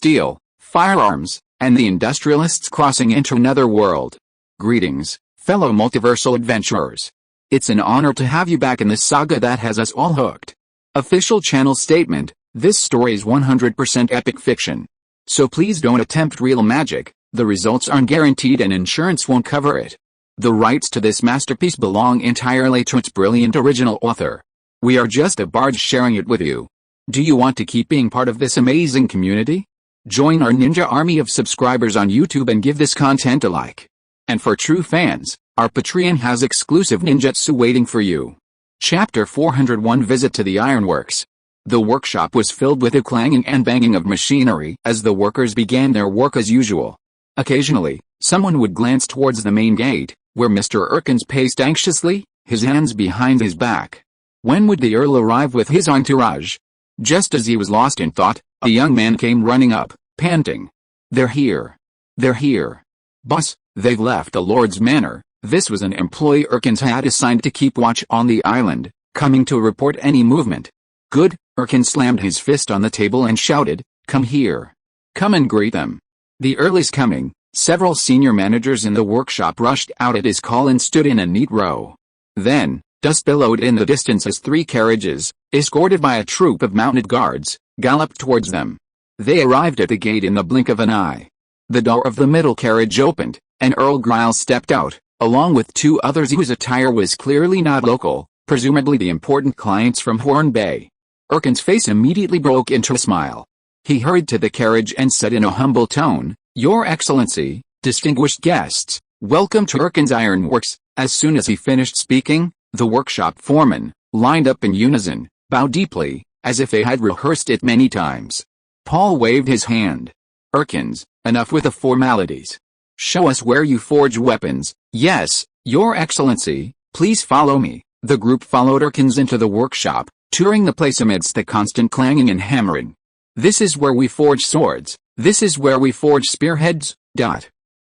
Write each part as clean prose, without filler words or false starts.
steel, firearms, and the Industrialists crossing into another world. Greetings, fellow multiversal adventurers. It's an honor to have you back in this saga that has us all hooked. Official channel statement: this story is 100% epic fiction. So please don't attempt real magic, the results aren't guaranteed and insurance won't cover it. The rights to this masterpiece belong entirely to its brilliant original author. We are just a barge sharing it with you. Do you want to keep being part of this amazing community? Join our ninja army of subscribers on YouTube and give this content a like. And for true fans, our Patreon has exclusive ninjutsu waiting for you. Chapter 401: Visit to the Ironworks. The workshop was filled with a clanging and banging of machinery as the workers began their work as usual. Occasionally, someone would glance towards the main gate, where Mr. Erkins paced anxiously, his hands behind his back. When would the Earl arrive with his entourage? Just as he was lost in thought, a young man came running up, panting. "They're here. They're here. Boss, they've left the Lord's Manor." This was an employee Erkins had assigned to keep watch on the island, coming to report any movement. "Good." Erkins slammed his fist on the table and shouted, "Come here. Come and greet them. The Earl is coming." Several senior managers in the workshop rushed out at his call and stood in a neat row. Then, dust billowed in the distance as 3 carriages, escorted by a troop of mounted guards, galloped towards them. They arrived at the gate in the blink of an eye. The door of the middle carriage opened, and Earl Griles stepped out, along with 2 others whose attire was clearly not local, presumably the important clients from Horn Bay. Erkin's face immediately broke into a smile. He hurried to the carriage and said in a humble tone, "Your Excellency, distinguished guests, welcome to Erkin's Ironworks." As soon as he finished speaking, the workshop foremen, lined up in unison, bowed deeply, as if they had rehearsed it many times. Paul waved his hand. "Erkins, enough with the formalities. Show us where you forge weapons." "Yes, Your Excellency, please follow me." The group followed Erkins into the workshop, touring the place amidst the constant clanging and hammering. "This is where we forge swords. This is where we forge spearheads."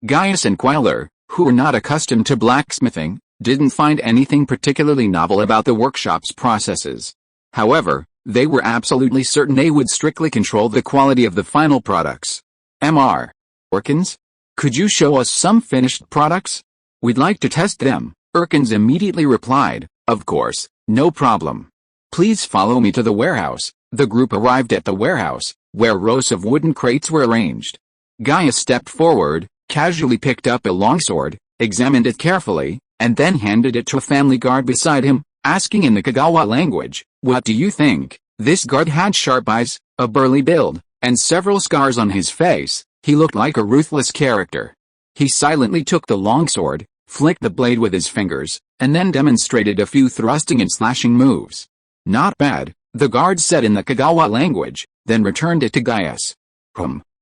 Gaius and Queller, who were not accustomed to blacksmithing, didn't find anything particularly novel about the workshop's processes. However, they were absolutely certain they would strictly control the quality of the final products. "Mr. Erkins? Could you show us some finished products? We'd like to test them." Erkins immediately replied, "Of course, no problem. Please follow me to the warehouse." The group arrived at the warehouse, where rows of wooden crates were arranged. Gaius stepped forward, casually picked up a longsword, examined it carefully, and then handed it to a family guard beside him, asking in the Kagawa language, "What do you think?" This guard had sharp eyes, a burly build, and several scars on his face. He looked like a ruthless character. He silently took the longsword, flicked the blade with his fingers, and then demonstrated a few thrusting and slashing moves. "Not bad," the guard said in the Kagawa language, then returned it to Gaius.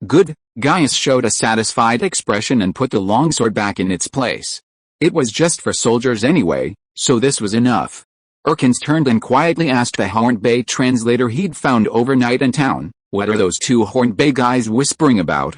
Good." Gaius showed a satisfied expression and put the longsword back in its place. It was just for soldiers anyway, so this was enough. Erkins turned and quietly asked the Horn Bay translator he'd found overnight in town, "What are those 2 Horn Bay guys whispering about?"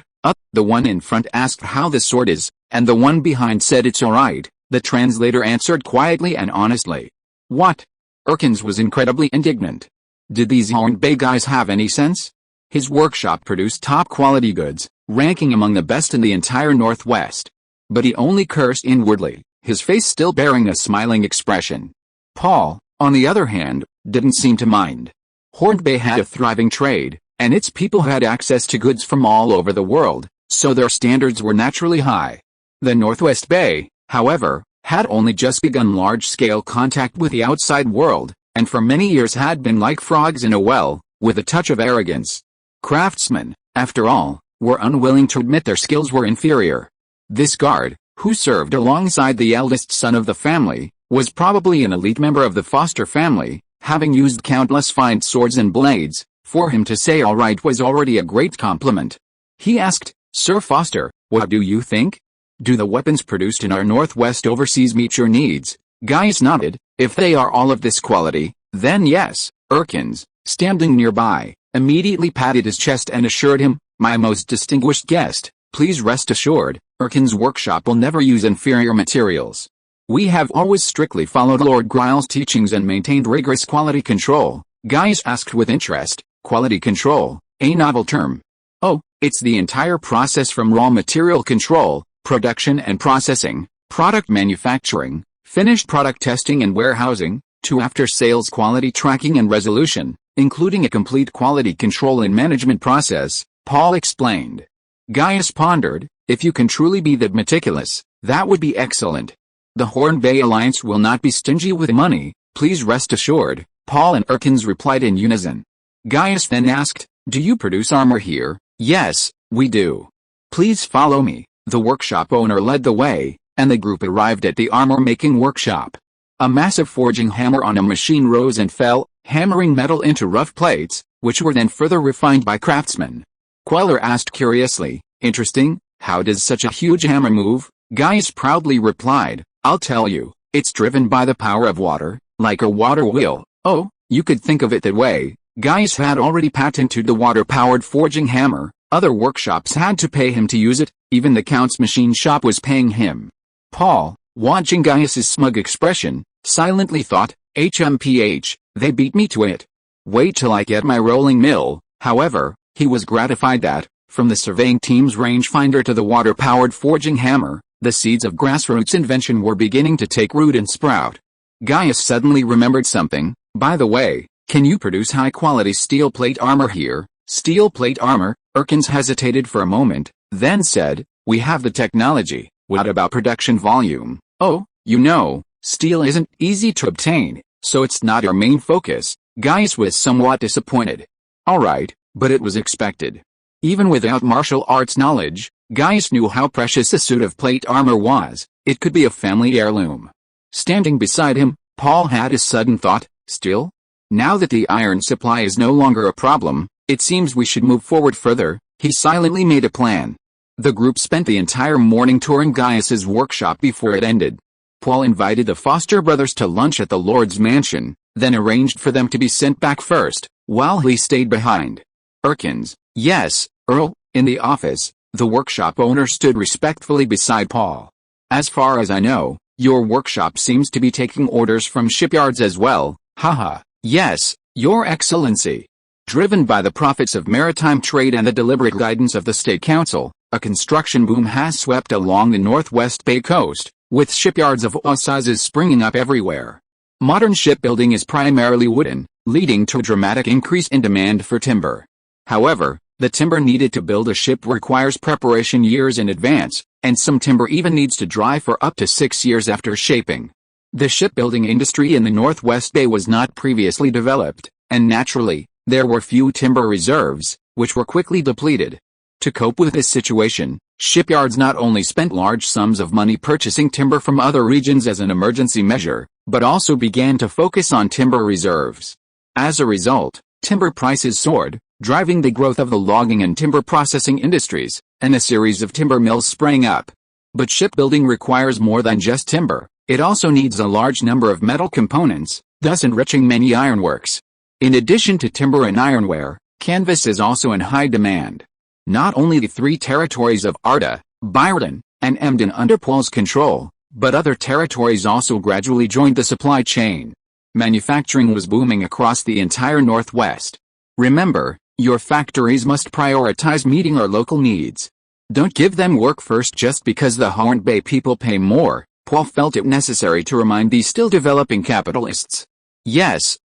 The one in front asked how the sword is, and the one behind said it's alright. The translator answered quietly and honestly. "What?" Erkins was incredibly indignant. Did these Horn Bay guys have any sense? His workshop produced top-quality goods, ranking among the best in the entire Northwest. But he only cursed inwardly, his face still bearing a smiling expression. Paul, on the other hand, didn't seem to mind. Horn Bay had a thriving trade, and its people had access to goods from all over the world, so their standards were naturally high. The Northwest Bay, however, had only just begun large-scale contact with the outside world, and for many years had been like frogs in a well, with a touch of arrogance. Craftsmen, after all, were unwilling to admit their skills were inferior. This guard, who served alongside the eldest son of the family, was probably an elite member of the Foster family, having used countless fine swords and blades. For him to say all right was already a great compliment. He asked, "Sir Foster, what do you think? Do the weapons produced in our Northwest overseas meet your needs?" Gaius nodded. "If they are all of this quality, then yes." Erkins, standing nearby, immediately patted his chest and assured him, "My most distinguished guest, please rest assured, Erkin's workshop will never use inferior materials. We have always strictly followed Lord Griles' teachings and maintained rigorous quality control." Gaius asked with interest, "Quality control, a novel term." "Oh, It's the entire process from raw material control, production and processing, product manufacturing, finished product testing and warehousing, to after-sales quality tracking and resolution, including a complete quality control and management process, Paul explained. Gaius pondered, if you can truly be that meticulous, that would be excellent. The Horn Bay Alliance will not be stingy with money, please rest assured, Paul and Erkins replied in unison. Gaius then asked, do you produce armor here? Yes, we do. Please follow me. The workshop owner led the way, and the group arrived at the armor-making workshop. A massive forging hammer on a machine rose and fell, hammering metal into rough plates, which were then further refined by craftsmen. Queller asked curiously, interesting, how does such a huge hammer move? Gaius proudly replied, I'll tell you, it's driven by the power of water, like a water wheel. Oh, you could think of it that way. Gaius had already patented the water-powered forging hammer, other workshops had to pay him to use it, even the Count's machine shop was paying him. Paul, watching Gaius's smug expression, silently thought, HMPH, they beat me to it. Wait till I get my rolling mill. However, he was gratified that, from the surveying team's rangefinder to the water-powered forging hammer, the seeds of grassroots invention were beginning to take root and sprout. Gaius suddenly remembered something. By the way, can you produce high-quality steel plate armor here? Steel plate armor? Erkins hesitated for a moment, then said, we have the technology. What about production volume? Oh, you know, steel isn't easy to obtain, so it's not our main focus. Gaius was somewhat disappointed. Alright, but it was expected. Even without martial arts knowledge, Gaius knew how precious a suit of plate armor was. It could be a family heirloom. Standing beside him, Paul had a sudden thought, still? Now that the iron supply is no longer a problem, it seems we should move forward further. He silently made a plan. The group spent the entire morning touring Gaius's workshop before it ended. Paul invited the Foster brothers to lunch at the Lord's mansion, then arranged for them to be sent back first, while he stayed behind. Erkins, yes, Earl, in the office, the workshop owner stood respectfully beside Paul. As far as I know, your workshop seems to be taking orders from shipyards as well, haha, yes, Your Excellency. Driven by the profits of maritime trade and the deliberate guidance of the State Council, a construction boom has swept along the Northwest Bay coast, with shipyards of all sizes springing up everywhere. Modern shipbuilding is primarily wooden, leading to a dramatic increase in demand for timber. However, the timber needed to build a ship requires preparation years in advance, and some timber even needs to dry for up to 6 years after shaping. The shipbuilding industry in the Northwest Bay was not previously developed, and naturally, there were few timber reserves, which were quickly depleted. To cope with this situation, shipyards not only spent large sums of money purchasing timber from other regions as an emergency measure, but also began to focus on timber reserves. As a result, timber prices soared, driving the growth of the logging and timber processing industries, and a series of timber mills sprang up. But shipbuilding requires more than just timber. It also needs a large number of metal components, thus enriching many ironworks. In addition to timber and ironware, canvas is also in high demand. Not only the 3 territories of Arda, Byron, and Emden under Paul's control, but other territories also gradually joined the supply chain. Manufacturing was booming across the entire Northwest. Remember, your factories must prioritize meeting our local needs. Don't give them work first just because the Horn Bay people pay more. Paul felt it necessary to remind these still developing capitalists. Yes,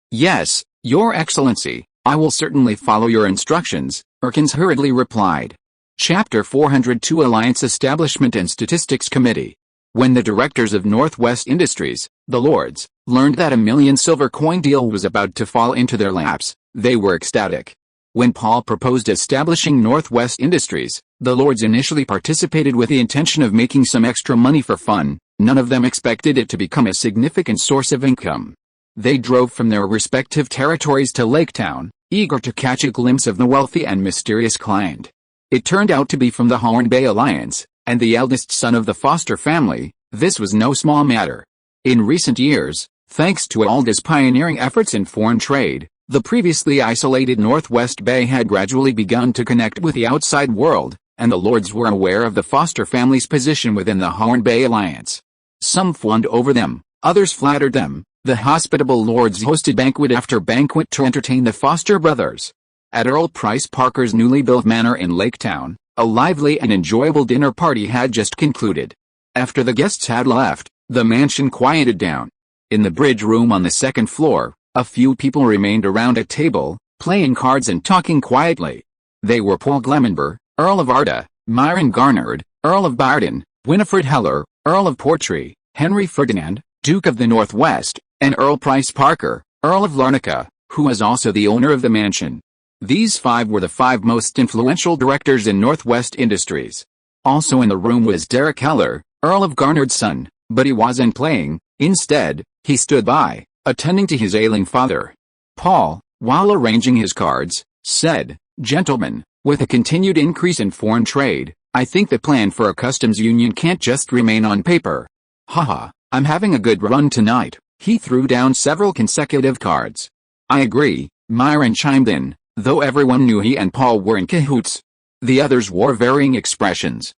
Your Excellency, I will certainly follow your instructions, Erkins hurriedly replied. Chapter 402 Alliance Establishment and Statistics Committee. When the directors of Northwest Industries, the Lords, learned that $1 million silver coin deal was about to fall into their laps, they were ecstatic. When Paul proposed establishing Northwest Industries, the Lords initially participated with the intention of making some extra money for fun. None of them expected it to become a significant source of income. They drove from their respective territories to Laketown, eager to catch a glimpse of the wealthy and mysterious client. It turned out to be from the Horn Bay Alliance, and the eldest son of the Foster family. This was no small matter. In recent years, thanks to Alda's pioneering efforts in foreign trade, the previously isolated Northwest Bay had gradually begun to connect with the outside world, and the Lords were aware of the Foster family's position within the Horn Bay Alliance. Some fawned over them, others flattered them. The hospitable Lords hosted banquet after banquet to entertain the Foster brothers. At Earl Price Parker's newly built manor in Laketown, a lively and enjoyable dinner party had just concluded. After the guests had left, the mansion quieted down. In the bridge room on the second floor, a few people remained around a table, playing cards and talking quietly. They were Paul Gleman, Earl of Arda, Myron Garnard, Earl of Barden, Winifred Heller, Earl of Portree, Henry Ferdinand, Duke of the Northwest, and Earl Price Parker, Earl of Larnaca, who was also the owner of the mansion. These 5 were the 5 most influential directors in Northwest Industries. Also in the room was Derek Heller, Earl of Garnard's son, but he wasn't playing. Instead, he stood by, attending to his ailing father. Paul, while arranging his cards, said, "Gentlemen, with a continued increase in foreign trade, I think the plan for a customs union can't just remain on paper. Haha, I'm having a good run tonight." He threw down several consecutive cards. "I agree," Myron chimed in, though everyone knew he and Paul were in cahoots. The others wore varying expressions.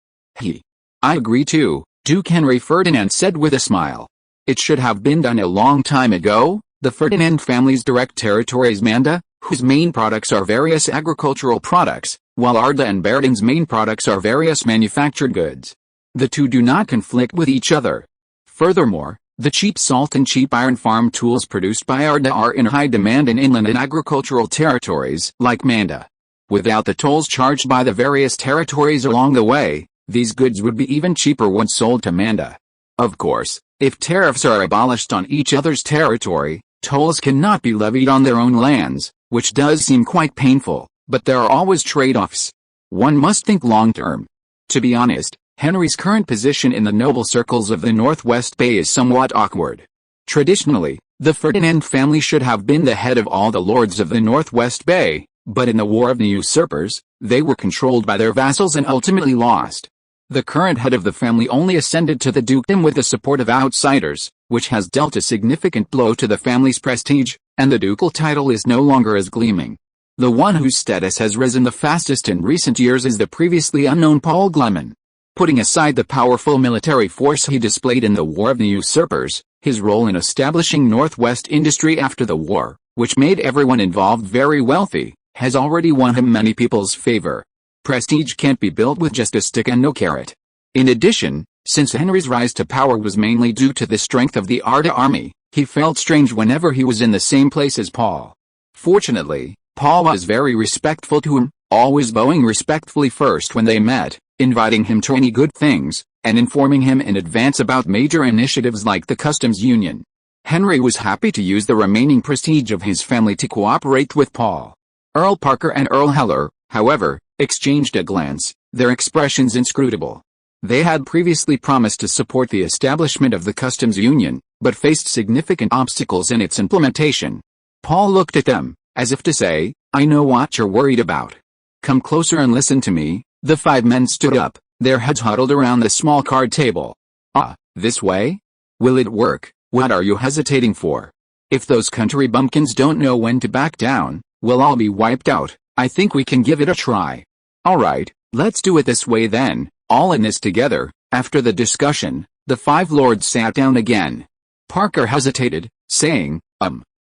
"I agree too," Duke Henry Ferdinand said with a smile. "It should have been done a long time ago." The Ferdinand family's direct territory is Manda, whose main products are various agricultural products, while Arda and Barden's main products are various manufactured goods. The two do not conflict with each other. Furthermore, the cheap salt and cheap iron farm tools produced by Arda are in high demand in inland and agricultural territories like Manda. Without the tolls charged by the various territories along the way, these goods would be even cheaper when sold to Manda. Of course, if tariffs are abolished on each other's territory, tolls cannot be levied on their own lands, which does seem quite painful, but there are always trade-offs. One must think long-term. To be honest, Henry's current position in the noble circles of the Northwest Bay is somewhat awkward. Traditionally, the Ferdinand family should have been the head of all the lords of the Northwest Bay, but in the War of the Usurpers, they were controlled by their vassals and ultimately lost. The current head of the family only ascended to the dukedom with the support of outsiders, which has dealt a significant blow to the family's prestige, and the ducal title is no longer as gleaming. The one whose status has risen the fastest in recent years is the previously unknown Paul Gleman. Putting aside the powerful military force he displayed in the War of the Usurpers, his role in establishing Northwest industry after the war, which made everyone involved very wealthy, has already won him many people's favor. Prestige can't be built with just a stick and no carrot. In addition, since Henry's rise to power was mainly due to the strength of the Arda army, he felt strange whenever he was in the same place as Paul. Fortunately, Paul was very respectful to him, always bowing respectfully first when they met, inviting him to any good things, and informing him in advance about major initiatives like the customs union. Henry was happy to use the remaining prestige of his family to cooperate with Paul. Earl Parker and Earl Heller, however, exchanged a glance, their expressions inscrutable. They had previously promised to support the establishment of the customs union, but faced significant obstacles in its implementation. Paul looked at them, as if to say, "I know what you're worried about. Come closer and listen to me." The 5 men stood up, their heads huddled around the small card table. This way? Will it work? What are you hesitating for? If those country bumpkins don't know when to back down, we'll all be wiped out. I think we can give it a try. Alright, let's do it this way then, all in this together." After the discussion, the 5 lords sat down again. Parker hesitated, saying,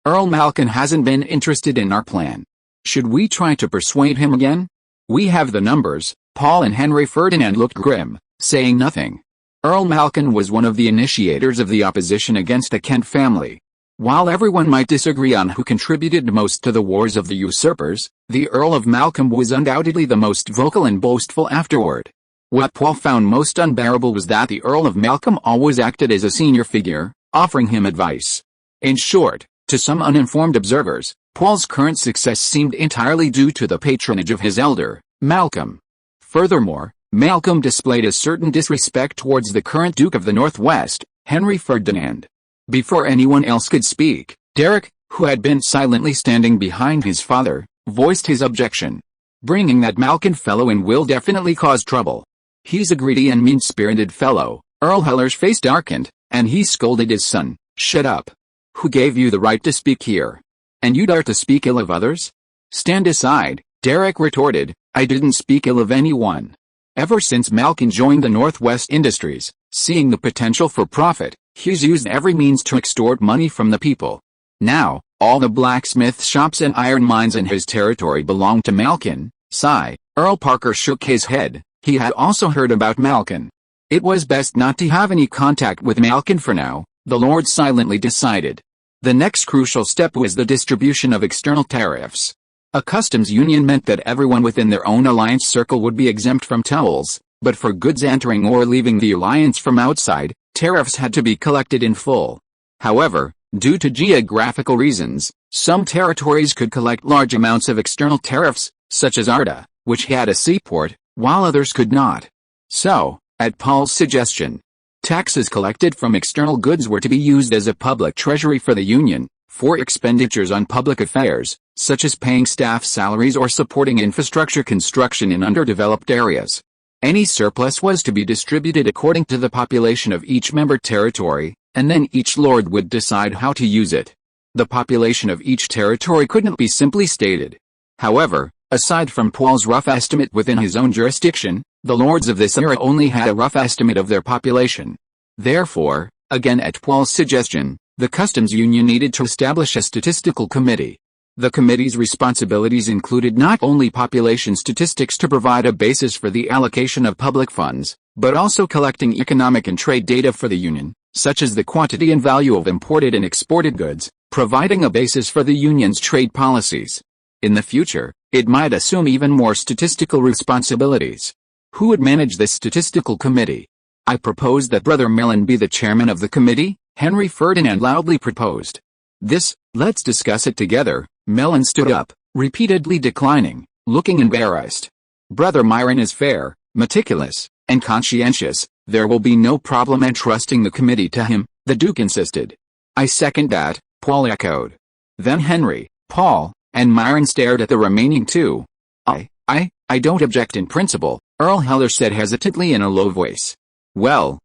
Earl Malkin hasn't been interested in our plan. Should we try to persuade him again? We have the numbers." Paul and Henry Ferdinand looked grim, saying nothing. Earl Malkin was one of the initiators of the opposition against the Kent family. While everyone might disagree on who contributed most to the wars of the usurpers, the Earl of Malcolm was undoubtedly the most vocal and boastful afterward. What Paul found most unbearable was that the Earl of Malcolm always acted as a senior figure, offering him advice. In short, to some uninformed observers, Paul's current success seemed entirely due to the patronage of his elder, Malcolm. Furthermore, Malcolm displayed a certain disrespect towards the current Duke of the Northwest, Henry Ferdinand. Before anyone else could speak, Derek, who had been silently standing behind his father, voiced his objection. "Bringing that Malkin fellow in will definitely cause trouble. He's a greedy and mean-spirited fellow." Earl Heller's face darkened, and he scolded his son, "Shut up. Who gave you the right to speak here? And you dare to speak ill of others?" "Stand aside," Derek retorted, "I didn't speak ill of anyone. Ever since Malkin joined the Northwest Industries, seeing the potential for profit, he's used every means to extort money from the people. Now, All the blacksmith shops and iron mines in his territory belonged to Malkin. Sigh. Earl Parker shook his head. He had also heard about Malkin. It was best not to have any contact with Malkin for now, the Lord silently decided. The next crucial step was the distribution of external tariffs. A customs union meant that everyone within their own alliance circle would be exempt from tolls, but for goods entering or leaving the alliance from outside, tariffs had to be collected in full. However, due to geographical reasons, some territories could collect large amounts of external tariffs, such as Arda, which had a seaport, while others could not. So, at Paul's suggestion, taxes collected from external goods were to be used as a public treasury for the Union, for expenditures on public affairs, such as paying staff salaries or supporting infrastructure construction in underdeveloped areas. Any surplus was to be distributed according to the population of each member territory, and then each lord would decide how to use it. The population of each territory couldn't be simply stated. However, aside from Paul's rough estimate within his own jurisdiction, the lords of this era only had a rough estimate of their population. Therefore, again at Paul's suggestion, the customs union needed to establish a statistical committee. The committee's responsibilities included not only population statistics to provide a basis for the allocation of public funds, but also collecting economic and trade data for the union, such as the quantity and value of imported and exported goods, providing a basis for the union's trade policies. In the future, it might assume even more statistical responsibilities. Who would manage this statistical committee? I proposed that Brother Mellon be the chairman of the committee, Henry Ferdinand loudly proposed. Let's discuss it together. Mellon stood up, repeatedly declining, looking embarrassed. Brother Myron is fair, meticulous, and conscientious. There will be no problem entrusting the committee to him, the Duke insisted. I second that, Paul echoed. Then Henry, Paul, and Myron stared at the remaining two. I don't object in principle, Earl Heller said hesitantly in a low voice. Well,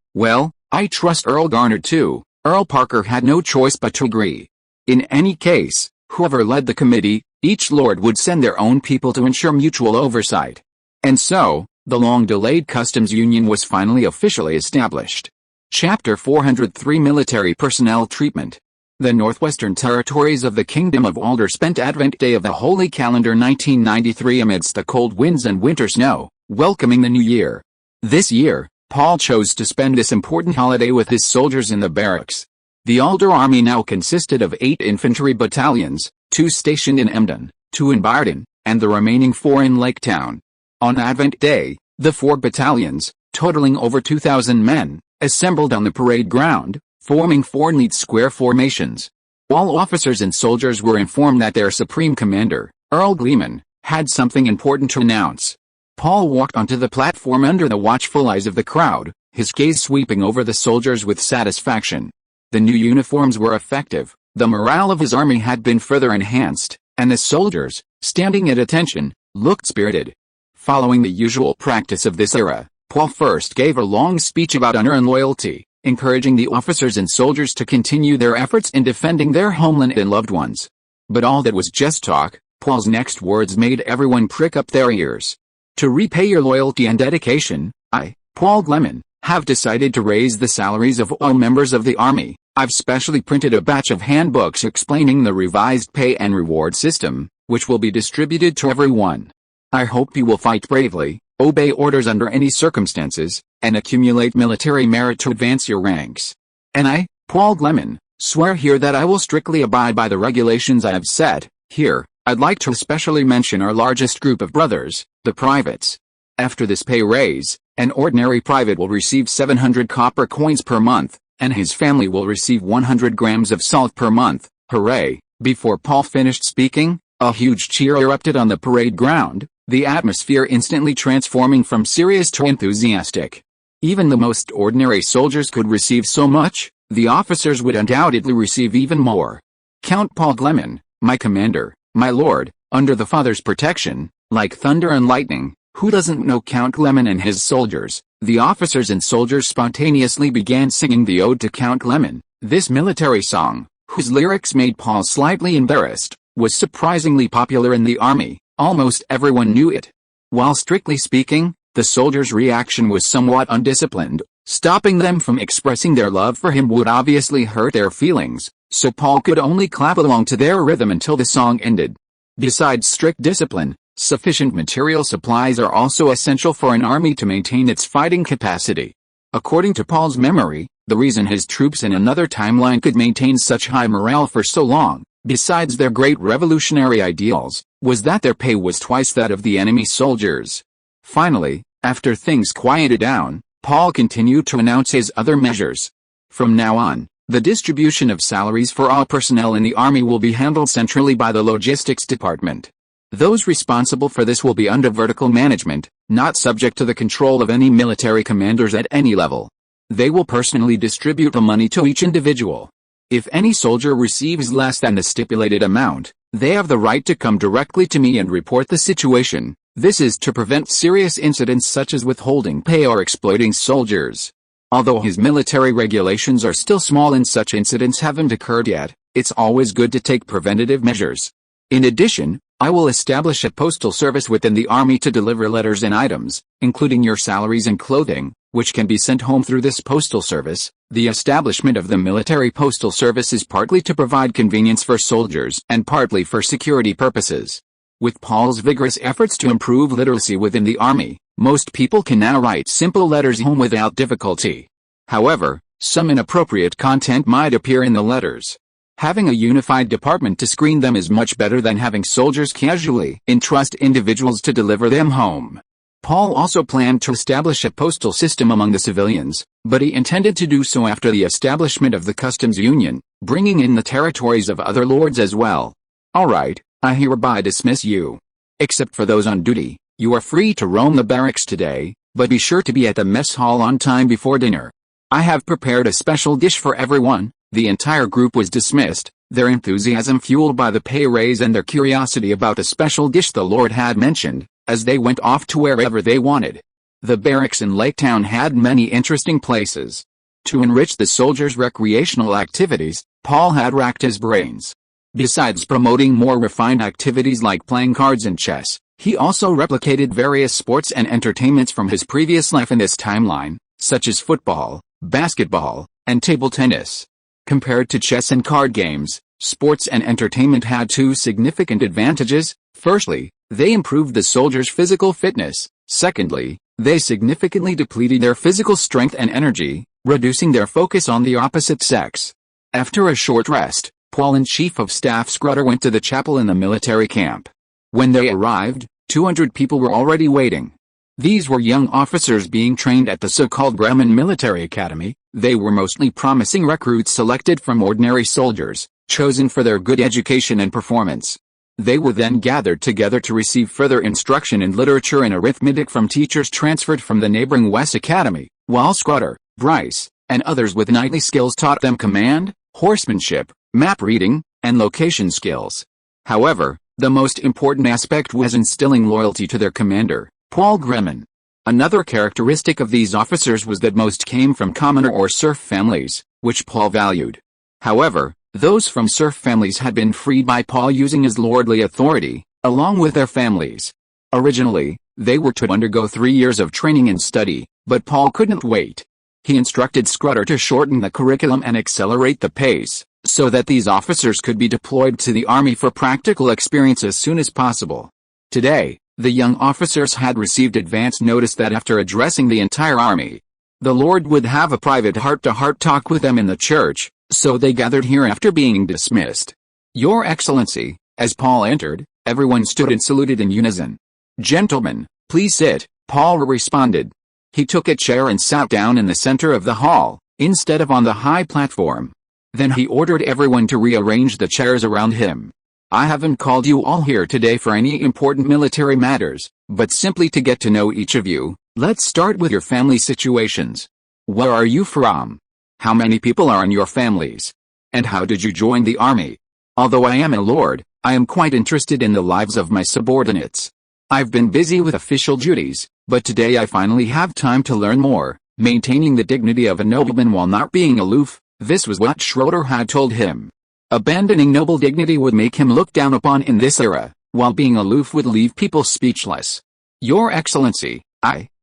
I trust Earl Garner too. Earl Parker had no choice but to agree. In any case, whoever led the committee, each lord would send their own people to ensure mutual oversight. And so, the long-delayed customs union was finally officially established. Chapter 403 Military Personnel Treatment. The northwestern territories of the Kingdom of Alder spent Advent Day of the Holy Calendar 1993 amidst the cold winds and winter snow, welcoming the new year. This year, Paul chose to spend this important holiday with his soldiers in the barracks. The Alder army now consisted of 8 infantry battalions, 2 stationed in Emden, 2 in Barden, and the remaining 4 in Laketown. On Advent Day, the 4 battalions, totaling over 2,000 men, assembled on the parade ground, forming 4 neat square formations. All officers and soldiers were informed that their supreme commander, Earl Gleman, had something important to announce. Paul walked onto the platform under the watchful eyes of the crowd, his gaze sweeping over the soldiers with satisfaction. The new uniforms were effective, the morale of his army had been further enhanced, and the soldiers, standing at attention, looked spirited. Following the usual practice of this era, Paul first gave a long speech about honor and loyalty, encouraging the officers and soldiers to continue their efforts in defending their homeland and loved ones. But all that was just talk. Paul's next words made everyone prick up their ears. To repay your loyalty and dedication, I, Paul Gleman, have decided to raise the salaries of all members of the army. I've specially printed a batch of handbooks explaining the revised pay and reward system, which will be distributed to everyone. I hope you will fight bravely, obey orders under any circumstances, and accumulate military merit to advance your ranks. And I, Paul Gleman, swear here that I will strictly abide by the regulations I have set. Here, I'd like to especially mention our largest group of brothers, the privates. After this pay raise, an ordinary private will receive 700 copper coins per month, and his family will receive 100 grams of salt per month. Hooray! Before Paul finished speaking, a huge cheer erupted on the parade ground, the atmosphere instantly transforming from serious to enthusiastic. Even the most ordinary soldiers could receive so much, the officers would undoubtedly receive even more. Count Paul Gleman, my commander, my lord, under the Father's protection, like thunder and lightning. Who doesn't know Count Gleman and his soldiers? The officers and soldiers spontaneously began singing the ode to Count Gleman. This military song, whose lyrics made Paul slightly embarrassed, was surprisingly popular in the army. Almost everyone knew it. While strictly speaking, the soldiers' reaction was somewhat undisciplined. Stopping them from expressing their love for him would obviously hurt their feelings, so Paul could only clap along to their rhythm until the song ended. Besides strict discipline, sufficient material supplies are also essential for an army to maintain its fighting capacity. According to Paul's memory, the reason his troops in another timeline could maintain such high morale for so long, besides their great revolutionary ideals, was that their pay was twice that of the enemy soldiers. Finally, after things quieted down, Paul continued to announce his other measures. From now on, the distribution of salaries for all personnel in the army will be handled centrally by the logistics department. Those responsible for this will be under vertical management, not subject to the control of any military commanders at any level. They will personally distribute the money to each individual. If any soldier receives less than the stipulated amount, they have the right to come directly to me and report the situation. This is to prevent serious incidents such as withholding pay or exploiting soldiers. Although his military regulations are still small and such incidents haven't occurred yet, it's always good to take preventative measures. In addition, I will establish a postal service within the army to deliver letters and items, including your salaries and clothing, which can be sent home through this postal service. The establishment of the military postal service is partly to provide convenience for soldiers and partly for security purposes. With Paul's vigorous efforts to improve literacy within the army, most people can now write simple letters home without difficulty. However, some inappropriate content might appear in the letters. Having a unified department to screen them is much better than having soldiers casually entrust individuals to deliver them home. Paul also planned to establish a postal system among the civilians, but he intended to do so after the establishment of the customs union, bringing in the territories of other lords as well. Alright, I hereby dismiss you. Except for those on duty, you are free to roam the barracks today, but be sure to be at the mess hall on time before dinner. I have prepared a special dish for everyone. The entire group was dismissed, their enthusiasm fueled by the pay raise and their curiosity about the special dish the Lord had mentioned, as they went off to wherever they wanted. The barracks in Lake Town had many interesting places. To enrich the soldiers' recreational activities, Paul had racked his brains. Besides promoting more refined activities like playing cards and chess, he also replicated various sports and entertainments from his previous life in this timeline, such as football, basketball, and table tennis. Compared to chess and card games, sports and entertainment had two significant advantages. Firstly, they improved the soldiers' physical fitness. Secondly, they significantly depleted their physical strength and energy, reducing their focus on the opposite sex. After a short rest, Paul and Chief of Staff Scrutter went to the chapel in the military camp. When they arrived, 200 people were already waiting. These were young officers being trained at the so-called Bremen Military Academy. They were mostly promising recruits selected from ordinary soldiers, chosen for their good education and performance. They were then gathered together to receive further instruction in literature and arithmetic from teachers transferred from the neighboring West Academy, while Scrutter, Bryce, and others with knightly skills taught them command, horsemanship, map reading, and location skills. However, the most important aspect was instilling loyalty to their commander, Paul Gleman. Another characteristic of these officers was that most came from commoner or serf families, which Paul valued. However, those from serf families had been freed by Paul using his lordly authority, along with their families. Originally, they were to undergo 3 years of training and study, but Paul couldn't wait. He instructed Scrutter to shorten the curriculum and accelerate the pace, so that these officers could be deployed to the army for practical experience as soon as possible. Today, the young officers had received advance notice that after addressing the entire army, the Lord would have a private heart-to-heart talk with them in the church, so they gathered here after being dismissed. Your Excellency, as Paul entered, everyone stood and saluted in unison. Gentlemen, please sit, Paul responded. He took a chair and sat down in the center of the hall, instead of on the high platform. Then he ordered everyone to rearrange the chairs around him. I haven't called you all here today for any important military matters, but simply to get to know each of you. Let's start with your family situations. Where are you from? How many people are in your families? And how did you join the army? Although I am a lord, I am quite interested in the lives of my subordinates. I've been busy with official duties, but today I finally have time to learn more, maintaining the dignity of a nobleman while not being aloof. This was what Schroeder had told him. Abandoning noble dignity would make him looked down upon in this era, while being aloof would leave people speechless. Your Excellency,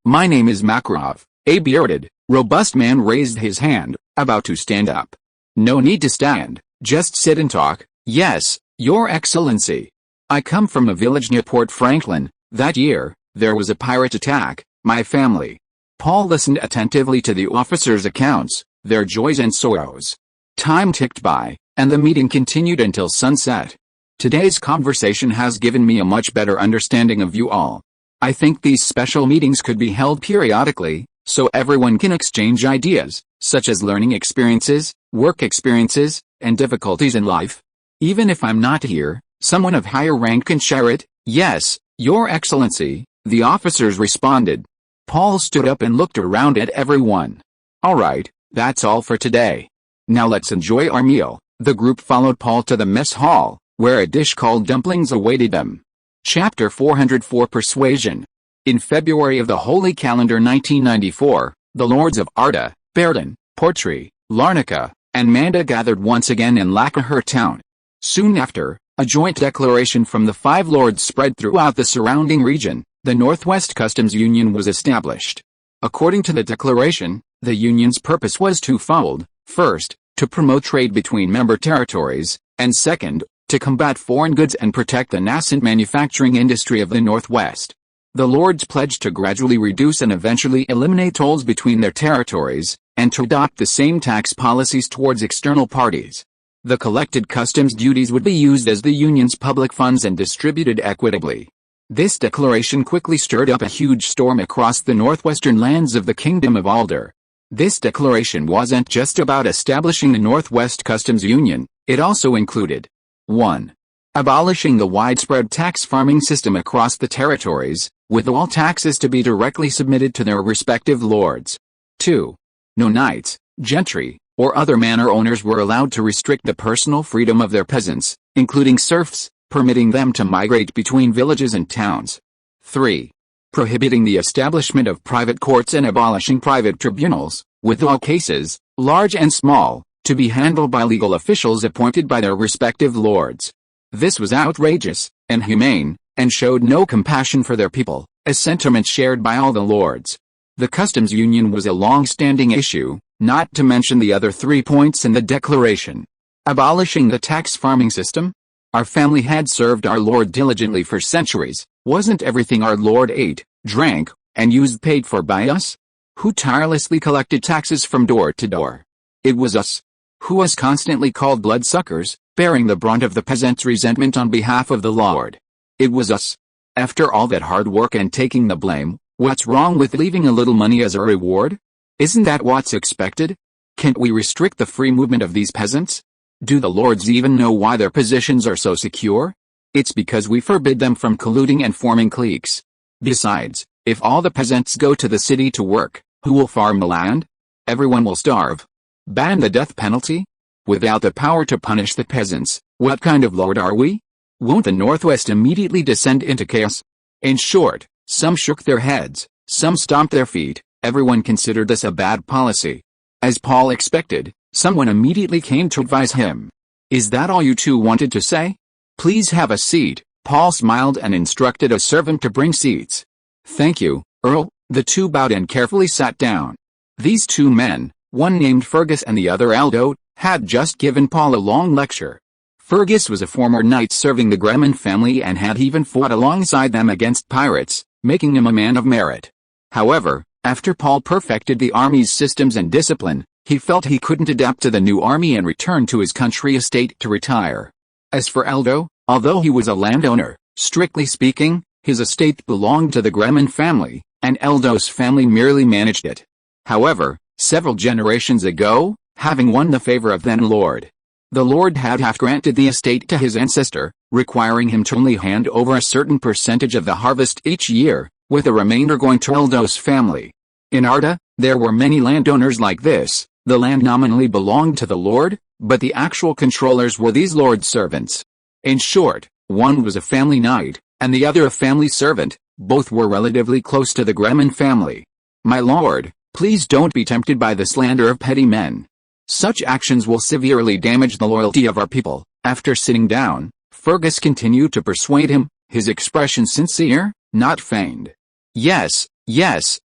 my name is Makarov. A bearded, robust man raised his hand, about to stand up. No need to stand, Just sit and talk. Yes, Your Excellency. I come from a village near Port Franklin. That year, there was a pirate attack. My family. Paul listened attentively to the officers' accounts, their joys and sorrows. Time ticked by, and the meeting continued until sunset. Today's conversation has given me a much better understanding of you all. I think these special meetings could be held periodically, so everyone can exchange ideas, such as learning experiences, work experiences, and difficulties in life. Even if I'm not here, someone of higher rank can share it. Yes, Your Excellency, the officers responded. Paul stood up and looked around at everyone. All right, that's all for today. Now let's enjoy our meal. The group followed Paul to the mess hall, where a dish called dumplings awaited them. Chapter 404 Persuasion. In February of the Holy Calendar 1994, the lords of Arda, Bairden, Portree, Larnaca, and Manda gathered once again in Lacquer town. Soon after, a joint declaration from the five lords spread throughout the surrounding region. The Northwest Customs Union was established. According to the declaration, the union's purpose was twofold: first, to promote trade between member territories, and second, to combat foreign goods and protect the nascent manufacturing industry of the Northwest. The lords pledged to gradually reduce and eventually eliminate tolls between their territories, and to adopt the same tax policies towards external parties. The collected customs duties would be used as the union's public funds and distributed equitably. This declaration quickly stirred up a huge storm across the northwestern lands of the Kingdom of Alder. This declaration wasn't just about establishing the Northwest Customs Union, it also included 1. Abolishing the widespread tax farming system across the territories, with all taxes to be directly submitted to their respective lords. 2. No knights, gentry, or other manor owners were allowed to restrict the personal freedom of their peasants, including serfs, permitting them to migrate between villages and towns. 3. Prohibiting the establishment of private courts and abolishing private tribunals, with all cases, large and small, to be handled by legal officials appointed by their respective lords. This was outrageous, inhumane, and showed no compassion for their people, a sentiment shared by all the lords. The customs union was a long-standing issue, not to mention the other 3 points in the declaration. Abolishing the tax farming system? Our family had served our Lord diligently for centuries. Wasn't everything our Lord ate, drank, and used paid for by us? Who tirelessly collected taxes from door to door? It was us. Who was constantly called bloodsuckers, bearing the brunt of the peasants' resentment on behalf of the Lord? It was us. After all that hard work and taking the blame, what's wrong with leaving a little money as a reward? Isn't that what's expected? Can't we restrict the free movement of these peasants? Do the lords even know why their positions are so secure? It's because we forbid them from colluding and forming cliques. Besides, if all the peasants go to the city to work, who will farm the land? Everyone will starve. Ban the death penalty? Without the power to punish the peasants, what kind of lord are we? Won't the Northwest immediately descend into chaos? In short, some shook their heads, some stomped their feet, everyone considered this a bad policy. As Paul expected, someone immediately came to advise him. Is that all you two wanted to say? Please have a seat. Paul smiled and instructed a servant to bring seats. Thank you, Earl. The two bowed and carefully sat down. These two men, one named Fergus and the other Aldo, had just given Paul a long lecture. Fergus was a former knight serving the Gleman family and had even fought alongside them against pirates, making him a man of merit. However, after Paul perfected the army's systems and discipline, he felt he couldn't adapt to the new army and returned to his country estate to retire. As for Aldo, although he was a landowner, strictly speaking, his estate belonged to the Gleman family, and Aldo's family merely managed it. However, several generations ago, having won the favor of then-lord, the lord had half-granted the estate to his ancestor, requiring him to only hand over a certain percentage of the harvest each year, with the remainder going to Aldo's family. In Arda, there were many landowners like this. The land nominally belonged to the lord, but the actual controllers were these lord's servants. In short, one was a family knight, and the other a family servant. Both were relatively close to the Gleman family. My lord, please don't be tempted by the slander of petty men. Such actions will severely damage the loyalty of our people. After sitting down, Fergus continued to persuade him, his expression sincere, not feigned. Yes,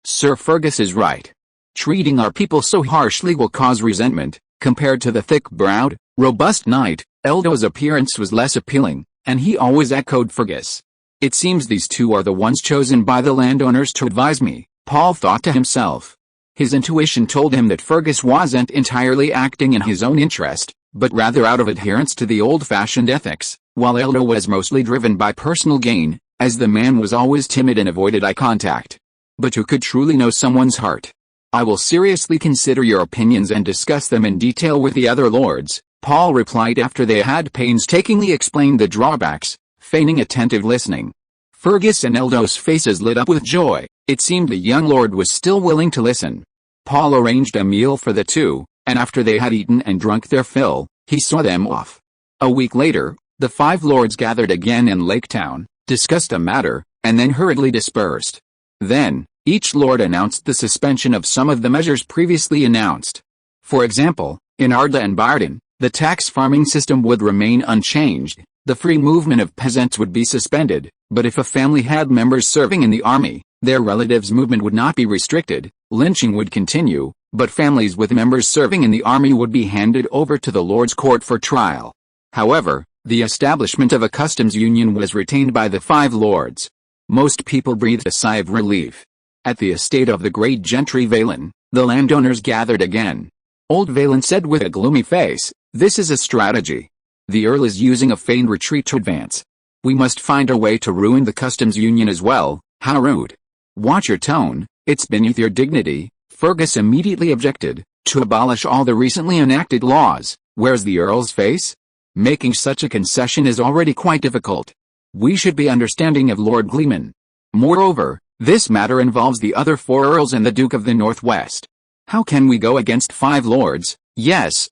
Sir Fergus is right. Treating our people so harshly will cause resentment, Compared to the thick-browed, robust knight, Eldo's appearance was less appealing, and he always echoed Fergus. It seems these two are the ones chosen by the landowners to advise me, Paul thought to himself. His intuition told him that Fergus wasn't entirely acting in his own interest, but rather out of adherence to the old-fashioned ethics, while Eldo was mostly driven by personal gain, as the man was always timid and avoided eye contact. But who could truly know someone's heart? I will seriously consider your opinions and discuss them in detail with the other lords, Paul replied after they had painstakingly explained the drawbacks, feigning attentive listening. Fergus and Eldo's faces lit up with joy. It seemed the young lord was still willing to listen. Paul arranged a meal for the two, and after they had eaten and drunk their fill, he saw them off. A week later, the 5 lords gathered again in Lake Town, discussed a matter, and then hurriedly dispersed. Then, each lord announced the suspension of some of the measures previously announced. For example, in Arda and Barden, the tax farming system would remain unchanged, the free movement of peasants would be suspended, but if a family had members serving in the army, their relatives' movement would not be restricted, lynching would continue, but families with members serving in the army would be handed over to the Lord's Court for trial. However, the establishment of a customs union was retained by the 5 lords. Most people breathed a sigh of relief. At the estate of the great gentry Valen, the landowners gathered again. Old Valen said with a gloomy face, "This is a strategy. The Earl is using a feigned retreat to advance. We must find a way to ruin the customs union as well." "How rude. Watch your tone, it's beneath your dignity," Fergus immediately objected. "To abolish all the recently enacted laws, where's the Earl's face? Making such a concession is already quite difficult. We should be understanding of Lord Gleman. Moreover, this matter involves the other 4 Earls and the Duke of the Northwest. How can we go against 5 lords? Yes,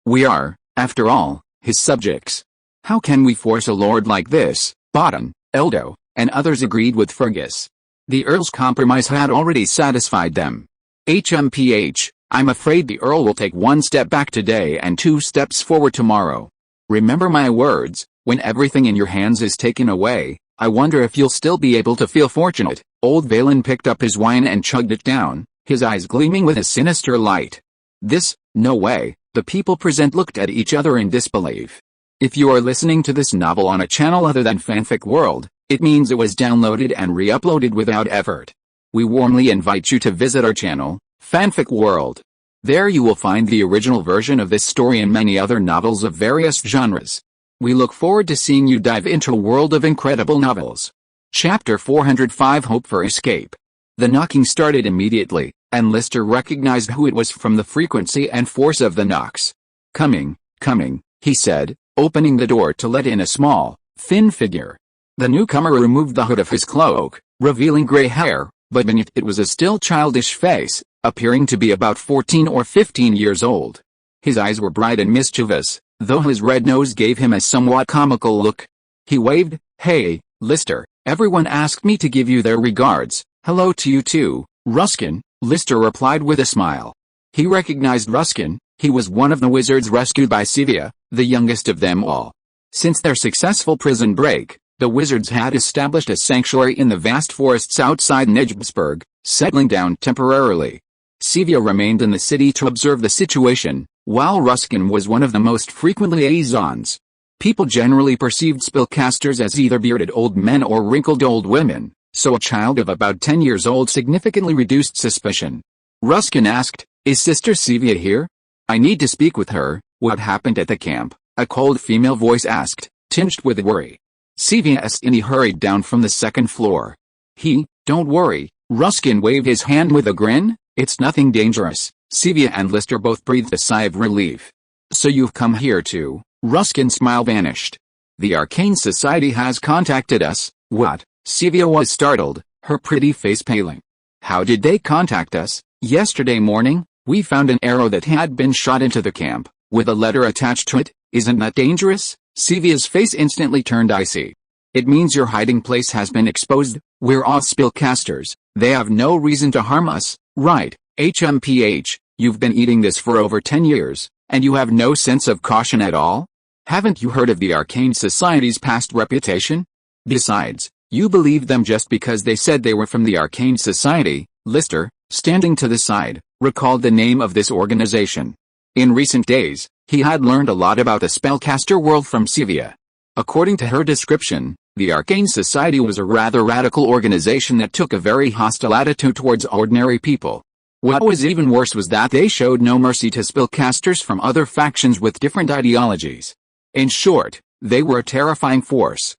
we are, after all, his subjects. How can we force a lord like this?" Bodden, Eldo, and others agreed with Fergus. The Earl's compromise had already satisfied them. I'm afraid the Earl will take 1 step back today and 2 steps forward tomorrow. Remember my words, when everything in your hands is taken away, I wonder if you'll still be able to feel fortunate." Old Valen picked up his wine and chugged it down, his eyes gleaming with a sinister light. No way, the people present looked at each other in disbelief. If you are listening to this novel on a channel other than Fanfic World, it means it was downloaded and re-uploaded without effort. We warmly invite you to visit our channel, Fanfic World. There you will find the original version of this story and many other novels of various genres. We look forward to seeing you dive into a world of incredible novels. Chapter 405 Hope for Escape. The knocking started immediately, and Lister recognized who it was from the frequency and force of the knocks. Coming, he said, opening the door to let in a small, thin figure. The newcomer removed the hood of his cloak, revealing gray hair, but beneath it was a still childish face, appearing to be about 14 or 15 years old. His eyes were bright and mischievous, though his red nose gave him a somewhat comical look. He waved. "Hey, Lister, everyone asked me to give you their regards. Hello to you too, Ruskin," Lister replied with a smile. He recognized Ruskin. He was one of the wizards rescued by Sevia, the youngest of them all. Since their successful prison break, the wizards had established a sanctuary in the vast forests outside Nijbsburg, settling down temporarily. Sevia remained in the city to observe the situation, while Ruskin was one of the most frequent liaisons. People generally perceived spellcasters as either bearded old men or wrinkled old women, so a child of about 10 years old significantly reduced suspicion. Ruskin asked, "Is Sister Sevia here? I need to speak with her." "What happened at the camp?" a cold female voice asked, tinged with worry. Sevia asked, and he hurried down from the 2nd floor. Don't worry," Ruskin waved his hand with a grin, "it's nothing dangerous." Sevia and Lister both breathed a sigh of relief. "So you've come here too?" Ruskin's smile vanished. "The Arcane Society has contacted us." "What?" Sevia was startled, her pretty face paling. "How did they contact us?" "Yesterday morning, we found an arrow that had been shot into the camp, with a letter attached to it. Isn't that dangerous?" Sevia's face instantly turned icy. "It means your hiding place has been exposed. We're all spellcasters. They have no reason to harm us, right? You've been eating this for over 10 years, and you have no sense of caution at all? Haven't you heard of the Arcane Society's past reputation? Besides, you believed them just because they said they were from the Arcane Society." Lister, standing to the side, recalled the name of this organization. In recent days, he had learned a lot about the spellcaster world from Sivia. According to her description, the Arcane Society was a rather radical organization that took a very hostile attitude towards ordinary people. What was even worse was that they showed no mercy to spellcasters from other factions with different ideologies. In short, they were a terrifying force.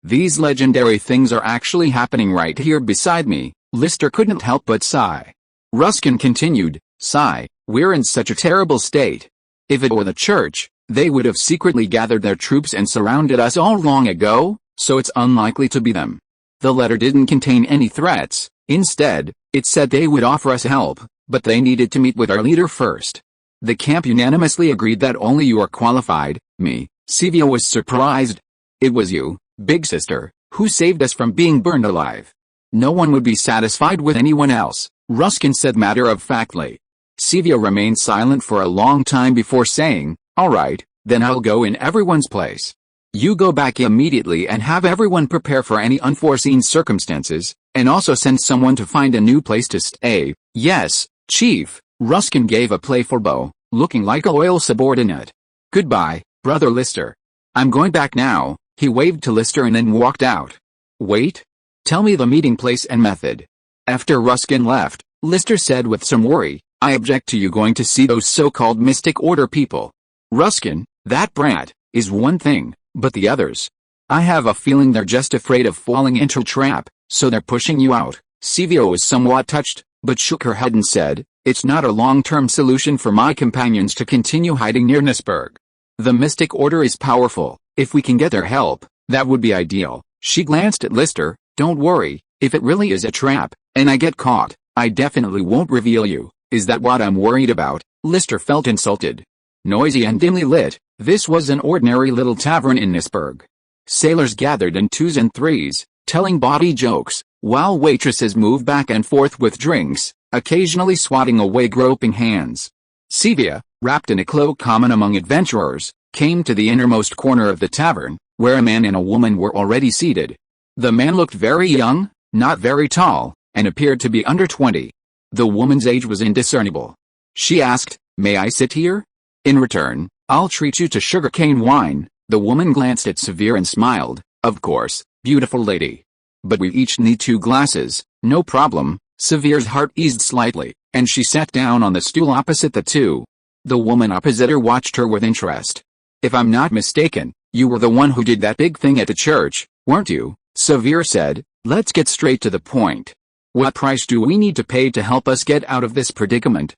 These legendary things are actually happening right here beside me, Lister couldn't help but sigh. Ruskin continued, sigh, we're in such a terrible state. If it were the church, they would have secretly gathered their troops and surrounded us all long ago, so it's unlikely to be them. The letter didn't contain any threats, instead, it said they would offer us help, but they needed to meet with our leader first. The camp unanimously agreed that only you are qualified. Me, Sivia was surprised. It was you, big sister, who saved us from being burned alive. No one would be satisfied with anyone else, Ruskin said matter-of-factly. Sivia remained silent for a long time before saying, alright, then I'll go in everyone's place. You go back immediately and have everyone prepare for any unforeseen circumstances, and also send someone to find a new place to stay. Yes, Chief, Ruskin gave a playful bow, looking like a loyal subordinate. Goodbye, Brother Lister. I'm going back now, he waved to Lister and then walked out. Wait. Tell me the meeting place and method. After Ruskin left, Lister said with some worry, I object to you going to see those so-called Mystic Order people. Ruskin, that brat, is one thing, but the others. I have a feeling they're just afraid of falling into a trap, so they're pushing you out. Sivia was somewhat touched, but shook her head and said, it's not a long-term solution for my companions to continue hiding near Nisburg. The Mystic Order is powerful. If we can get their help, that would be ideal. She glanced at Lister. Don't worry, if it really is a trap, and I get caught, I definitely won't reveal you. Is that what I'm worried about? Lister felt insulted. Noisy and dimly lit, this was an ordinary little tavern in Nisburg. Sailors gathered in twos and threes, telling bawdy jokes, while waitresses moved back and forth with drinks, occasionally swatting away groping hands. Sivia, wrapped in a cloak common among adventurers, came to the innermost corner of the tavern, where a man and a woman were already seated. The man looked very young, not very tall, and appeared to be under 20. The woman's age was indiscernible. She asked, may I sit here? In return, I'll treat you to sugarcane wine. The woman glanced at Severe and smiled. Of course, beautiful lady. But we each need 2 glasses. No problem. Severe's heart eased slightly, and she sat down on the stool opposite the two. The woman opposite her watched her with interest. If I'm not mistaken, you were the one who did that big thing at the church, weren't you? Severe said. Let's get straight to the point. What price do we need to pay to help us get out of this predicament?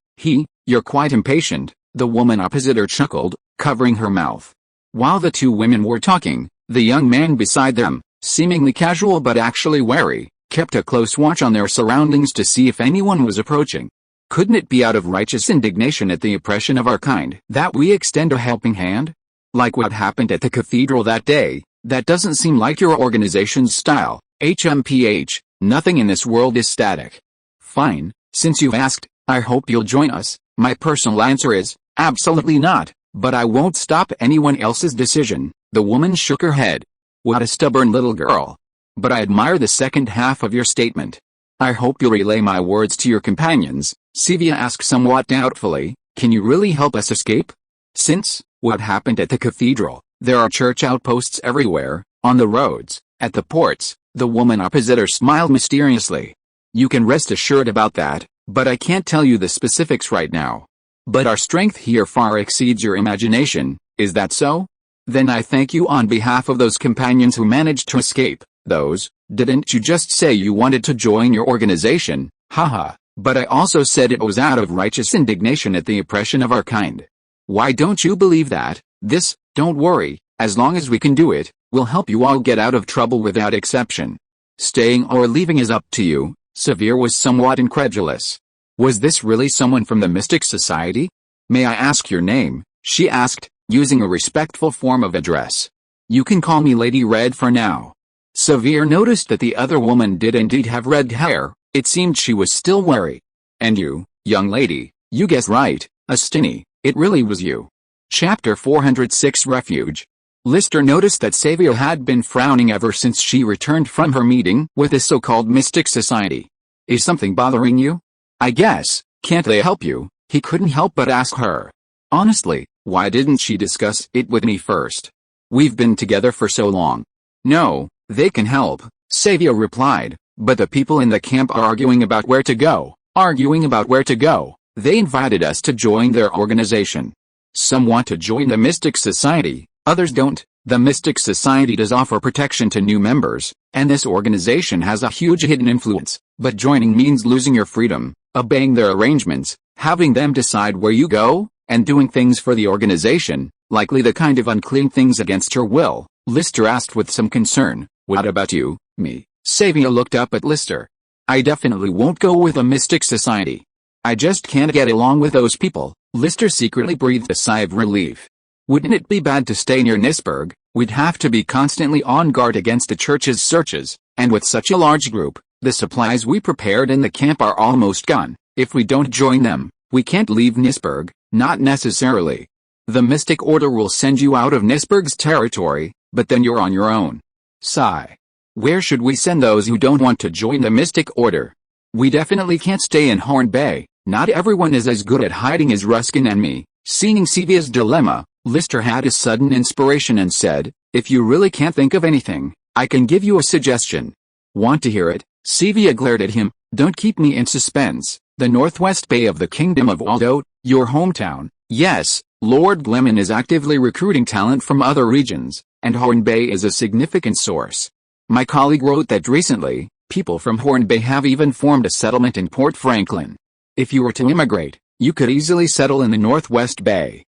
You're quite impatient, the woman opposite her chuckled, covering her mouth. While the two women were talking, the young man beside them, seemingly casual but actually wary, kept a close watch on their surroundings to see if anyone was approaching. Couldn't it be out of righteous indignation at the oppression of our kind that we extend a helping hand? Like what happened at the cathedral that day? That doesn't seem like your organization's style. HMPH, nothing in this world is static. Fine, since you've asked, I hope you'll join us. My personal answer is, absolutely not, but I won't stop anyone else's decision. The woman shook her head. What a stubborn little girl. But I admire the second half of your statement. I hope you'll relay my words to your companions. Sivia asked somewhat doubtfully, can you really help us escape? Since what happened at the cathedral, there are church outposts everywhere, on the roads, at the ports. The woman opposite her smiled mysteriously. You can rest assured about that, but I can't tell you the specifics right now. But our strength here far exceeds your imagination, is that so? Then I thank you on behalf of those companions who managed to escape. Those, didn't you just say you wanted to join your organization? Haha, but I also said it was out of righteous indignation at the oppression of our kind. Why don't you believe that? Don't worry, as long as we can do it, we'll help you all get out of trouble without exception. Staying or leaving is up to you. Severe was somewhat incredulous. Was this really someone from the Mystic Society? May I ask your name? She asked, using a respectful form of address. You can call me Lady Red for now. Severe noticed that the other woman did indeed have red hair. It seemed she was still wary. And you, young lady, you guessed right, Astini, it really was you. Chapter 406 Refuge. Lister noticed that Savia had been frowning ever since she returned from her meeting with the so-called Mystic Society. Is something bothering you? I guess, can't they help you? He couldn't help but ask her. Honestly, why didn't she discuss it with me first? We've been together for so long. No, they can help, Savia replied, but the people in the camp are arguing about where to go. They invited us to join their organization. Some want to join the Mystic Society, others don't. The Mystic Society does offer protection to new members, and this organization has a huge hidden influence, but joining means losing your freedom, obeying their arrangements, having them decide where you go, and doing things for the organization, likely the kind of unclean things against your will. Lister asked with some concern. What about you, me? Savia looked up at Lister. I definitely won't go with a Mystic Society. I just can't get along with those people. Lister secretly breathed a sigh of relief. Wouldn't it be bad to stay near Nisberg? We'd have to be constantly on guard against the church's searches, and with such a large group, the supplies we prepared in the camp are almost gone. If we don't join them, we can't leave Nisberg, not necessarily. The Mystic Order will send you out of Nisberg's territory, but then you're on your own. Sigh. Where should we send those who don't want to join the Mystic Order? We definitely can't stay in Horn Bay. Not everyone is as good at hiding as Ruskin and me. Seeing Sevia's dilemma, Lister had a sudden inspiration and said, if you really can't think of anything, I can give you a suggestion. Want to hear it? Sevia glared at him. Don't keep me in suspense. The Northwest Bay of the Kingdom of Waldo, your hometown. Yes, Lord Gleman is actively recruiting talent from other regions, and Horn Bay is a significant source. My colleague wrote that recently, people from Horn Bay have even formed a settlement in Port Franklin. If you were to immigrate, you could easily settle in the Northwest Bay.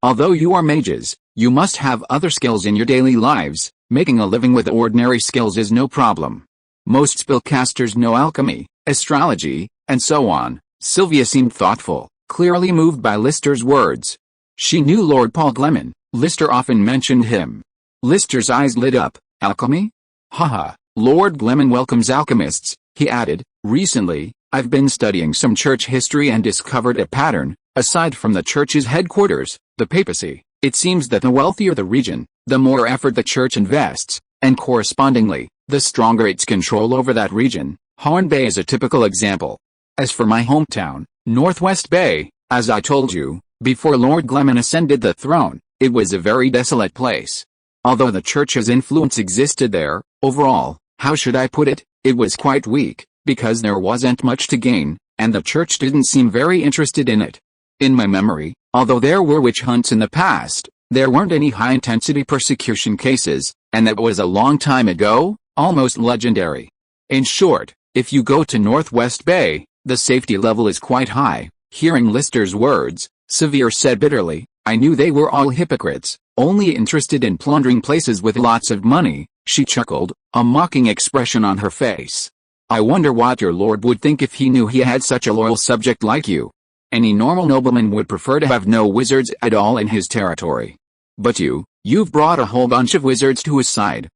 Although you are mages, you must have other skills in your daily lives. Making a living with ordinary skills is no problem. Most spellcasters know alchemy, astrology, and so on. Sylvia seemed thoughtful, clearly moved by Lister's words. She knew Lord Paul Gleman. Lister often mentioned him. Lister's eyes lit up. Alchemy? Haha, Lord Gleman welcomes alchemists, he added. Recently, I've been studying some church history and discovered a pattern. Aside from the church's headquarters, the papacy, it seems that the wealthier the region, the more effort the church invests, and correspondingly, the stronger its control over that region. Horn Bay is a typical example. As for my hometown, Northwest Bay, as I told you, before Lord Gleman ascended the throne, it was a very desolate place. Although the church's influence existed there, overall, how should I put it, it was quite weak, because there wasn't much to gain, and the church didn't seem very interested in it. In my memory, although there were witch hunts in the past, there weren't any high-intensity persecution cases, and that was a long time ago, almost legendary. In short, if you go to Northwest Bay, the safety level is quite high. Hearing Lister's words, Sevier said bitterly, I knew they were all hypocrites, only interested in plundering places with lots of money. She chuckled, a mocking expression on her face. I wonder what your lord would think if he knew he had such a loyal subject like you. Any normal nobleman would prefer to have no wizards at all in his territory. But you've brought a whole bunch of wizards to his side.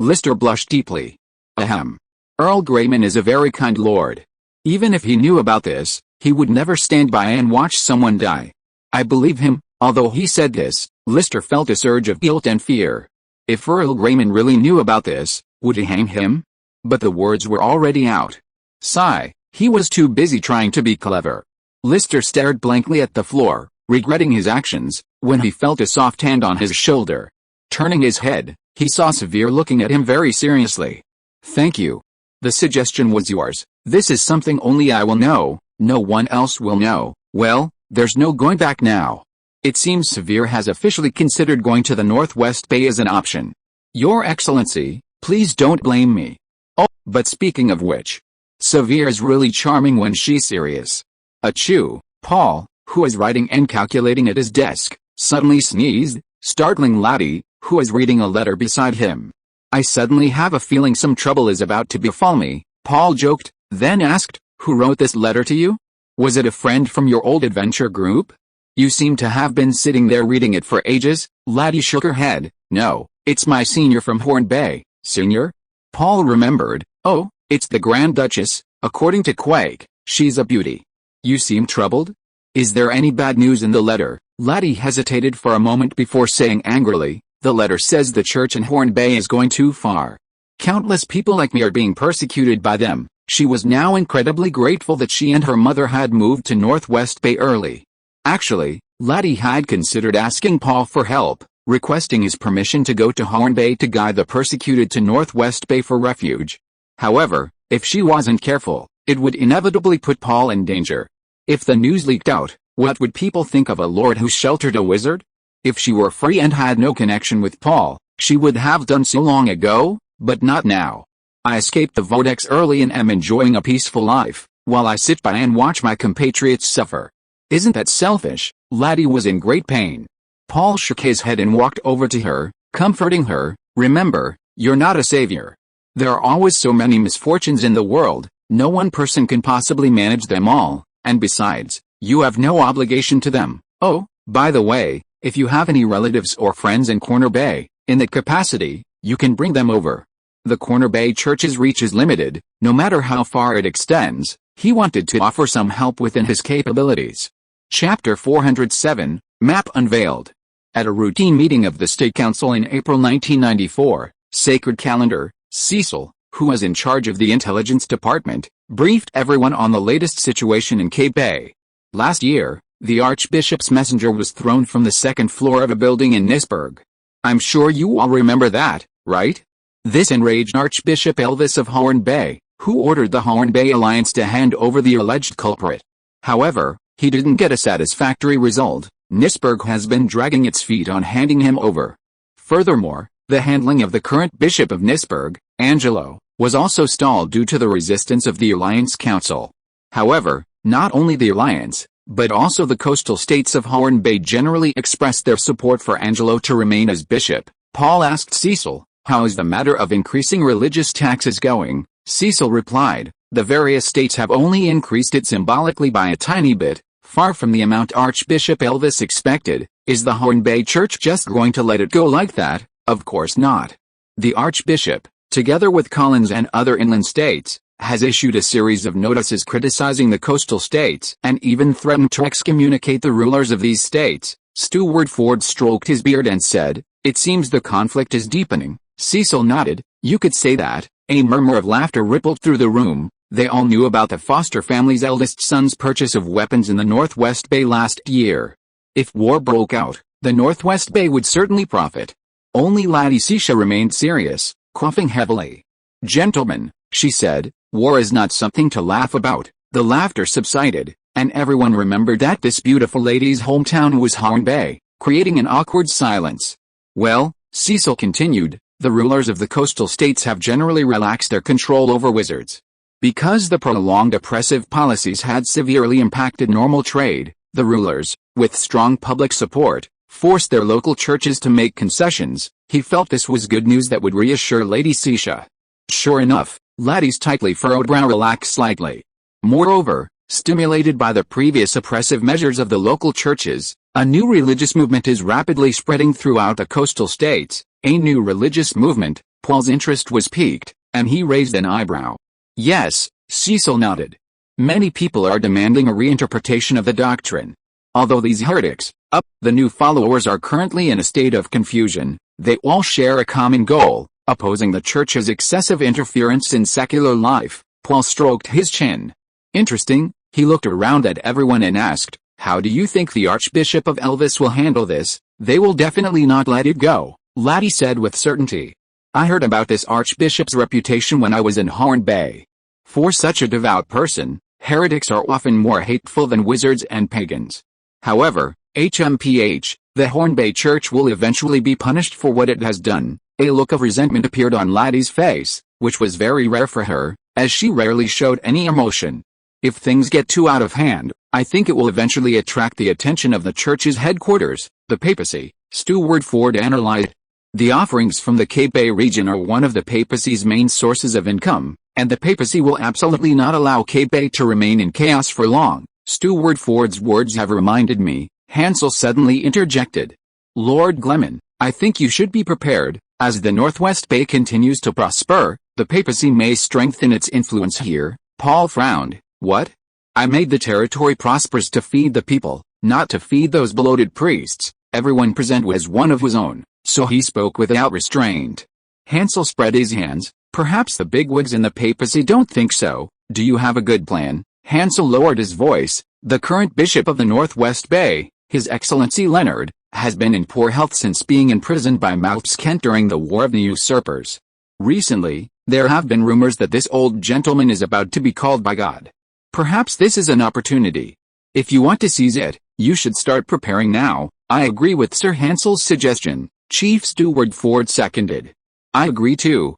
Lister blushed deeply. Ahem. Earl Greyman is a very kind lord. Even if he knew about this, he would never stand by and watch someone die. I believe him. Although he said this, Lister felt a surge of guilt and fear. If Earl Greyman really knew about this, would he hang him? But the words were already out. Sigh, he was too busy trying to be clever. Lister stared blankly at the floor, regretting his actions, when he felt a soft hand on his shoulder. Turning his head, he saw Sevier looking at him very seriously. Thank you. The suggestion was yours. This is something only I will know, no one else will know. Well, there's no going back now. It seems Sevier has officially considered going to the Northwest Bay as an option. Your Excellency, please don't blame me. Oh, but speaking of which, Sevier is really charming when she's serious. Achoo, Paul, who is writing and calculating at his desk, suddenly sneezed, startling Laddie, who was reading a letter beside him. I suddenly have a feeling some trouble is about to befall me, Paul joked, then asked, who wrote this letter to you? Was it a friend from your old adventure group? You seem to have been sitting there reading it for ages. Laddie shook her head. No, it's my senior from Horn Bay. Senior? Paul remembered. Oh, it's the Grand Duchess, according to Quake. She's a beauty. You seem troubled? Is there any bad news in the letter? Laddie hesitated for a moment before saying angrily, the letter says the church in Horn Bay is going too far. Countless people like me are being persecuted by them. She was now incredibly grateful that she and her mother had moved to Northwest Bay early. Actually, Laddie had considered asking Paul for help, requesting his permission to go to Horn Bay to guide the persecuted to Northwest Bay for refuge. However, if she wasn't careful, it would inevitably put Paul in danger. If the news leaked out, what would people think of a lord who sheltered a wizard? If she were free and had no connection with Paul, she would have done so long ago, but not now. I escaped the vortex early and am enjoying a peaceful life, while I sit by and watch my compatriots suffer. Isn't that selfish? Laddie was in great pain. Paul shook his head and walked over to her, comforting her. Remember, you're not a savior. There are always so many misfortunes in the world, no one person can possibly manage them all, and besides, you have no obligation to them. Oh, by the way, if you have any relatives or friends in Corner Bay, in that capacity, you can bring them over. The Corner Bay Church's reach is limited, no matter how far it extends. He wanted to offer some help within his capabilities. Chapter 407, Map Unveiled. At a routine meeting of the State Council in April 1994, Sacred Calendar, Cecil, who was in charge of the intelligence department, briefed everyone on the latest situation in Cape Bay. Last year, the Archbishop's messenger was thrown from the second floor of a building in Nisburg. I'm sure you all remember that, right? This enraged Archbishop Elvis of Horn Bay, who ordered the Horn Bay Alliance to hand over the alleged culprit. However, he didn't get a satisfactory result. Nisburg has been dragging its feet on handing him over. Furthermore, the handling of the current Bishop of Nisburg, Angelo, was also stalled due to the resistance of the Alliance Council. However, not only the Alliance, but also the coastal states of Horn Bay generally expressed their support for Angelo to remain as bishop. Paul asked Cecil, "How is the matter of increasing religious taxes going?" Cecil replied, "The various states have only increased it symbolically by a tiny bit, far from the amount Archbishop Elvis expected. Is the Horn Bay Church just going to let it go like that? Of course not." The Archbishop, together with Collins and other inland states, has issued a series of notices criticizing the coastal states and even threatened to excommunicate the rulers of these states. Stewart Ford stroked his beard and said, "It seems the conflict is deepening." Cecil nodded. "You could say that." A murmur of laughter rippled through the room. They all knew about the Foster family's eldest son's purchase of weapons in the Northwest Bay last year. If war broke out, the Northwest Bay would certainly profit. Only Lady Sisha remained serious, coughing heavily. "Gentlemen," she said, "war is not something to laugh about." The laughter subsided, and everyone remembered that this beautiful lady's hometown was Horn Bay, creating an awkward silence. "Well," Cecil continued, "the rulers of the coastal states have generally relaxed their control over wizards. Because the prolonged oppressive policies had severely impacted normal trade, the rulers, with strong public support, forced their local churches to make concessions." He felt this was good news that would reassure Lady Sisha. Sure enough, Laddie's tightly furrowed brow relaxed slightly. Moreover, stimulated by the previous oppressive measures of the local churches, a new religious movement is rapidly spreading throughout the coastal states. A new religious movement. Paul's interest was piqued, and he raised an eyebrow. "Yes," Cecil nodded. "Many people are demanding a reinterpretation of the doctrine. Although these heretics, the new followers are currently in a state of confusion, they all share a common goal, opposing the church's excessive interference in secular life." Paul stroked his chin. "Interesting." He looked around at everyone and asked, "How do you think the Archbishop of Elvis will handle this?" "They will definitely not let it go," Laddie said with certainty. "I heard about this Archbishop's reputation when I was in Horn Bay. For such a devout person, heretics are often more hateful than wizards and pagans. However, the Horn Bay Church will eventually be punished for what it has done." A look of resentment appeared on Laddie's face, which was very rare for her, as she rarely showed any emotion. "If things get too out of hand, I think it will eventually attract the attention of the church's headquarters, the papacy," Stewart Ford analyzed. "The offerings from the Cape Bay region are one of the papacy's main sources of income, and the papacy will absolutely not allow Cape Bay to remain in chaos for long." Stewart Ford's words have reminded me, Hansel suddenly interjected. "Lord Gleman, I think you should be prepared. As the Northwest Bay continues to prosper, the papacy may strengthen its influence here." Paul frowned. "What? I made the territory prosperous to feed the people, not to feed those bloated priests." Everyone present was one of his own, so he spoke without restraint. Hansel spread his hands. "Perhaps the bigwigs in the papacy don't think so. Do you have a good plan?" Hansel lowered his voice. "The current bishop of the Northwest Bay, His Excellency Leonard has been in poor health since being imprisoned by Malps Kent during the War of the Usurpers. Recently, there have been rumors that this old gentleman is about to be called by God. Perhaps this is an opportunity. If you want to seize it, you should start preparing now. I agree with Sir Hansel's suggestion, Chief Steward Ford seconded. I agree too.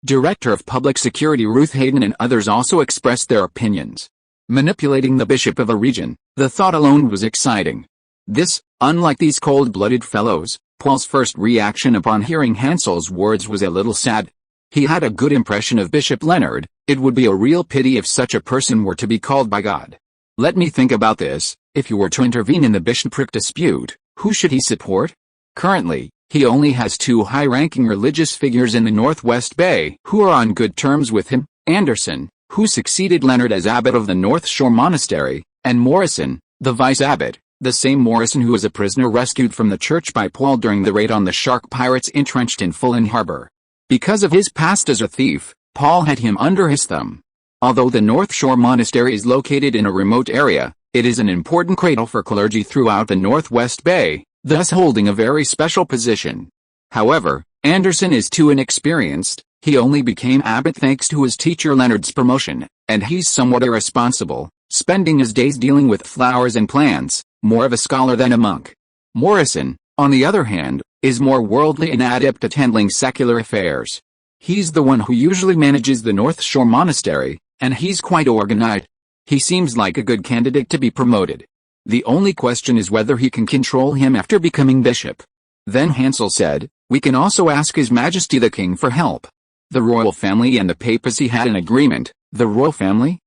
Director of Public Security Ruth Hayden and others also expressed their opinions. Manipulating the bishop of a region, the thought alone was exciting. This, unlike these cold-blooded fellows, Paul's first reaction upon hearing Hansel's words was a little sad. He had a good impression of Bishop Leonard. It would be a real pity if such a person were to be called by God. Let me think about this. If you were to intervene in the bishopric dispute, who should he support? Currently, he only has two high-ranking religious figures in the Northwest Bay who are on good terms with him, Anderson, who succeeded Leonard as abbot of the North Shore Monastery, and Morrison, the vice-abbot, the same Morrison who was a prisoner rescued from the church by Paul during the raid on the shark pirates entrenched in Fulton Harbor. Because of his past as a thief, Paul had him under his thumb. Although the North Shore Monastery is located in a remote area, it is an important cradle for clergy throughout the Northwest Bay, thus holding a very special position. However, Anderson is too inexperienced. He only became abbot thanks to his teacher Leonard's promotion, and he's somewhat irresponsible, spending his days dealing with flowers and plants, more of a scholar than a monk. Morrison, on the other hand, is more worldly and adept at handling secular affairs. He's the one who usually manages the North Shore Monastery, and he's quite organized. He seems like a good candidate to be promoted. The only question is whether he can control him after becoming bishop. Then Hansel said, we can also ask His Majesty the King for help. The royal family and the papacy had an agreement. The royal family?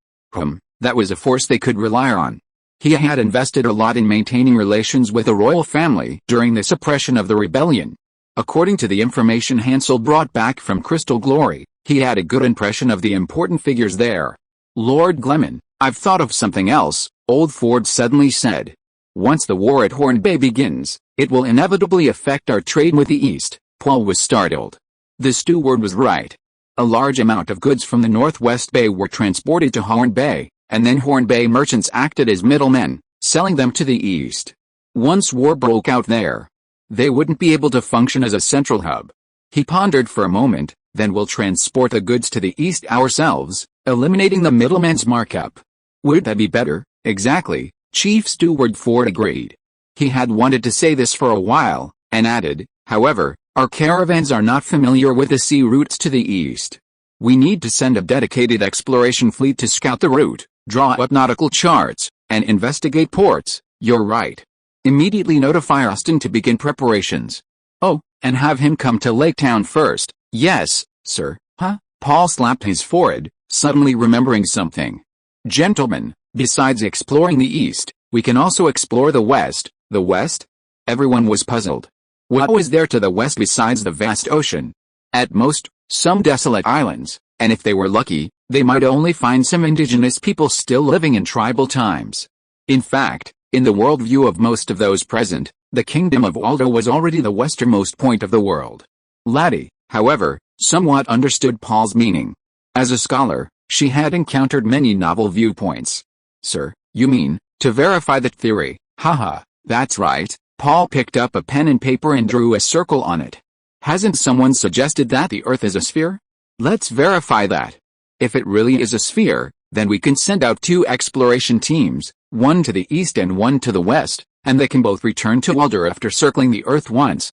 That was a force they could rely on. He had invested a lot in maintaining relations with the royal family during the suppression of the rebellion. According to the information Hansel brought back from Crystal Glory, he had a good impression of the important figures there. Lord Gleman, I've thought of something else, old Ford suddenly said. Once the war at Horn Bay begins, it will inevitably affect our trade with the East. Paul was startled. The steward was right. A large amount of goods from the Northwest Bay were transported to Horn Bay, and then Horn Bay merchants acted as middlemen, selling them to the East. Once war broke out there, they wouldn't be able to function as a central hub. He pondered for a moment, then we'll transport the goods to the East ourselves, eliminating the middleman's markup. Would that be better? Exactly, Chief Steward Ford agreed. He had wanted to say this for a while, and added, however, our caravans are not familiar with the sea routes to the East. We need to send a dedicated exploration fleet to scout the route, draw up nautical charts, and investigate ports. You're right. Immediately notify Austin to begin preparations. Oh, and have him come to Lake Town first. Yes, sir. Huh? Paul slapped his forehead, suddenly remembering something. Gentlemen, besides exploring the East, we can also explore the West. The West? Everyone was puzzled. What was there to the west besides the vast ocean? At most, some desolate islands, and if they were lucky, they might only find some indigenous people still living in tribal times. In fact, in the worldview of most of those present, the kingdom of Waldo was already the westernmost point of the world. Laddie, however, somewhat understood Paul's meaning. As a scholar, she had encountered many novel viewpoints. Sir, you mean, to verify that theory? Haha, that's right. Paul picked up a pen and paper and drew a circle on it. Hasn't someone suggested that the Earth is a sphere? Let's verify that. If it really is a sphere, then we can send out 2 exploration teams, one to the east and one to the west, and they can both return to Walder after circling the Earth once.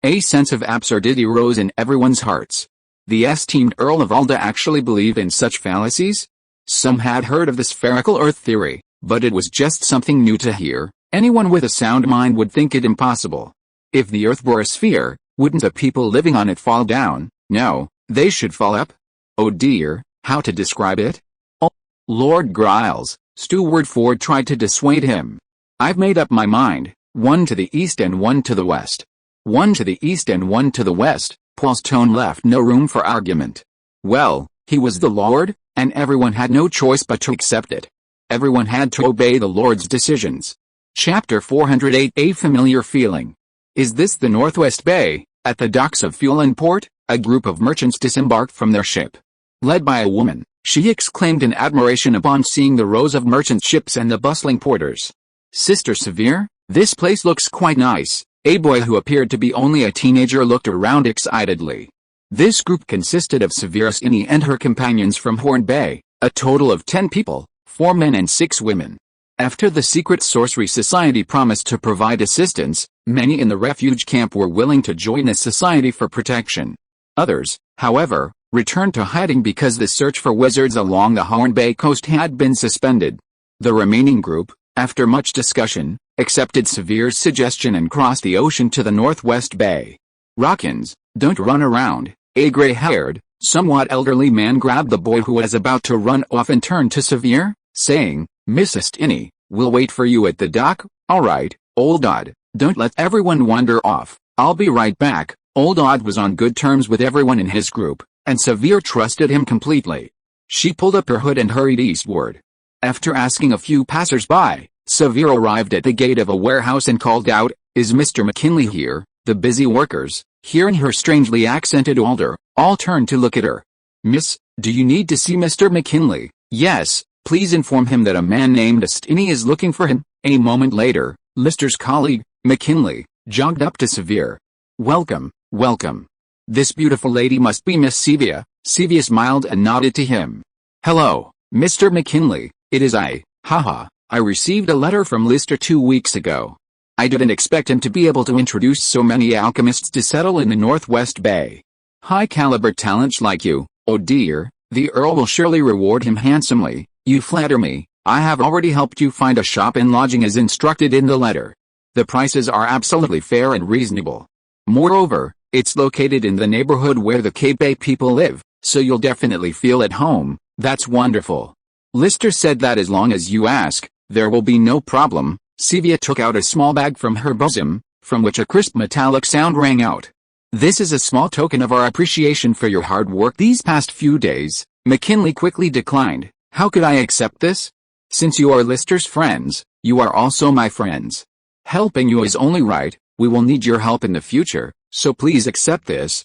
A sense of absurdity rose in everyone's hearts. The esteemed Earl of Alda actually believed in such fallacies? Some had heard of the spherical Earth theory, but it was just something new to hear. Anyone with a sound mind would think it impossible. If the Earth were a sphere, wouldn't the people living on it fall down? No, they should fall up. Oh dear, how to describe it? Oh, Lord Griles, Steward Ford tried to dissuade him. I've made up my mind, one to the east and one to the west. One to the east and one to the west. Paul's tone left no room for argument. Well, he was the Lord, and everyone had no choice but to accept it. Everyone had to obey the Lord's decisions. Chapter 408. A familiar feeling. Is this the Northwest Bay? At the docks of Fulton Port, a group of merchants disembarked from their ship. Led by a woman, she exclaimed in admiration upon seeing the rows of merchant ships and the bustling porters. Sister Severe, this place looks quite nice. A boy who appeared to be only a teenager looked around excitedly. This group consisted of Severus and her companions from Horn Bay, a total of 10 people, 4 men and 6 women. After the secret sorcery society promised to provide assistance, many in the refuge camp were willing to join the society for protection. Others, however, returned to hiding because the search for wizards along the Horn Bay coast had been suspended. The remaining group, after much discussion, accepted Severe's suggestion and crossed the ocean to the Northwest Bay. Rockins, don't run around. A gray-haired, somewhat elderly man grabbed the boy who was about to run off and turned to Severe, saying, Miss Stini, we'll wait for you at the dock. Alright, Old Odd, don't let everyone wander off. I'll be right back. Old Odd was on good terms with everyone in his group, and Severe trusted him completely. She pulled up her hood and hurried eastward. After asking a few passers-by, Severe arrived at the gate of a warehouse and called out, Is Mr. McKinley here? The busy workers, hearing her strangely accented older, all turned to look at her. Miss, do you need to see Mr. McKinley? Yes, please inform him that a man named Stini is looking for him. A moment later, Lister's colleague, McKinley, jogged up to Severe. Welcome, welcome. This beautiful lady must be Miss Sevia. Sevia smiled and nodded to him. Hello, Mr. McKinley, it is I. Haha, I received a letter from Lister 2 weeks ago. I didn't expect him to be able to introduce so many alchemists to settle in the Northwest Bay. High-caliber talents like you, oh dear, the Earl will surely reward him handsomely. You flatter me. I have already helped you find a shop and lodging as instructed in the letter. The prices are absolutely fair and reasonable. Moreover, it's located in the neighborhood where the Cape Bay people live, so you'll definitely feel at home. That's wonderful. Lister said that as long as you ask, there will be no problem. Sevia took out a small bag from her bosom, from which a crisp metallic sound rang out. This is a small token of our appreciation for your hard work these past few days. McKinley quickly declined. How could I accept this? Since you are Lister's friends, you are also my friends. Helping you is only right. We will need your help in the future, so please accept this.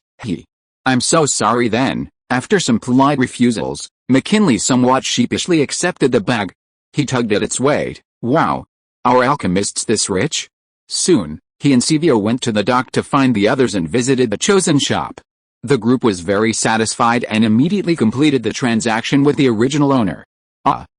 I'm so sorry then. After some polite refusals, McKinley somewhat sheepishly accepted the bag. He tugged at its weight. Wow. Are alchemists this rich? Soon, he and Sevia went to the dock to find the others and visited the chosen shop. The group was very satisfied and immediately completed the transaction with the original owner.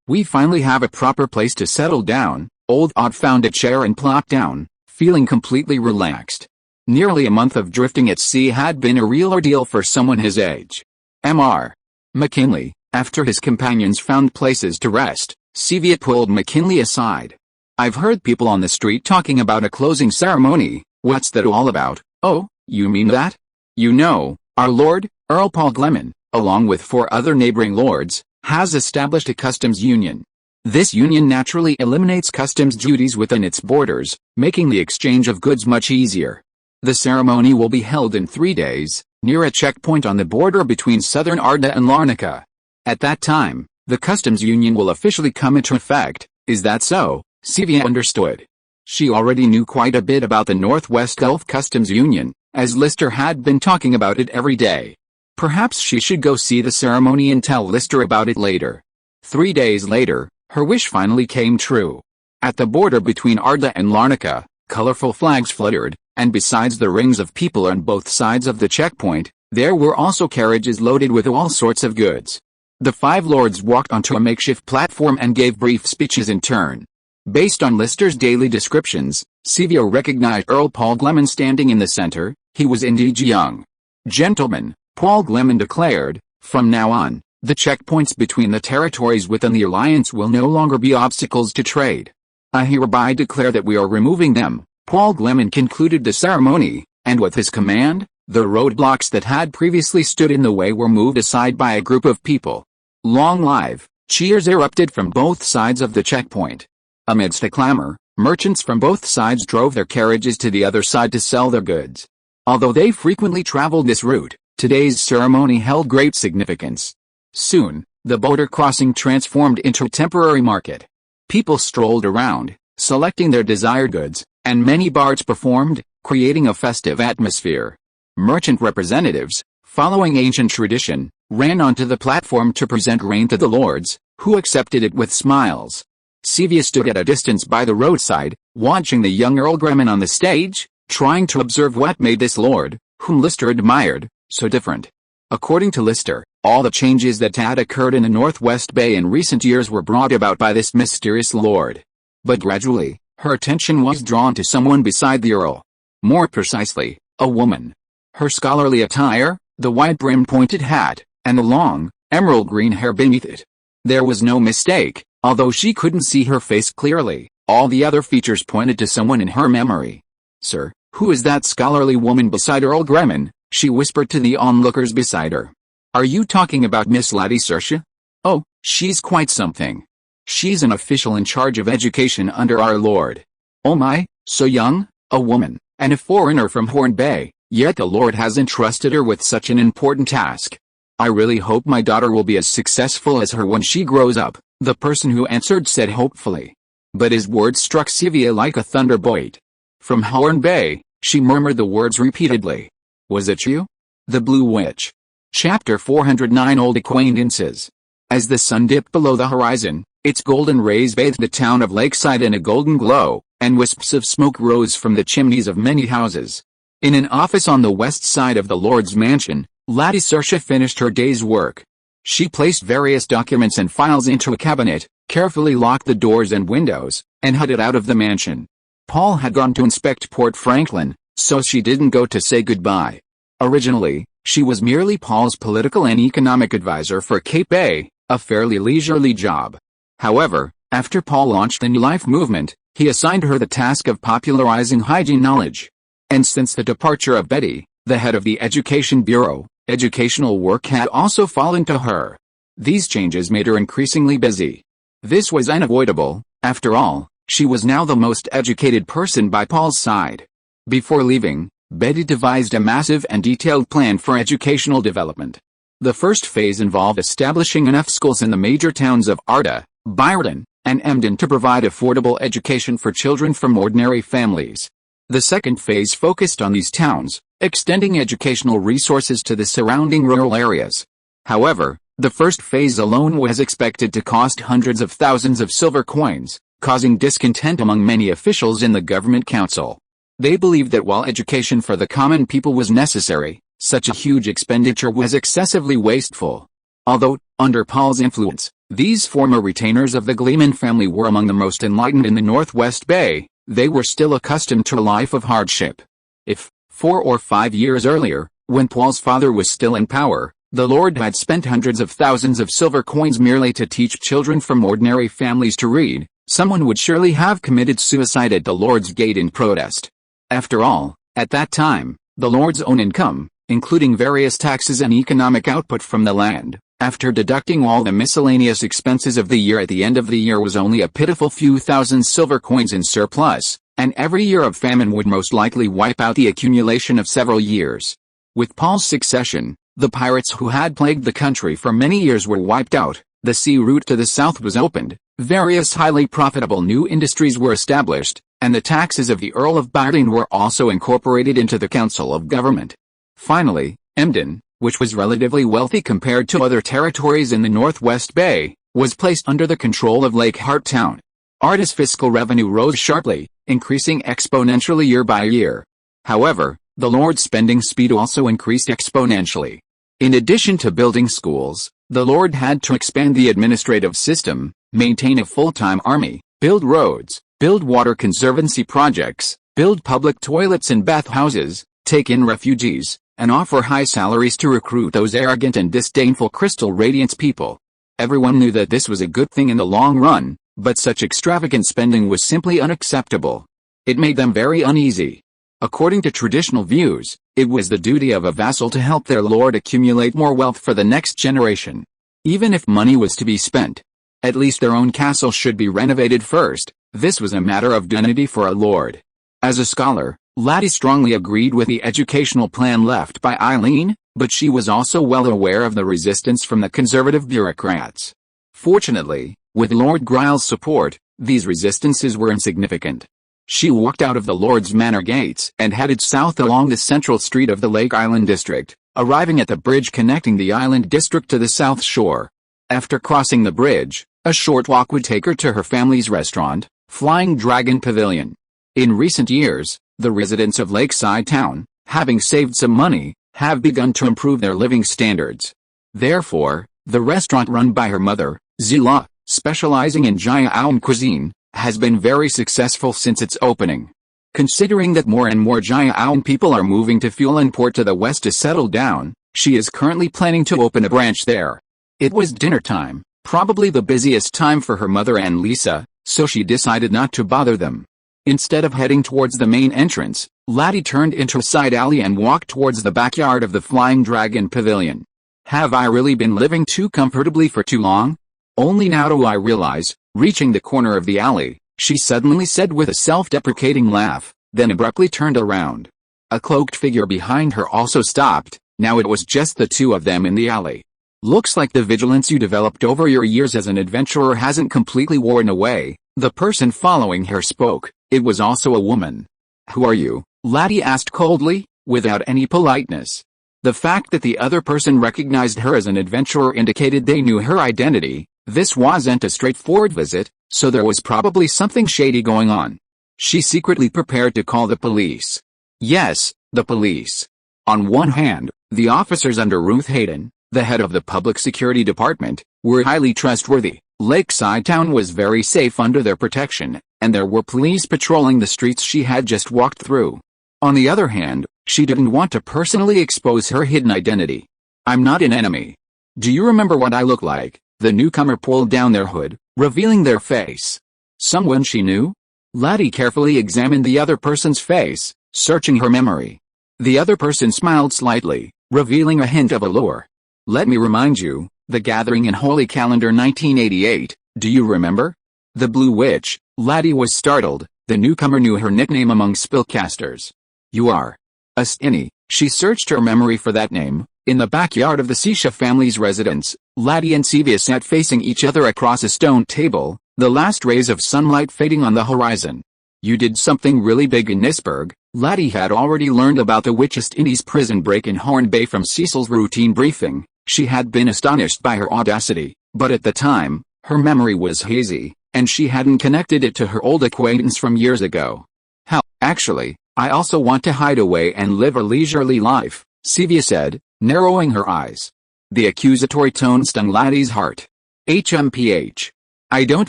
We finally have a proper place to settle down. Old Odd found a chair and plopped down, feeling completely relaxed. Nearly a month of drifting at sea had been a real ordeal for someone his age. Mr. McKinley, after his companions found places to rest, Sevia pulled McKinley aside. I've heard people on the street talking about a closing ceremony. What's that all about? Oh, you mean that? You know, our Lord, Earl Paul Gleman, along with 4 other neighboring lords, has established a customs union. This union naturally eliminates customs duties within its borders, making the exchange of goods much easier. The ceremony will be held in 3 days, near a checkpoint on the border between southern Arda and Larnaca. At that time, the customs union will officially come into effect. Is that so? Sevia understood. She already knew quite a bit about the Northwest Gulf Customs Union, as Lister had been talking about it every day. Perhaps she should go see the ceremony and tell Lister about it later. 3 days later, her wish finally came true. At the border between Arda and Larnaca, colorful flags fluttered, and besides the rings of people on both sides of the checkpoint, there were also carriages loaded with all sorts of goods. The 5 lords walked onto a makeshift platform and gave brief speeches in turn. Based on Lister's daily descriptions, Sevia recognized Earl Paul Gleman standing in the center. He was indeed young. Gentlemen, Paul Gleman declared, from now on, the checkpoints between the territories within the Alliance will no longer be obstacles to trade. I hereby declare that we are removing them. Paul Gleman concluded the ceremony, and with his command, the roadblocks that had previously stood in the way were moved aside by a group of people. Long live! Cheers erupted from both sides of the checkpoint. Amidst a clamor, merchants from both sides drove their carriages to the other side to sell their goods. Although they frequently traveled this route, today's ceremony held great significance. Soon, the border crossing transformed into a temporary market. People strolled around, selecting their desired goods, and many bards performed, creating a festive atmosphere. Merchant representatives, following ancient tradition, ran onto the platform to present grain to the lords, who accepted it with smiles. Sevia stood at a distance by the roadside, watching the young Earl Gleman on the stage, trying to observe what made this lord, whom Lister admired, so different. According to Lister, all the changes that had occurred in the Northwest Bay in recent years were brought about by this mysterious lord. But gradually, her attention was drawn to someone beside the Earl. More precisely, a woman. Her scholarly attire, the wide-brimmed pointed hat, and the long, emerald green hair beneath it. There was no mistake, although she couldn't see her face clearly, all the other features pointed to someone in her memory. "Sir, who is that scholarly woman beside Earl Gleman?" she whispered to the onlookers beside her. "Are you talking about Miss Lady Saoirse? Oh, she's quite something. She's an official in charge of education under our lord. Oh my, so young, a woman, and a foreigner from Horn Bay, yet the lord has entrusted her with such an important task. I really hope my daughter will be as successful as her when she grows up," the person who answered said hopefully. But his words struck Sevia like a thunderbolt. "From Horn Bay," she murmured the words repeatedly. "Was it you? The Blue Witch?" Chapter 409 Old Acquaintances. As the sun dipped below the horizon, its golden rays bathed the town of Lakeside in a golden glow, and wisps of smoke rose from the chimneys of many houses. In an office on the west side of the Lord's mansion, Lady Saoirse finished her day's work. She placed various documents and files into a cabinet, carefully locked the doors and windows, and headed out of the mansion. Paul had gone to inspect Port Franklin, so she didn't go to say goodbye. Originally, she was merely Paul's political and economic advisor for Cape Bay, a fairly leisurely job. However, after Paul launched the New Life movement, he assigned her the task of popularizing hygiene knowledge. And since the departure of Betty, the head of the Education Bureau, educational work had also fallen to her. These changes made her increasingly busy. This was unavoidable, after all, she was now the most educated person by Paul's side. Before leaving, Betty devised a massive and detailed plan for educational development. The first phase involved establishing enough schools in the major towns of Arda, Byron, and Emden to provide affordable education for children from ordinary families. The second phase focused on these towns, extending educational resources to the surrounding rural areas. However, the first phase alone was expected to cost hundreds of thousands of silver coins, causing discontent among many officials in the government council. They believed that while education for the common people was necessary, such a huge expenditure was excessively wasteful. Although, under Paul's influence, these former retainers of the Gleman family were among the most enlightened in the Northwest Bay, they were still accustomed to a life of hardship. If, 4 or 5 years earlier, when Paul's father was still in power, the Lord had spent hundreds of thousands of silver coins merely to teach children from ordinary families to read, someone would surely have committed suicide at the Lord's gate in protest. After all, at that time, the Lord's own income, including various taxes and economic output from the land, after deducting all the miscellaneous expenses of the year at the end of the year, was only a pitiful few thousand silver coins in surplus, and every year of famine would most likely wipe out the accumulation of several years. With Paul's succession, the pirates who had plagued the country for many years were wiped out, the sea route to the south was opened, various highly profitable new industries were established, and the taxes of the Earl of Byron were also incorporated into the Council of Government. Finally, Emden, which was relatively wealthy compared to other territories in the Northwest Bay, was placed under the control of Lake Hart Town. Arda's fiscal revenue rose sharply, increasing exponentially year by year. However, the Lord's spending speed also increased exponentially. In addition to building schools, the Lord had to expand the administrative system, maintain a full-time army, build roads, build water conservancy projects, build public toilets and bathhouses, take in refugees, and offer high salaries to recruit those arrogant and disdainful Crystal Radiance people. Everyone knew that this was a good thing in the long run, but such extravagant spending was simply unacceptable. It made them very uneasy. According to traditional views, it was the duty of a vassal to help their lord accumulate more wealth for the next generation. Even if money was to be spent, at least their own castle should be renovated first. This was a matter of dignity for a lord. As a scholar, Laddie strongly agreed with the educational plan left by Eileen, but she was also well aware of the resistance from the conservative bureaucrats. Fortunately, with Lord Gryle's support, these resistances were insignificant. She walked out of the Lord's Manor gates and headed south along the central street of the Lake Island district, arriving at the bridge connecting the island district to the south shore. After crossing the bridge, a short walk would take her to her family's restaurant, Flying Dragon Pavilion. In recent years, the residents of Lakeside Town, having saved some money, have begun to improve their living standards. Therefore, the restaurant run by her mother, Zila, specializing in Jiaoan cuisine, has been very successful since its opening. Considering that more and more Jiaoan people are moving to Fulanport to the west to settle down, she is currently planning to open a branch there. It was dinner time, probably the busiest time for her mother and Lisa, so she decided not to bother them. Instead of heading towards the main entrance, Laddie turned into a side alley and walked towards the backyard of the Flying Dragon Pavilion. Have I really been living too comfortably for too long? Only now do I realize, reaching the corner of the alley, she suddenly said with a self-deprecating laugh, then abruptly turned around. A cloaked figure behind her also stopped. Now it was just the two of them in the alley. Looks like the vigilance you developed over your years as an adventurer hasn't completely worn away. The person following her spoke. It was also a woman. Who are you? Laddie asked coldly, without any politeness. The fact that the other person recognized her as an adventurer indicated they knew her identity. This wasn't a straightforward visit, so there was probably something shady going on. She secretly prepared to call the police. Yes, the police. On one hand, the officers under Ruth Hayden, the head of the public security department, were highly trustworthy. Lakeside Town was very safe under their protection, and there were police patrolling the streets she had just walked through. On the other hand, she didn't want to personally expose her hidden identity. I'm not an enemy. Do you remember what I look like? The newcomer pulled down their hood, revealing their face. Someone she knew? Laddie carefully examined the other person's face, searching her memory. The other person smiled slightly, revealing a hint of allure. Let me remind you, the gathering in Holy Calendar 1988, do you remember? The Blue Witch. Laddie was startled. The newcomer knew her nickname among spellcasters. You are Astini. She searched her memory for that name. In the backyard of the Sisha family's residence, Laddie and Sevia sat facing each other across a stone table, the last rays of sunlight fading on the horizon. You did something really big in Nisburg. Laddie had already learned about the Witchest Indies prison break in Horn Bay from Cecil's routine briefing. She had been astonished by her audacity, but at the time, her memory was hazy, and she hadn't connected it to her old acquaintance from years ago. Hell, actually, I also want to hide away and live a leisurely life, Sevia said, narrowing her eyes. The accusatory tone stung Laddie's heart. HMPH. I don't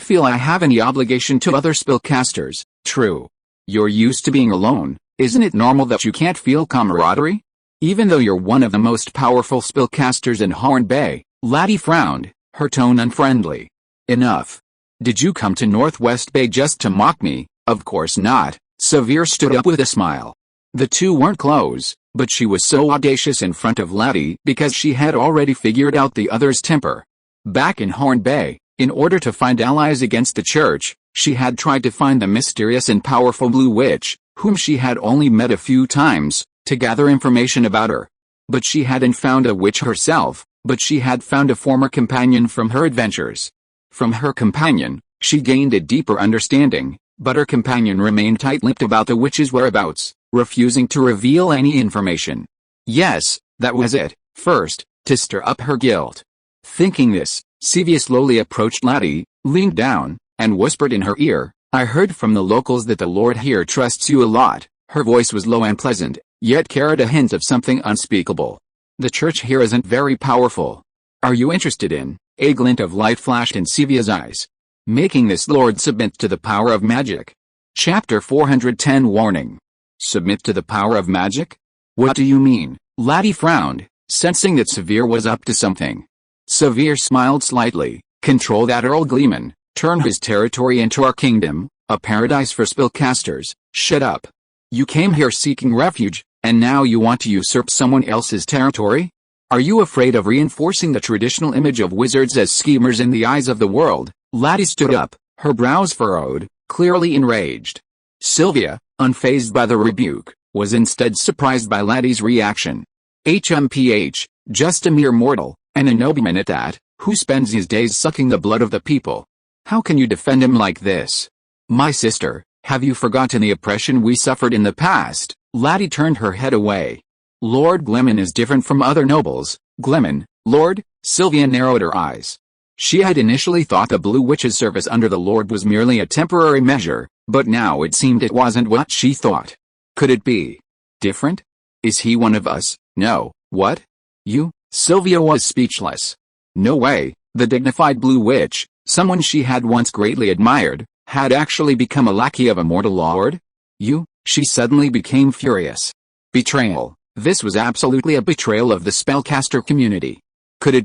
feel I have any obligation to other spellcasters. True. You're used to being alone. Isn't it normal that you can't feel camaraderie? Even though you're one of the most powerful spellcasters in Horn Bay, Laddie frowned, her tone unfriendly. Enough. Did you come to Northwest Bay just to mock me? Of course not. Severe stood up with a smile. The two weren't close, but she was so audacious in front of Laddie because she had already figured out the other's temper. Back in Horn Bay, in order to find allies against the church, she had tried to find the mysterious and powerful Blue Witch, whom she had only met a few times, to gather information about her. But she hadn't found a witch herself, but she had found a former companion from her adventures. From her companion, she gained a deeper understanding, but her companion remained tight-lipped about the witch's whereabouts, refusing to reveal any information. Yes, that was it. First, to stir up her guilt. Thinking this, Sevia slowly approached Laddie, leaned down, and whispered in her ear, I heard from the locals that the Lord here trusts you a lot. Her voice was low and pleasant, yet carried a hint of something unspeakable. The church here isn't very powerful. Are you interested in? A glint of light flashed in Sevia's eyes. Making this Lord submit to the power of magic. Chapter 410 Warning. Submit to the power of magic? What do you mean? Laddie frowned, sensing that Severe was up to something. Severe smiled slightly. Control that Paul Gleman. Turn his territory into our kingdom, a paradise for spellcasters. Shut up. You came here seeking refuge, and now you want to usurp someone else's territory? Are you afraid of reinforcing the traditional image of wizards as schemers in the eyes of the world? Laddie stood up, her brows furrowed, clearly enraged. Sylvia, unfazed by the rebuke, was instead surprised by Laddie's reaction. HMPH, just a mere mortal, and a nobleman at that, who spends his days sucking the blood of the people. How can you defend him like this? My sister, have you forgotten the oppression we suffered in the past? Laddie turned her head away. Lord Gleman is different from other nobles. Gleman, Lord? Sylvia narrowed her eyes. She had initially thought the Blue Witch's service under the Lord was merely a temporary measure, but now it seemed it wasn't what she thought. Could it be different? Is he one of us? No. What? You? Sylvia was speechless. No way. The dignified Blue Witch, someone she had once greatly admired, had actually become a lackey of a mortal lord? You? She suddenly became furious. Betrayal. This was absolutely a betrayal of the spellcaster community. Could it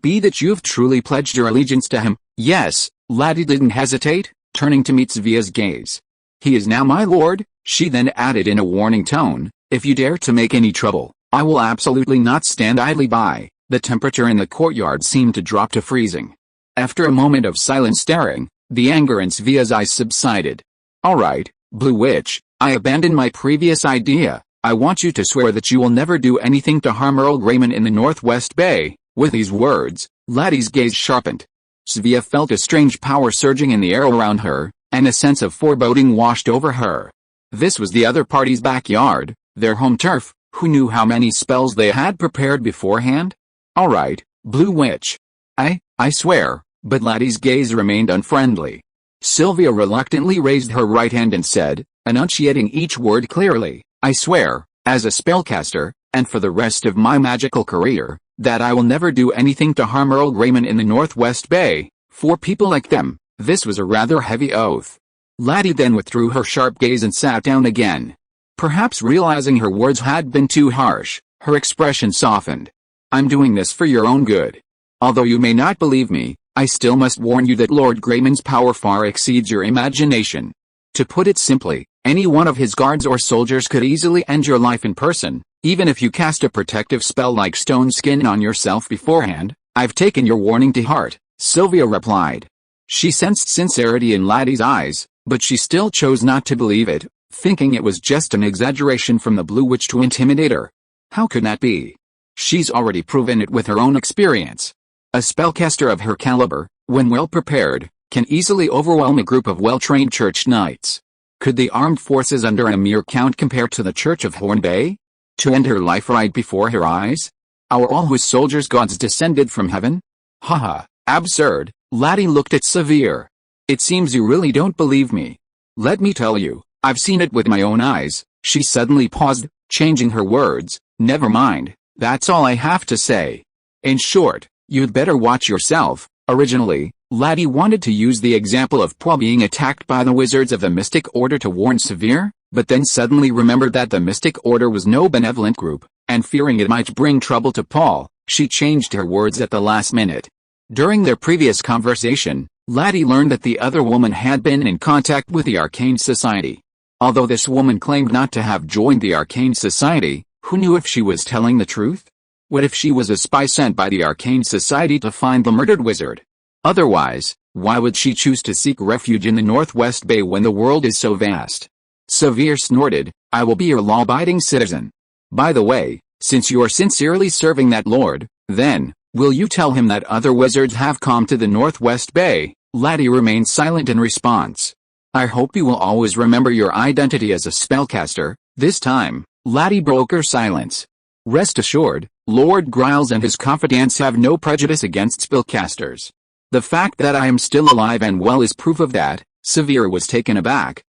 be that you've truly pledged your allegiance to him? Yes. Laddie didn't hesitate, turning to meet Sylvia's gaze. He is now my lord, she then added in a warning tone. If you dare to make any trouble, I will absolutely not stand idly by. The temperature in the courtyard seemed to drop to freezing. After a moment of silent staring, the anger in Sylvia's eyes subsided. All right, Blue Witch, I abandon my previous idea. I want you to swear that you will never do anything to harm Earl Grayman in the Northwest Bay. With these words, Laddie's gaze sharpened. Sylvia felt a strange power surging in the air around her, and a sense of foreboding washed over her. This was the other party's backyard, their home turf. Who knew how many spells they had prepared beforehand? All right, Blue Witch. I swear, but Laddie's gaze remained unfriendly. Sylvia reluctantly raised her right hand and said, enunciating each word clearly, I swear, as a spellcaster, and for the rest of my magical career, that I will never do anything to harm Earl Grayman in the Northwest Bay. For people like them, this was a rather heavy oath. Laddie then withdrew her sharp gaze and sat down again. Perhaps realizing her words had been too harsh, her expression softened. I'm doing this for your own good. Although you may not believe me, I still must warn you that Lord Grayman's power far exceeds your imagination. To put it simply, any one of his guards or soldiers could easily end your life in person, even if you cast a protective spell like Stone Skin on yourself beforehand. I've taken your warning to heart, Sylvia replied. She sensed sincerity in Laddie's eyes, but she still chose not to believe it, thinking it was just an exaggeration from the Blue Witch to intimidate her. How could that be? She's already proven it with her own experience. A spellcaster of her caliber, when well prepared, can easily overwhelm a group of well-trained church knights. Could the armed forces under a mere count compare to the Church of Horn Bay? To end her life right before her eyes? Are all whose soldiers gods descended from heaven? Haha, absurd. Laddie looked at Sylvia. It seems you really don't believe me. Let me tell you, I've seen it with my own eyes. She suddenly paused, changing her words. Never mind, that's all I have to say. In short, you'd better watch yourself. Originally, Laddie wanted to use the example of Paul being attacked by the wizards of the Mystic Order to warn Sylvia, but then suddenly remembered that the Mystic Order was no benevolent group, and fearing it might bring trouble to Paul, she changed her words at the last minute. During their previous conversation, Laddie learned that the other woman had been in contact with the Arcane Society. Although this woman claimed not to have joined the Arcane Society, who knew if she was telling the truth? What if she was a spy sent by the Arcane Society to find the murdered wizard? Otherwise, why would she choose to seek refuge in the Northwest Bay when the world is so vast? Sylvia snorted, I will be your law-abiding citizen. By the way, since you are sincerely serving that lord, then, will you tell him that other wizards have come to the Northwest Bay? Laddie remained silent in response. I hope you will always remember your identity as a spellcaster. This time, Laddie broke her silence. Rest assured, Lord Griles and his confidants have no prejudice against spellcasters. The fact that I am still alive and well is proof of that. Sylvia was taken aback.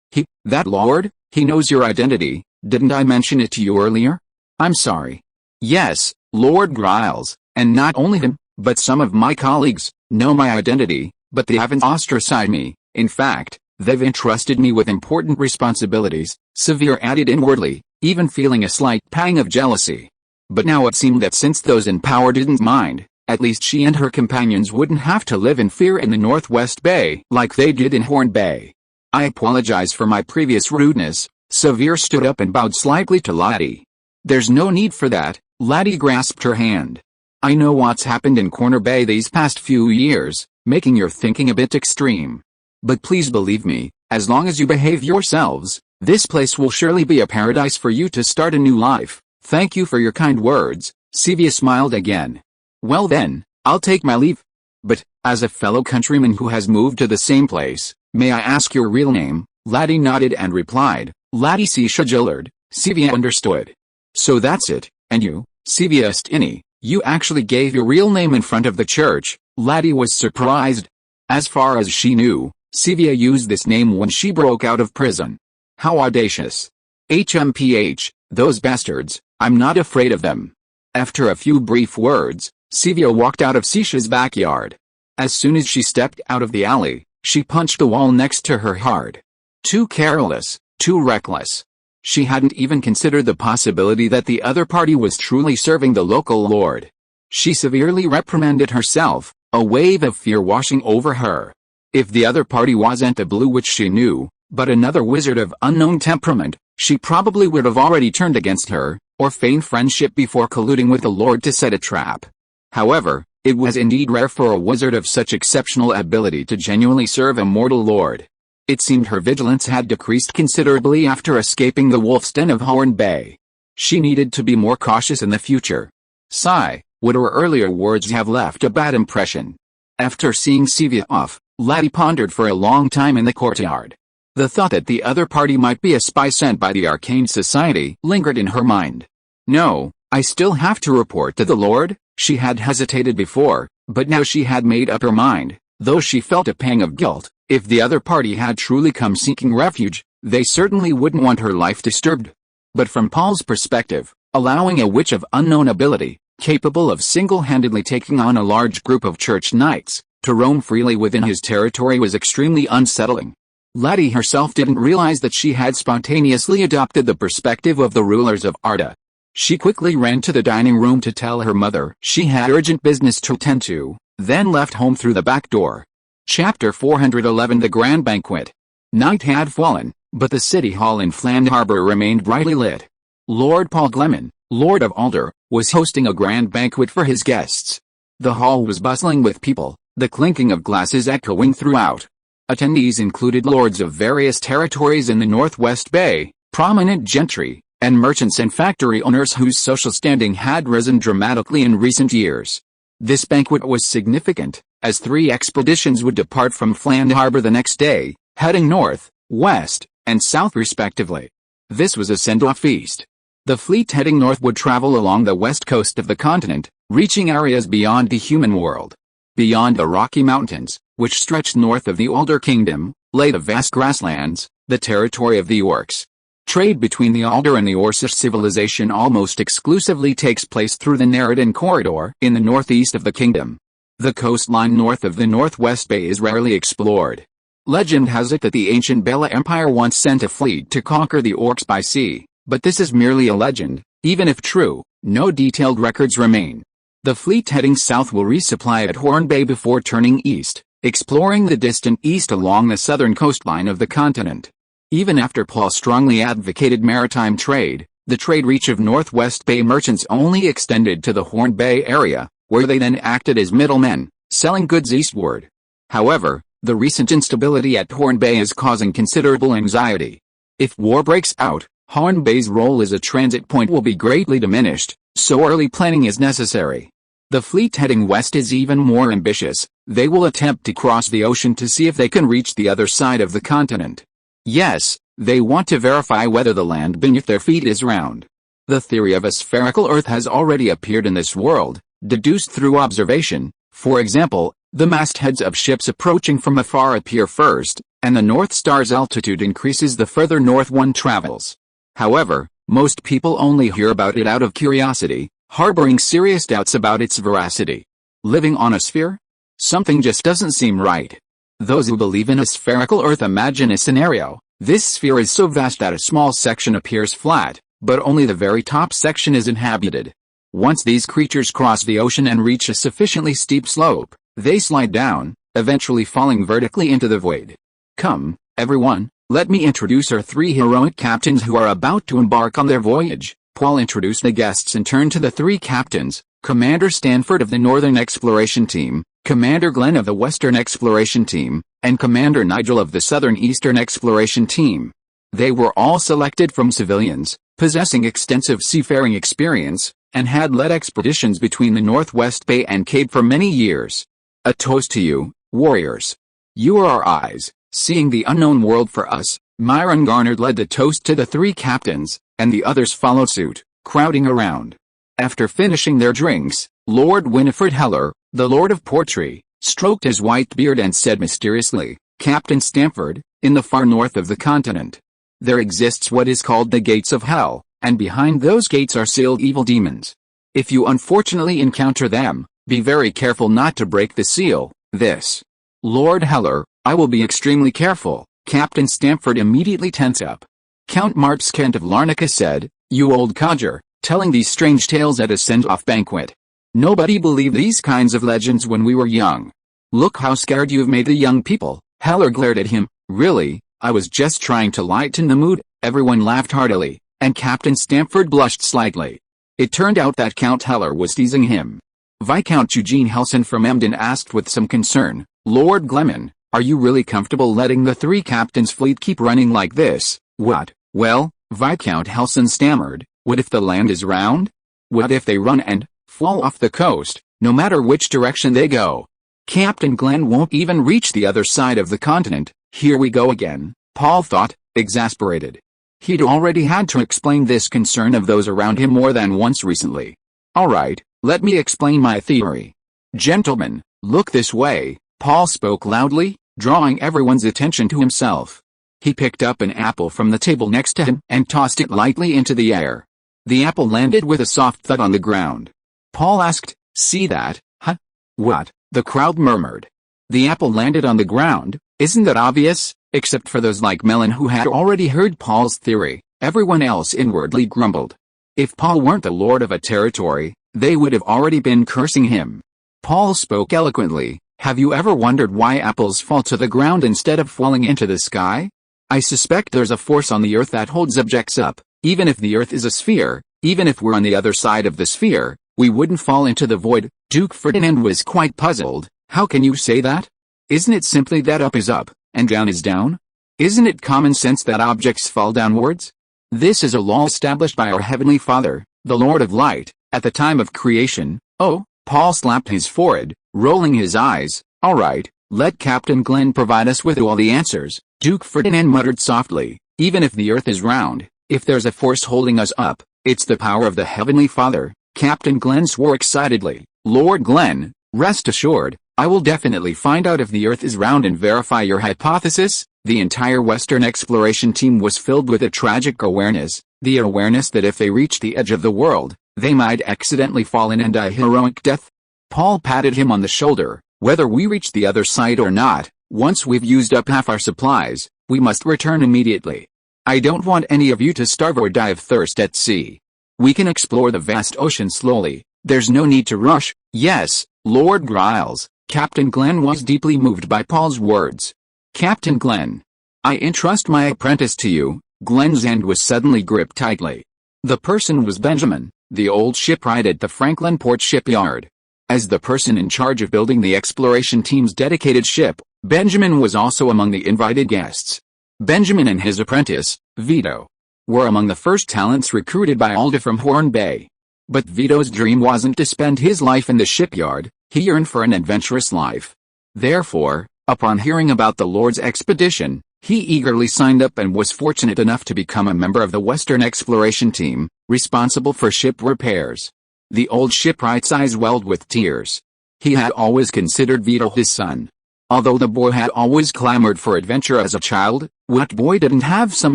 That lord? He knows your identity. Didn't I mention it to you earlier? I'm sorry. Yes, Lord Griles, and not only him, but some of my colleagues, know my identity, but they haven't ostracized me. In fact, they've entrusted me with important responsibilities, Sylvia added inwardly, even feeling a slight pang of jealousy. But now it seemed that since those in power didn't mind, at least she and her companions wouldn't have to live in fear in the Northwest Bay like they did in Horn Bay. I apologize for my previous rudeness. Sylvia stood up and bowed slightly to Laddie. There's no need for that. Laddie grasped her hand. I know what's happened in Corner Bay these past few years, making your thinking a bit extreme. But please believe me, as long as you behave yourselves, this place will surely be a paradise for you to start a new life. Thank you for your kind words. Sylvia smiled again. Well then, I'll take my leave. But, as a fellow countryman who has moved to the same place, may I ask your real name? Laddie nodded and replied, Laddie C. Shagillard. Sylvia understood. So that's it, and you, Sylvia Stini, You actually gave your real name in front of the church." Laddie was surprised. As far as she knew, Sivia used this name when she broke out of prison. How audacious. HMPH, those bastards, I'm not afraid of them. After a few brief words, Sivia walked out of Sisha's backyard. As soon as she stepped out of the alley, she punched the wall next to her hard. Too careless, too reckless. She hadn't even considered the possibility that the other party was truly serving the local lord. She severely reprimanded herself, a wave of fear washing over her. If the other party wasn't the blue, which she knew, but another wizard of unknown temperament, she probably would have already turned against her, or feigned friendship before colluding with the lord to set a trap. However, it was indeed rare for a wizard of such exceptional ability to genuinely serve a mortal lord. It seemed her vigilance had decreased considerably after escaping the wolf's den of Horn Bay. She needed to be more cautious in the future. Sigh, would her earlier words have left a bad impression? After seeing Sivia off, Laddie pondered for a long time in the courtyard. The thought that the other party might be a spy sent by the Arcane Society lingered in her mind. No, I still have to report to the Lord? She had hesitated before, but now she had made up her mind, though she felt a pang of guilt. If the other party had truly come seeking refuge, they certainly wouldn't want her life disturbed. But from Paul's perspective, allowing a witch of unknown ability, capable of single-handedly taking on a large group of church knights, to roam freely within his territory was extremely unsettling. Laddie herself didn't realize that she had spontaneously adopted the perspective of the rulers of Arda. She quickly ran to the dining room to tell her mother she had urgent business to attend to, then left home through the back door. Chapter 411 The Grand Banquet. Night had fallen, but the city hall in Fland Harbor remained brightly lit. Lord Paul Gleman, Lord of Alder, was hosting a grand banquet for his guests. The hall was bustling with people, the clinking of glasses echoing throughout. Attendees included lords of various territories in the Northwest Bay, prominent gentry, and merchants and factory owners whose social standing had risen dramatically in recent years. This banquet was significant, as 3 expeditions would depart from Fland Harbor the next day, heading north, west, and south respectively. This was a send-off feast. The fleet heading north would travel along the west coast of the continent, reaching areas beyond the human world. Beyond the Rocky Mountains, which stretched north of the Alder Kingdom, lay the vast grasslands, the territory of the Orcs. Trade between the Alder and the Orcish civilization almost exclusively takes place through the Narradin Corridor in the northeast of the kingdom. The coastline north of the Northwest Bay is rarely explored. Legend has it that the ancient Gabella Empire once sent a fleet to conquer the Orcs by sea, but this is merely a legend. Even if true, no detailed records remain. The fleet heading south will resupply at Horn Bay before turning east, exploring the distant east along the southern coastline of the continent. Even after Paul strongly advocated maritime trade, the trade reach of Northwest Bay merchants only extended to the Horn Bay area, where they then acted as middlemen, selling goods eastward. However, the recent instability at Horn Bay is causing considerable anxiety. If war breaks out, Horn Bay's role as a transit point will be greatly diminished, so early planning is necessary. The fleet heading west is even more ambitious. They will attempt to cross the ocean to see if they can reach the other side of the continent. Yes, they want to verify whether the land beneath their feet is round. The theory of a spherical Earth has already appeared in this world, deduced through observation. For example, the mastheads of ships approaching from afar appear first, and the North Star's altitude increases the further north one travels. However, most people only hear about it out of curiosity, harboring serious doubts about its veracity. Living on a sphere? Something just doesn't seem right. Those who believe in a spherical Earth imagine a scenario. This sphere is so vast that a small section appears flat, but only the very top section is inhabited. Once these creatures cross the ocean and reach a sufficiently steep slope, they slide down, eventually falling vertically into the void. Come, everyone, let me introduce our 3 heroic captains who are about to embark on their voyage. Paul introduced the guests and turned to the 3 captains, Commander Stanford of the Northern Exploration Team, Commander Glenn of the Western Exploration Team, and Commander Nigel of the Southern Eastern Exploration Team. They were all selected from civilians, possessing extensive seafaring experience, and had led expeditions between the Northwest Bay and Cape for many years. A toast to you, warriors. You are our eyes, seeing the unknown world for us. Myron Garnard led the toast to the 3 captains, and the others followed suit, crowding around. After finishing their drinks, Lord Winifred Heller, the Lord of Portree, stroked his white beard and said mysteriously, "Captain Stamford, in the far north of the continent, there exists what is called the Gates of Hell, and behind those gates are sealed evil demons. If you unfortunately encounter them, be very careful not to break the seal." This. Lord Heller, I will be extremely careful. Captain Stamford immediately tense up. Count Marpskent of Larnaca said, "You old codger, telling these strange tales at a send-off banquet. Nobody believed these kinds of legends when we were young. Look how scared you've made the young people." Heller glared at him. "Really, I was just trying to lighten the mood." Everyone laughed heartily, and Captain Stamford blushed slightly. It turned out that Count Heller was teasing him. Viscount Eugene Helson from Emden asked with some concern, "Lord Gleman, are you really comfortable letting the three captains' fleet keep running like this?" "What?" "Well," Viscount Helson stammered, "what if the land is round? What if they run and fall off the coast, no matter which direction they go? Captain Glenn won't even reach the other side of the continent." Here we go again, Paul thought, exasperated. He'd already had to explain this concern of those around him more than once recently. "All right, let me explain my theory. Gentlemen, look this way." Paul spoke loudly, drawing everyone's attention to himself. He picked up an apple from the table next to him and tossed it lightly into the air. The apple landed with a soft thud on the ground. Paul asked, "See that, huh?" "What?" the crowd murmured. The apple landed on the ground. Isn't that obvious? Except for those like Mellon who had already heard Paul's theory, everyone else inwardly grumbled. If Paul weren't the lord of a territory, they would have already been cursing him. Paul spoke eloquently. "Have you ever wondered why apples fall to the ground instead of falling into the sky? I suspect there's a force on the earth that holds objects up. Even if the earth is a sphere, even if we're on the other side of the sphere, we wouldn't fall into the void." Duke Ferdinand was quite puzzled. "How can you say that? Isn't it simply that up is up, and down is down? Isn't it common sense that objects fall downwards? This is a law established by our Heavenly Father, the Lord of Light, at the time of creation." "Oh," Paul slapped his forehead, rolling his eyes. "All right, let Captain Glenn provide us with all the answers." Duke Ferdinand muttered softly, "Even if the earth is round, if there's a force holding us up, it's the power of the Heavenly Father." Captain Glenn swore excitedly. "Lord Glenn, rest assured, I will definitely find out if the earth is round and verify your hypothesis." The entire Western exploration team was filled with a tragic awareness, the awareness that if they reached the edge of the world, they might accidentally fall in and die heroic death. Paul patted him on the shoulder. "Whether we reach the other side or not, once we've used up half our supplies, we must return immediately. I don't want any of you to starve or die of thirst at sea. We can explore the vast ocean slowly. There's no need to rush." "Yes, Lord Griles." Captain Glenn was deeply moved by Paul's words. "Captain Glenn, I entrust my apprentice to you." Glenn's hand was suddenly gripped tightly. The person was Benjamin, the old shipwright at the Franklin Port shipyard. As the person in charge of building the exploration team's dedicated ship, Benjamin was also among the invited guests. Benjamin and his apprentice, Vito, were among the first talents recruited by Alda from Horn Bay. But Vito's dream wasn't to spend his life in the shipyard. He yearned for an adventurous life. Therefore, upon hearing about the Lord's expedition, he eagerly signed up and was fortunate enough to become a member of the Western exploration team, responsible for ship repairs. The old shipwright's eyes welled with tears. He had always considered Vito his son. Although the boy had always clamored for adventure as a child, what boy didn't have some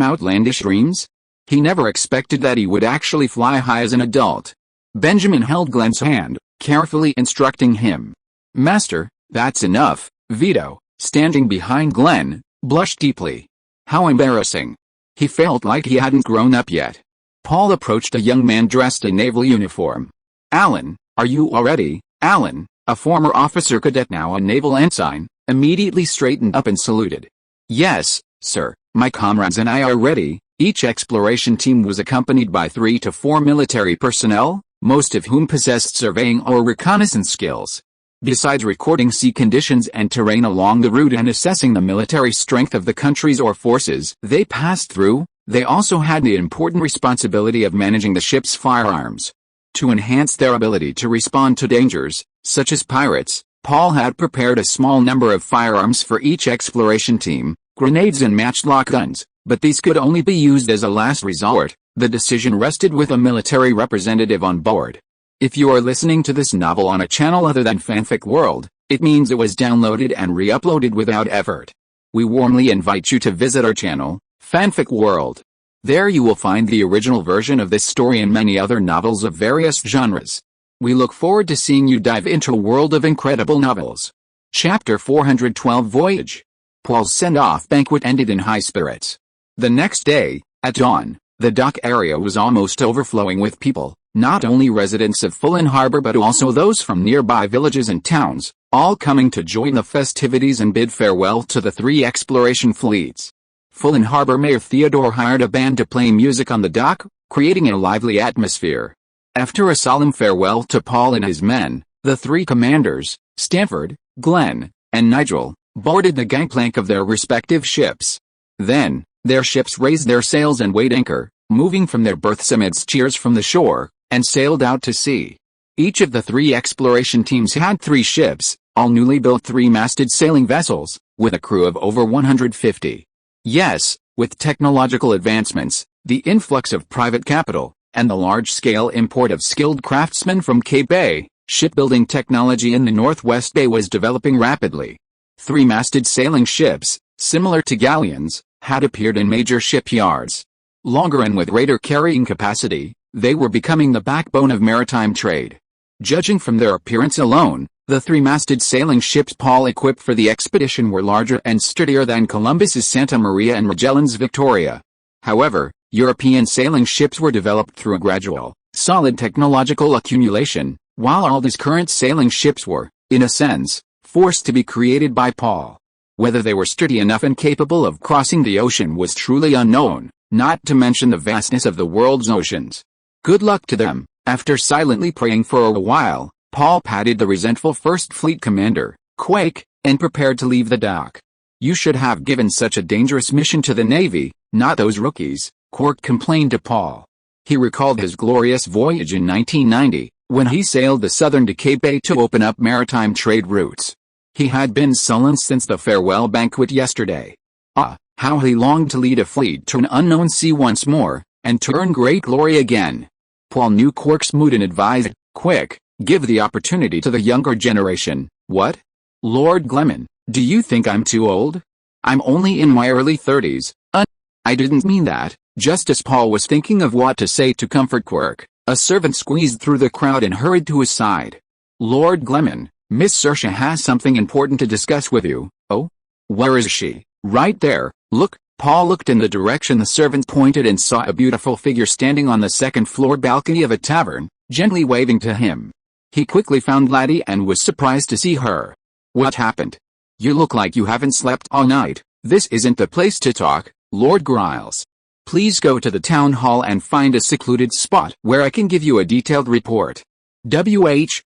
outlandish dreams? He never expected that he would actually fly high as an adult. Benjamin held Glenn's hand, carefully instructing him. "Master, that's enough." Vito, standing behind Glenn, blushed deeply. How embarrassing. He felt like he hadn't grown up yet. Paul approached a young man dressed in naval uniform. "Alan, are you all ready?" Alan, a former officer cadet now a naval ensign, immediately straightened up and saluted. "Yes, sir, my comrades and I are ready." Each exploration team was accompanied by 3 to 4 military personnel, most of whom possessed surveying or reconnaissance skills. Besides recording sea conditions and terrain along the route and assessing the military strength of the countries or forces they passed through, they also had the important responsibility of managing the ship's firearms. To enhance their ability to respond to dangers, such as pirates, Paul had prepared a small number of firearms for each exploration team, grenades and matchlock guns, but these could only be used as a last resort. The decision rested with a military representative on board. If you are listening to this novel on a channel other than Fanfic World, it means it was downloaded and re-uploaded without effort. We warmly invite you to visit our channel, Fanfic World. There you will find the original version of this story and many other novels of various genres. We look forward to seeing you dive into a world of incredible novels. Chapter 412 Voyage. Paul's send-off banquet ended in high spirits. The next day, at dawn, the dock area was almost overflowing with people, not only residents of Fulham Harbor but also those from nearby villages and towns, all coming to join the festivities and bid farewell to the 3 exploration fleets. Fulham Harbor Mayor Theodore hired a band to play music on the dock, creating a lively atmosphere. After a solemn farewell to Paul and his men, the 3 commanders, Stanford, Glenn, and Nigel, boarded the gangplank of their respective ships. Then, their ships raised their sails and weighed anchor, moving from their berths amidst cheers from the shore, and sailed out to sea. Each of the 3 exploration teams had 3 ships, all newly built 3-masted sailing vessels, with a crew of over 150. Yes, with technological advancements, the influx of private capital, and the large-scale import of skilled craftsmen from Cape Bay, shipbuilding technology in the Northwest Bay was developing rapidly. 3-masted sailing ships, similar to galleons, had appeared in major shipyards. Longer and with greater carrying capacity, they were becoming the backbone of maritime trade. Judging from their appearance alone, the 3-masted sailing ships Paul equipped for the expedition were larger and sturdier than Columbus's Santa Maria and Magellan's Victoria. However, European sailing ships were developed through a gradual, solid technological accumulation, while Alda's current sailing ships were, in a sense, forced to be created by Paul. Whether they were sturdy enough and capable of crossing the ocean was truly unknown, not to mention the vastness of the world's oceans. Good luck to them. After silently praying for a while, Paul patted the resentful First Fleet commander, Quake, and prepared to leave the dock. You should have given such a dangerous mission to the Navy, not those rookies, Quirk complained to Paul. He recalled his glorious voyage in 1990, when he sailed the southern to Cape Bay to open up maritime trade routes. He had been sullen since the farewell banquet yesterday. Ah, how he longed to lead a fleet to an unknown sea once more, and to earn great glory again. Paul knew Quirk's mood and advised, Quick, give the opportunity to the younger generation. What? Lord Gleman, do you think I'm too old? I'm only in my early 30s. I didn't mean that. Just as Paul was thinking of what to say to comfort Quirk, a servant squeezed through the crowd and hurried to his side. Lord Gleman, Miss Saoirse has something important to discuss with you. Oh? Where is she? Right there. Look. Paul looked in the direction the servant pointed and saw a beautiful figure standing on the second-floor balcony of a tavern, gently waving to him. He quickly found Laddie and was surprised to see her. What happened? You look like you haven't slept all night. This isn't the place to talk, Lord Griles. Please go to the town hall and find a secluded spot where I can give you a detailed report.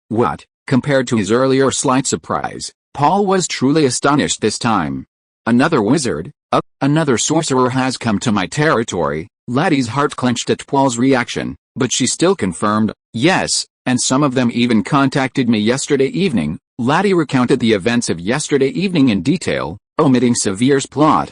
What? Compared to his earlier slight surprise, Paul was truly astonished this time. Another wizard? Another sorcerer has come to my territory. Laddie's heart clenched at Paul's reaction, but she still confirmed, yes, and some of them even contacted me yesterday evening. Laddie recounted the events of yesterday evening in detail, omitting Severe's plot.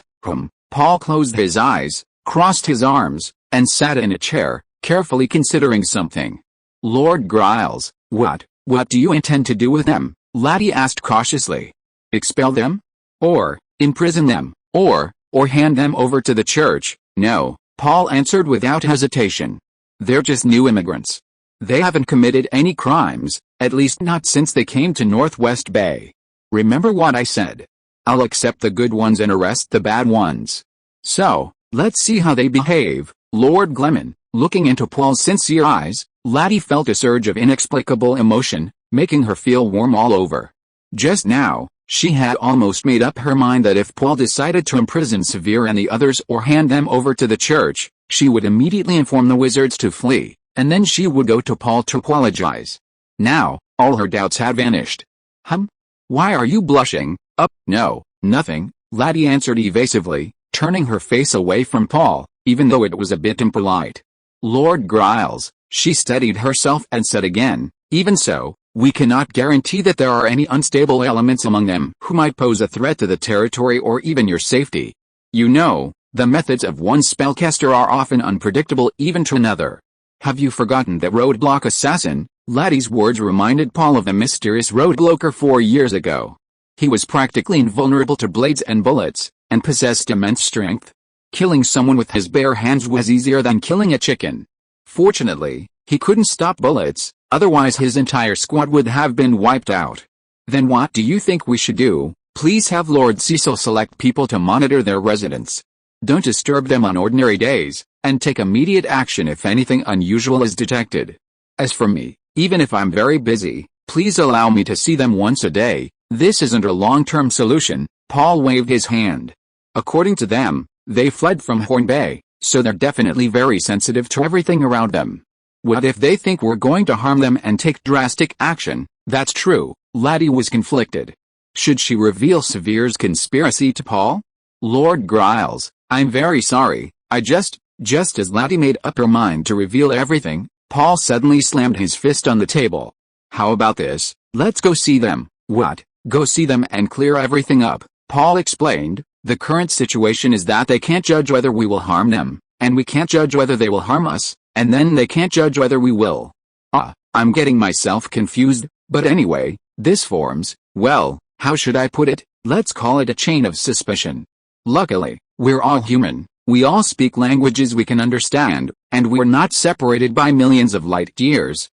Paul closed his eyes, crossed his arms, and sat in a chair, carefully considering something. Lord Griles, what do you intend to do with them? Laddie asked cautiously. Expel them? Or imprison them? Or hand them over to the church? No, Paul answered without hesitation. They're just new immigrants. They haven't committed any crimes, at least not since they came to Northwest Bay. Remember what I said. I'll accept the good ones and arrest the bad ones. So, let's see how they behave. Lord Gleman, looking into Paul's sincere eyes, Laddie felt a surge of inexplicable emotion, making her feel warm all over. Just now, she had almost made up her mind that if Paul decided to imprison Severe and the others or hand them over to the church, she would immediately inform the wizards to flee, and then she would go to Paul to apologize. Now, all her doubts had vanished. Why are you blushing? No, nothing, Laddie answered evasively, turning her face away from Paul, even though it was a bit impolite. Lord Griles, she steadied herself and said again, even so, we cannot guarantee that there are any unstable elements among them who might pose a threat to the territory or even your safety. You know, the methods of one spellcaster are often unpredictable even to another. Have you forgotten that roadblock assassin, Laddie's words reminded Paul of a mysterious roadblocker 4 years ago. He was practically invulnerable to blades and bullets, and possessed immense strength. Killing someone with his bare hands was easier than killing a chicken. Fortunately, he couldn't stop bullets, otherwise his entire squad would have been wiped out. Then what do you think we should do? Please have Lord Cecil select people to monitor their residence. Don't disturb them on ordinary days, and take immediate action if anything unusual is detected. As for me, even if I'm very busy, please allow me to see them once a day. This isn't a long-term solution. Paul waved his hand. According to them, they fled from Horn Bay, so they're definitely very sensitive to everything around them. What if they think we're going to harm them and take drastic action? That's true. Laddie was conflicted. Should she reveal Severe's conspiracy to Paul? Lord Giles, I'm very sorry. Just as Laddie made up her mind to reveal everything, Paul suddenly slammed his fist on the table. How about this? Let's go see them. What? Go see them and clear everything up? Paul explained. The current situation is that they can't judge whether we will harm them, and we can't judge whether they will harm us, and then they can't judge whether we will. I'm getting myself confused, but anyway, this forms, well, how should I put it? Let's call it a chain of suspicion. Luckily, we're all human, we all speak languages we can understand, and we're not separated by millions of light years.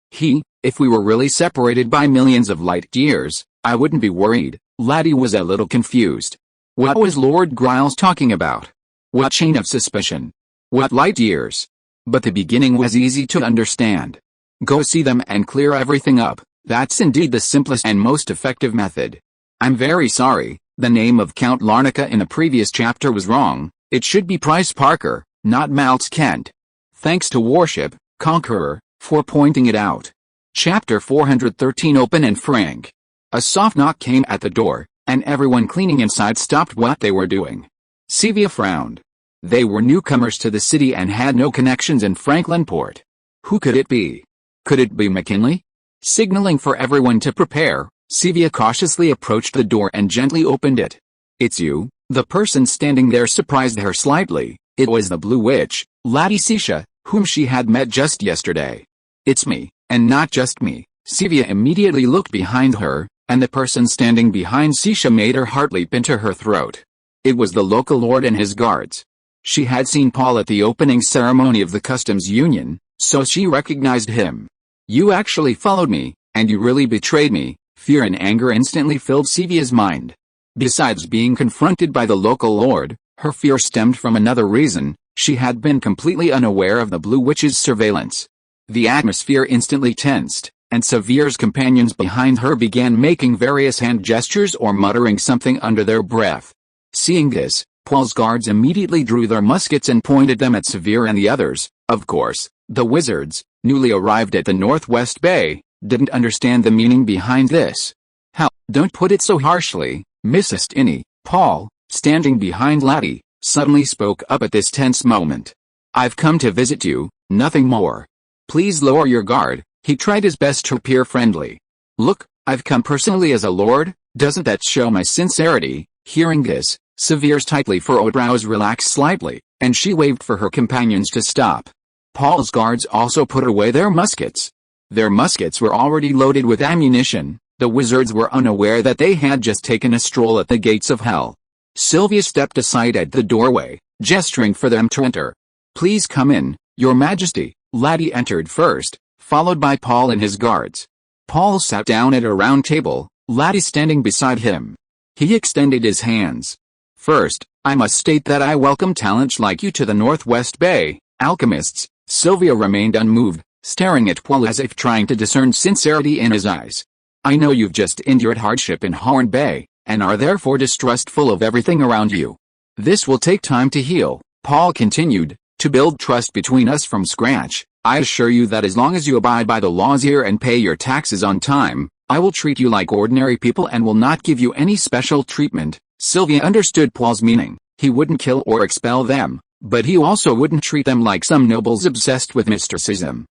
If we were really separated by millions of light years, I wouldn't be worried. Laddie was a little confused. What was Lord Giles talking about? What chain of suspicion? What light years? But the beginning was easy to understand. Go see them and clear everything up. That's indeed the simplest and most effective method. I'm very sorry, the name of Count Larnaca in a previous chapter was wrong. It should be Price Parker, not Maltz Kent. Thanks to Warship, Conqueror, for pointing it out. Chapter 413 Open and Frank. A soft knock came at the door, and everyone cleaning inside stopped what they were doing. Sevia frowned. They were newcomers to the city and had no connections in Franklinport. Who could it be? Could it be McKinley? Signaling for everyone to prepare, Sevia cautiously approached the door and gently opened it. It's you? The person standing there surprised her slightly. It was the Blue Witch, Lady Sisha, whom she had met just yesterday. It's me, and not just me. Sevia immediately looked behind her, and the person standing behind Sisha made her heart leap into her throat. It was the local lord and his guards. She had seen Paul at the opening ceremony of the customs union, so she recognized him. You actually followed me, and you really betrayed me. Fear and anger instantly filled Sevia's mind. Besides being confronted by the local lord, her fear stemmed from another reason. She had been completely unaware of the Blue Witch's surveillance. The atmosphere instantly tensed, and Severe's companions behind her began making various hand gestures or muttering something under their breath. Seeing this, Paul's guards immediately drew their muskets and pointed them at Severe and the others. Of course, the wizards, newly arrived at the Northwest Bay, didn't understand the meaning behind this. Hell, don't put it so harshly, Mrs. Stinney. Paul, standing behind Laddie, suddenly spoke up at this tense moment. I've come to visit you, nothing more. Please lower your guard. He tried his best to appear friendly. Look, I've come personally as a lord, doesn't that show my sincerity? Hearing this, Severe's tightly furrowed brows relaxed slightly, and she waved for her companions to stop. Paul's guards also put away their muskets. Their muskets were already loaded with ammunition. The wizards were unaware that they had just taken a stroll at the gates of hell. Sylvia stepped aside at the doorway, gesturing for them to enter. Please come in, Your Majesty. Laddie entered first, followed by Paul and his guards. Paul sat down at a round table, Laddie standing beside him. He extended his hands. First, I must state that I welcome talents like you to the Northwest Bay, alchemists. Sylvia remained unmoved, staring at Paul as if trying to discern sincerity in his eyes. I know you've just endured hardship in Horn Bay, and are therefore distrustful of everything around you. This will take time to heal, Paul continued, to build trust between us from scratch. I assure you that as long as you abide by the laws here and pay your taxes on time, I will treat you like ordinary people and will not give you any special treatment. Sylvia understood Paul's meaning. He wouldn't kill or expel them, but he also wouldn't treat them like some nobles obsessed with mysticism.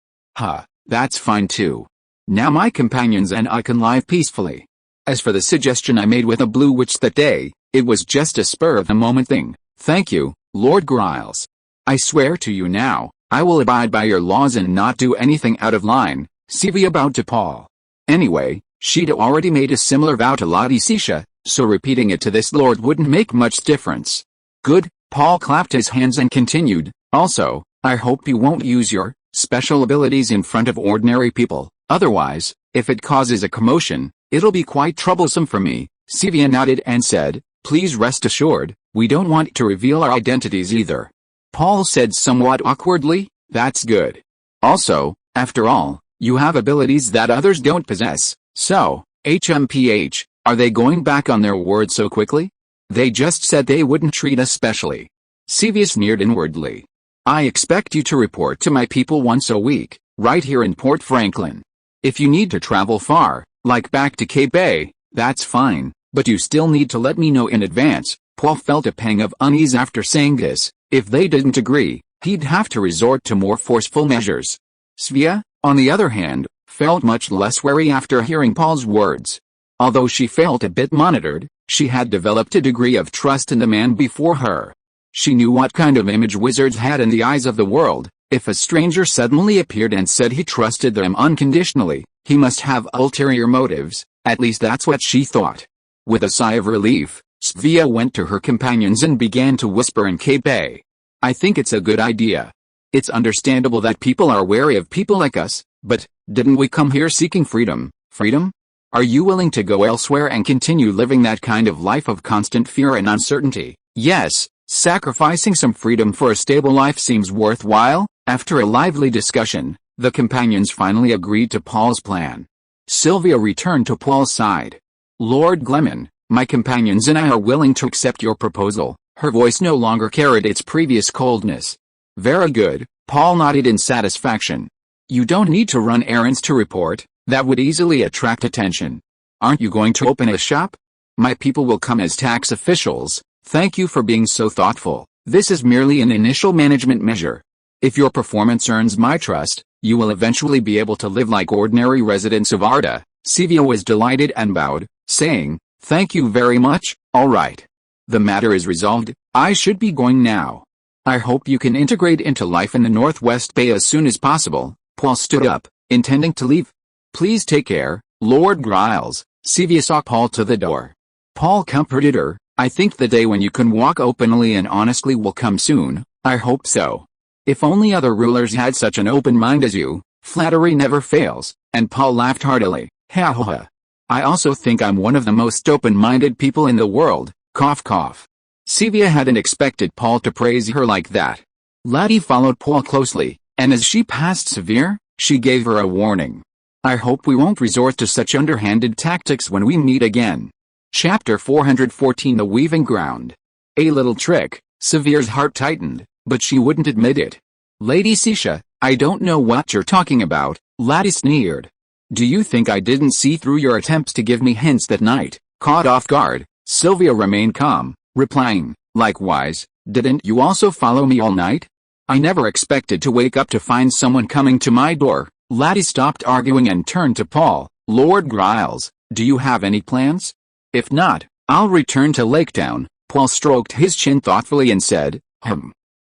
That's fine too. Now my companions and I can live peacefully. As for the suggestion I made with the Blue Witch that day, it was just a spur-of-the-moment thing. Thank you, Lord Giles. I swear to you now, I will abide by your laws and not do anything out of line. Sylvia bowed to Paul. Anyway, she'd already made a similar vow to Lady Sisha, so repeating it to this lord wouldn't make much difference. Good, Paul clapped his hands and continued, also, I hope you won't use your special abilities in front of ordinary people, otherwise, if it causes a commotion, it'll be quite troublesome for me. Sylvia nodded and said, please rest assured, we don't want to reveal our identities either. Paul said somewhat awkwardly, that's good. Also, after all, you have abilities that others don't possess, so, HMPH, are they going back on their word so quickly? They just said they wouldn't treat us specially. Sylvia sneered inwardly. I expect you to report to my people once a week, right here in Port Franklin. If you need to travel far, like back to Cape Bay, that's fine, but you still need to let me know in advance. Paul felt a pang of unease after saying this. If they didn't agree, he'd have to resort to more forceful measures. Sylvia, on the other hand, felt much less wary after hearing Paul's words. Although she felt a bit monitored, she had developed a degree of trust in the man before her. She knew what kind of image wizards had in the eyes of the world. If a stranger suddenly appeared and said he trusted them unconditionally, he must have ulterior motives, at least that's what she thought. With a sigh of relief, Sylvia went to her companions and began to whisper in Cape Bay. I think it's a good idea. It's understandable that people are wary of people like us, but, didn't we come here seeking freedom? Freedom? Are you willing to go elsewhere and continue living that kind of life of constant fear and uncertainty? Yes, sacrificing some freedom for a stable life seems worthwhile. After a lively discussion, the companions finally agreed to Paul's plan. Sylvia returned to Paul's side. Lord Gleman, my companions and I are willing to accept your proposal. Her voice no longer carried its previous coldness. Very good, Paul nodded in satisfaction. You don't need to run errands to report, that would easily attract attention. Aren't you going to open a shop? My people will come as tax officials. Thank you for being so thoughtful. This is merely an initial management measure. If your performance earns my trust, you will eventually be able to live like ordinary residents of Arda. Sylvia was delighted and bowed, saying, thank you very much, all right. The matter is resolved, I should be going now. I hope you can integrate into life in the Northwest Bay as soon as possible. Paul stood up, intending to leave. Please take care, Lord Giles. Sylvia saw Paul to the door. Paul comforted her, I think the day when you can walk openly and honestly will come soon. I hope so. If only other rulers had such an open mind as you. Flattery never fails, and Paul laughed heartily. Ha ha ha. I also think I'm one of the most open-minded people in the world. Cough cough. Sylvia hadn't expected Paul to praise her like that. Laddie followed Paul closely, and as she passed Severe, she gave her a warning. I hope we won't resort to such underhanded tactics when we meet again. Chapter 414 The Weaving Ground. A little trick. Severe's heart tightened, but she wouldn't admit it. Lady Sisha, I don't know what you're talking about, Laddie sneered. Do you think I didn't see through your attempts to give me hints that night? Caught off guard, Sylvia remained calm, replying, likewise, didn't you also follow me all night? I never expected to wake up to find someone coming to my door. Laddie stopped arguing and turned to Paul. Lord Giles, do you have any plans? If not, I'll return to Laketown. Paul stroked his chin thoughtfully and said,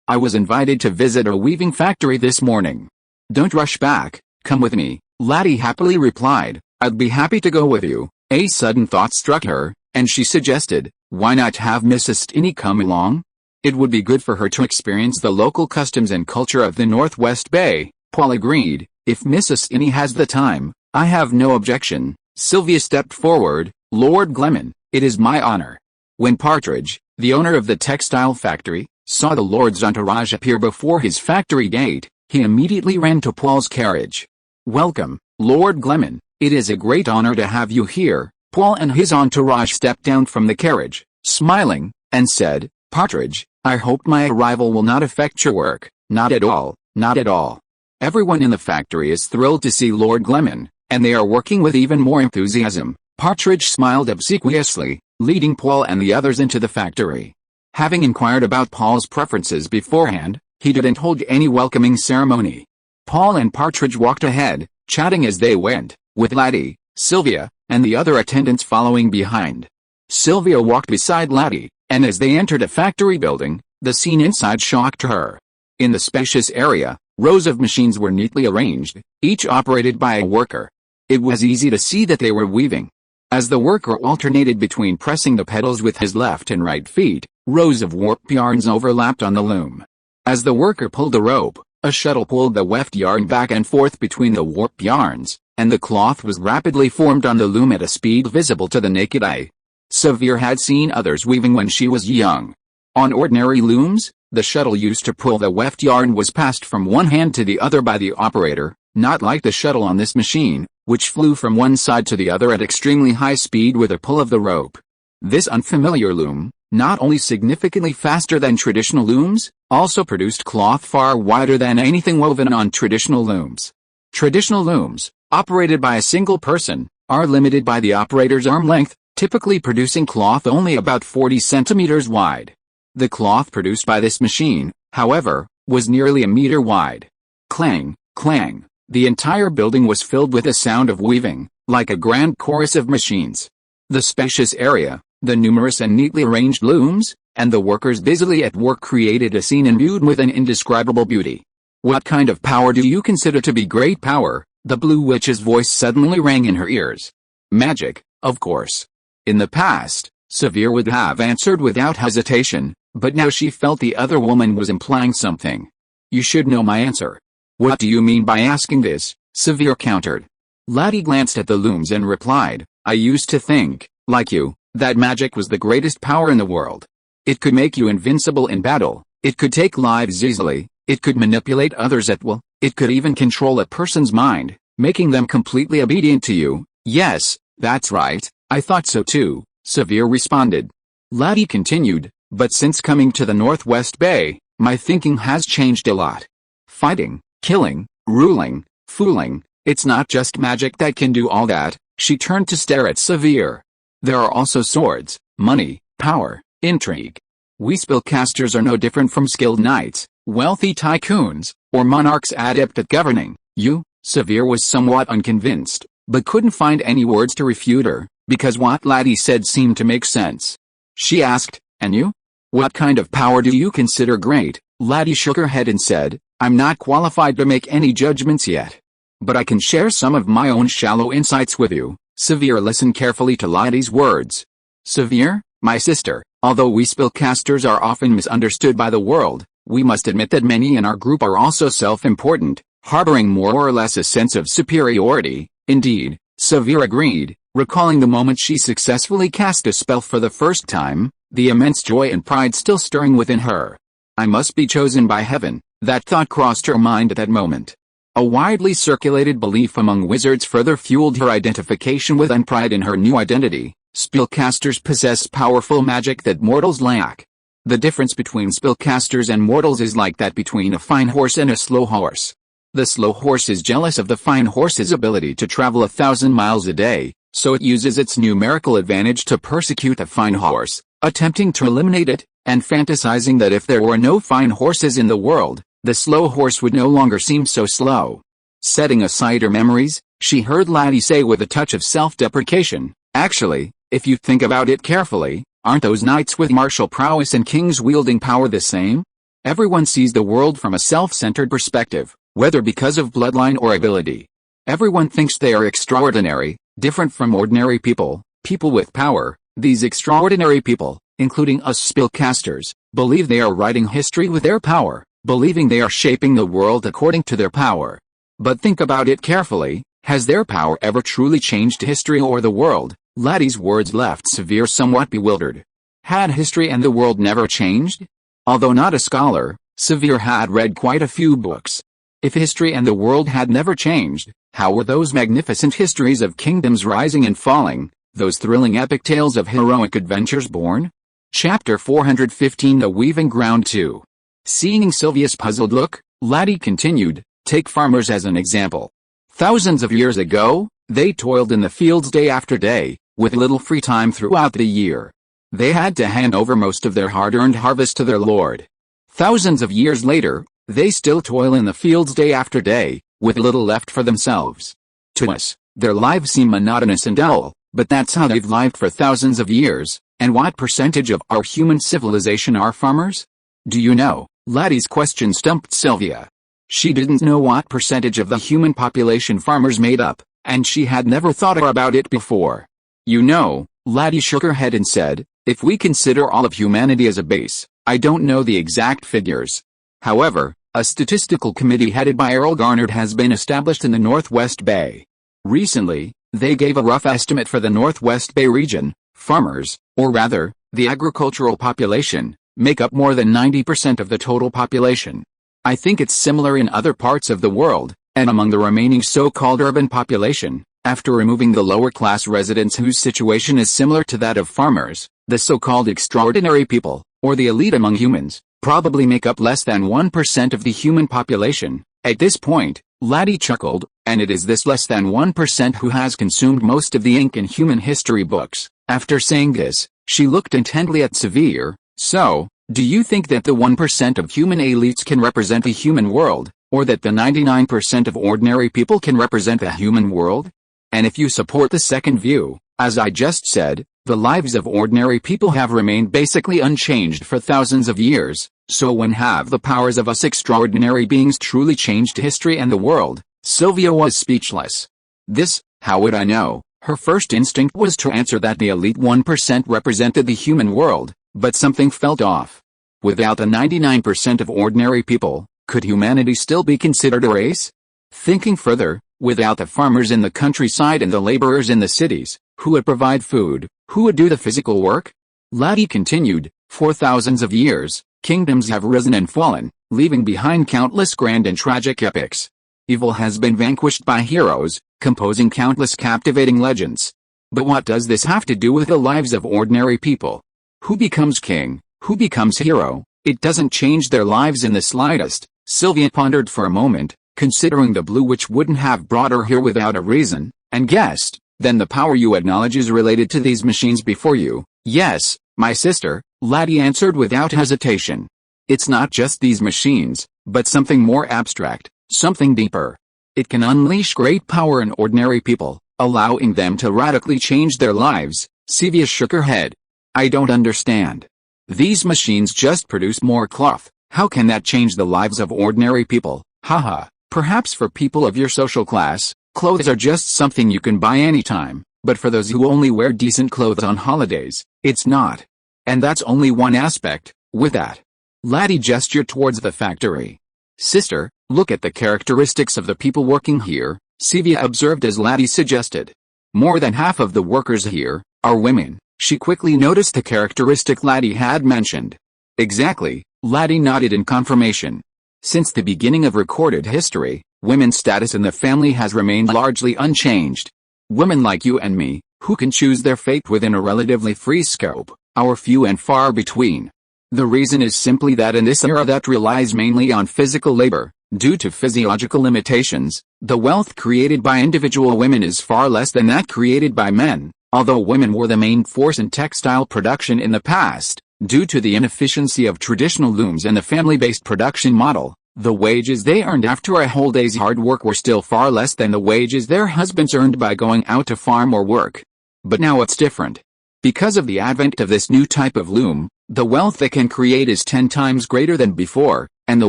I was invited to visit a weaving factory this morning. Don't rush back, come with me. Laddie happily replied, I'd be happy to go with you. A sudden thought struck her, and she suggested, why not have Mrs. Stinney come along? It would be good for her to experience the local customs and culture of the Northwest Bay. Paul agreed, if Mrs. Stinney has the time, I have no objection. Sylvia stepped forward, Lord Gleman, it is my honor. When Partridge, the owner of the textile factory, saw the Lord's entourage appear before his factory gate, he immediately ran to Paul's carriage. Welcome, Lord Gleman, it is a great honor to have you here. Paul and his entourage stepped down from the carriage, smiling, and said, Partridge, I hope my arrival will not affect your work. Not at all, not at all. Everyone in the factory is thrilled to see Lord Gleman, and they are working with even more enthusiasm. Partridge smiled obsequiously, leading Paul and the others into the factory. Having inquired about Paul's preferences beforehand, he didn't hold any welcoming ceremony. Paul and Partridge walked ahead, chatting as they went, with Laddie, Sylvia, and the other attendants following behind. Sylvia walked beside Laddie, and as they entered a factory building, the scene inside shocked her. In the spacious area, Rows of machines were neatly arranged, each operated by a worker. It was easy to see that they were weaving. As the worker alternated between pressing the pedals with his left and right feet, rows of warp yarns overlapped on the loom. As the worker pulled the rope, a shuttle pulled the weft yarn back and forth between the warp yarns, and the cloth was rapidly formed on the loom at a speed visible to the naked eye. Severe had seen others weaving when she was young. On ordinary looms, the shuttle used to pull the weft yarn was passed from one hand to the other by the operator, not like the shuttle on this machine, which flew from one side to the other at extremely high speed with a pull of the rope. This unfamiliar loom, not only significantly faster than traditional looms, also produced cloth far wider than anything woven on traditional looms. Traditional looms, operated by a single person, are limited by the operator's arm length, typically producing cloth only about 40 centimeters wide. The cloth produced by this machine, however, was nearly a meter wide. Clang, clang. The entire building was filled with a sound of weaving, like a grand chorus of machines. The spacious area, the numerous and neatly arranged looms, and the workers busily at work created a scene imbued with an indescribable beauty. "What kind of power do you consider to be great power?" the Blue Witch's voice suddenly rang in her ears. "Magic, of course." In the past, Severe would have answered without hesitation, but now she felt the other woman was implying something. "You should know my answer." "What do you mean by asking this?" Severe countered. Laddie glanced at the looms and replied, "I used to think, like you, that magic was the greatest power in the world. It could make you invincible in battle, it could take lives easily, it could manipulate others at will, it could even control a person's mind, making them completely obedient to you." "Yes, that's right, I thought so too," Severe responded. Laddie continued, "But since coming to the Northwest Bay, my thinking has changed a lot. Fighting, killing, ruling, fooling, it's not just magic that can do all that." She turned to stare at Severe. "There are also swords, money, power, intrigue. We spellcasters are no different from skilled knights, wealthy tycoons, or monarchs adept at governing." "You?" Severe was somewhat unconvinced, but couldn't find any words to refute her, because what Laddie said seemed to make sense. She asked, "And you? What kind of power do you consider great?" Laddie shook her head and said, "I'm not qualified to make any judgments yet. But I can share some of my own shallow insights with you." Severe listened carefully to Laddie's words. "Severe, my sister, although we spellcasters are often misunderstood by the world, we must admit that many in our group are also self-important, harboring more or less a sense of superiority." "Indeed," Severe agreed, recalling the moment she successfully cast a spell for the first time, the immense joy and pride still stirring within her. "I must be chosen by heaven," that thought crossed her mind at that moment. A widely circulated belief among wizards further fueled her identification with and pride in her new identity. Spellcasters possess powerful magic that mortals lack. The difference between spellcasters and mortals is like that between a fine horse and a slow horse. The slow horse is jealous of the fine horse's ability to travel 1,000 miles a day, so it uses its numerical advantage to persecute the fine horse, attempting to eliminate it, and fantasizing that if there were no fine horses in the world, the slow horse would no longer seem so slow. Setting aside her memories, she heard Laddie say with a touch of self-deprecation, "Actually, if you think about it carefully, aren't those knights with martial prowess and kings wielding power the same? Everyone sees the world from a self-centered perspective, whether because of bloodline or ability. Everyone thinks they are extraordinary, different from ordinary people, people with power. These extraordinary people, including us spellcasters, believe they are writing history with their power, believing they are shaping the world according to their power. But think about it carefully, has their power ever truly changed history or the world?" Laddie's words left Severe somewhat bewildered. Had history and the world never changed? Although not a scholar, Severe had read quite a few books. If history and the world had never changed, how were those magnificent histories of kingdoms rising and falling, those thrilling epic tales of heroic adventures born? Chapter 415 The Weaving Ground 2. Seeing Sylvia's puzzled look, Laddie continued, "Take farmers as an example. Thousands of years ago, they toiled in the fields day after day, with little free time throughout the year. They had to hand over most of their hard-earned harvest to their lord. Thousands of years later, they still toil in the fields day after day, with little left for themselves. To us, their lives seem monotonous and dull, but that's how they've lived for thousands of years. And what percentage of our human civilization are farmers? Do you know?" Laddie's question stumped Sylvia. She didn't know what percentage of the human population farmers made up, and she had never thought about it before. You know, Laddie shook her head and said, if we consider all of humanity as a base, I don't know the exact figures. However, a statistical committee headed by Earl Garnard has been established in the Northwest Bay. Recently, they gave a rough estimate for the Northwest Bay region. Farmers, or rather, the agricultural population, make up more than 90% of the total population. I think it's similar in other parts of the world, and among the remaining so-called urban population, after removing the lower-class residents whose situation is similar to that of farmers, the so-called extraordinary people, or the elite among humans, probably make up less than 1% of the human population. At this point, Laddie chuckled, and it is this less than 1% who has consumed most of the ink in human history books. After saying this, she looked intently at Sevier. So, do you think that the 1% of human elites can represent the human world, or that the 99% of ordinary people can represent the human world? And if you support the second view, as I just said, the lives of ordinary people have remained basically unchanged for thousands of years, so when have the powers of us extraordinary beings truly changed history and the world? Sylvia was speechless. This, how would I know? Her first instinct was to answer that the elite 1% represented the human world, but something felt off. Without the 99% of ordinary people, could humanity still be considered a race? Thinking further, without the farmers in the countryside and the laborers in the cities, who would provide food, who would do the physical work? Laddie continued, for thousands of years, kingdoms have risen and fallen, leaving behind countless grand and tragic epics. Evil has been vanquished by heroes, composing countless captivating legends. But what does this have to do with the lives of ordinary people? Who becomes king? Who becomes hero? It doesn't change their lives in the slightest. Sylvia pondered for a moment, considering the blue which wouldn't have brought her here without a reason, and guessed, then the power you acknowledge is related to these machines before you. Yes, my sister, Laddie answered without hesitation. It's not just these machines, but something more abstract, something deeper. It can unleash great power in ordinary people, allowing them to radically change their lives. Sylvia shook her head. I don't understand. These machines just produce more cloth. How can that change the lives of ordinary people? Haha, perhaps for people of your social class, clothes are just something you can buy anytime, but for those who only wear decent clothes on holidays, it's not. And that's only one aspect. With that, Laddie gestured towards the factory. Sister, look at the characteristics of the people working here, Sylvia observed as Laddie suggested. More than half of the workers here are women. She quickly noticed the characteristic Laddie had mentioned. Exactly, Laddie nodded in confirmation. Since the beginning of recorded history, women's status in the family has remained largely unchanged. Women like you and me, who can choose their fate within a relatively free scope, are few and far between. The reason is simply that in this era that relies mainly on physical labor, due to physiological limitations, the wealth created by individual women is far less than that created by men. Although women were the main force in textile production in the past, due to the inefficiency of traditional looms and the family-based production model, the wages they earned after a whole day's hard work were still far less than the wages their husbands earned by going out to farm or work. But now it's different. Because of the advent of this new type of loom, the wealth they can create is 10 times greater than before, and the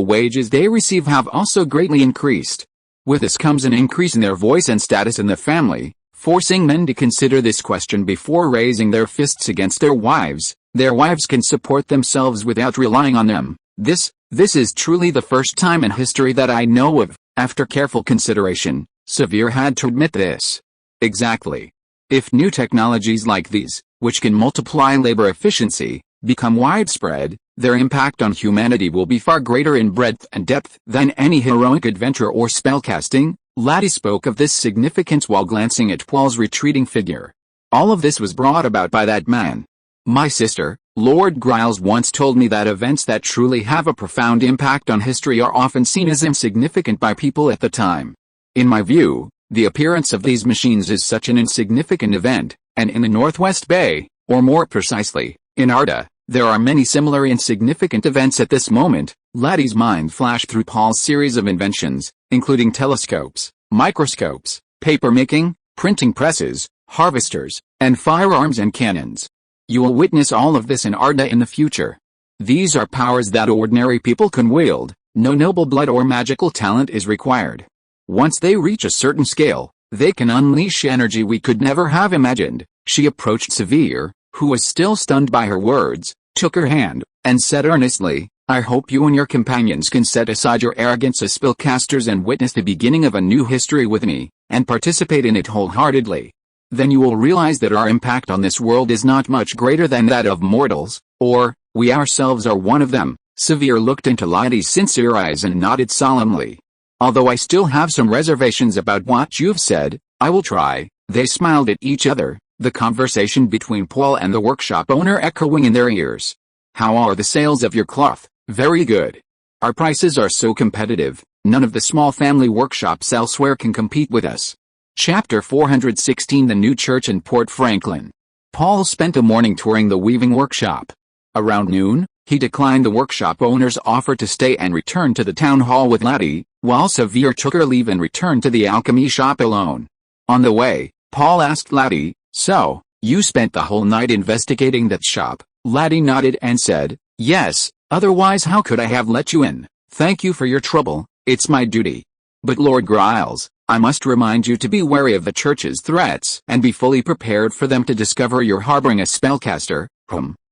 wages they receive have also greatly increased. With this comes an increase in their voice and status in the family, forcing men to consider this question before raising their fists against their wives. Their wives can support themselves without relying on them. This is truly the first time in history that I know of. After careful consideration, Sevier had to admit this. Exactly. If new technologies like these, which can multiply labor efficiency, become widespread, their impact on humanity will be far greater in breadth and depth than any heroic adventure or spellcasting. Laddie spoke of this significance while glancing at Paul's retreating figure. All of this was brought about by that man. My sister, Lord Griles once told me that events that truly have a profound impact on history are often seen as insignificant by people at the time. In my view, the appearance of these machines is such an insignificant event, and in the Northwest Bay, or more precisely, in Arda, there are many similar insignificant events at this moment. Laddie's mind flashed through Paul's series of inventions, including telescopes, microscopes, paper-making, printing presses, harvesters, and firearms and cannons. You will witness all of this in Arda in the future. These are powers that ordinary people can wield, No noble blood or magical talent is required. Once they reach a certain scale, they can unleash energy we could never have imagined. She approached Severe, who was still stunned by her words, took her hand, and said earnestly, I hope you and your companions can set aside your arrogance as spellcasters and witness the beginning of a new history with me, and participate in it wholeheartedly. Then you will realize that our impact on this world is not much greater than that of mortals, or, we ourselves are one of them. Severe looked into Laddie's sincere eyes and nodded solemnly. Although I still have some reservations about what you've said, I will try. They smiled at each other, the conversation between Paul and the workshop owner echoing in their ears. How are the sales of your cloth? Very good. Our prices are so competitive, none of the small family workshops elsewhere can compete with us. Chapter 416 The New Church in Port Franklin. Paul spent a morning touring the weaving workshop. Around noon, he declined the workshop owner's offer to stay and return to the town hall with Laddie, while Severe took her leave and returned to the alchemy shop alone. On the way, Paul asked Laddie, So, you spent the whole night investigating that shop? Laddie nodded and said, Yes, otherwise how could I have let you in? Thank you for your trouble, it's my duty. But Lord Giles, I must remind you to be wary of the church's threats and be fully prepared for them to discover you're harboring a spellcaster.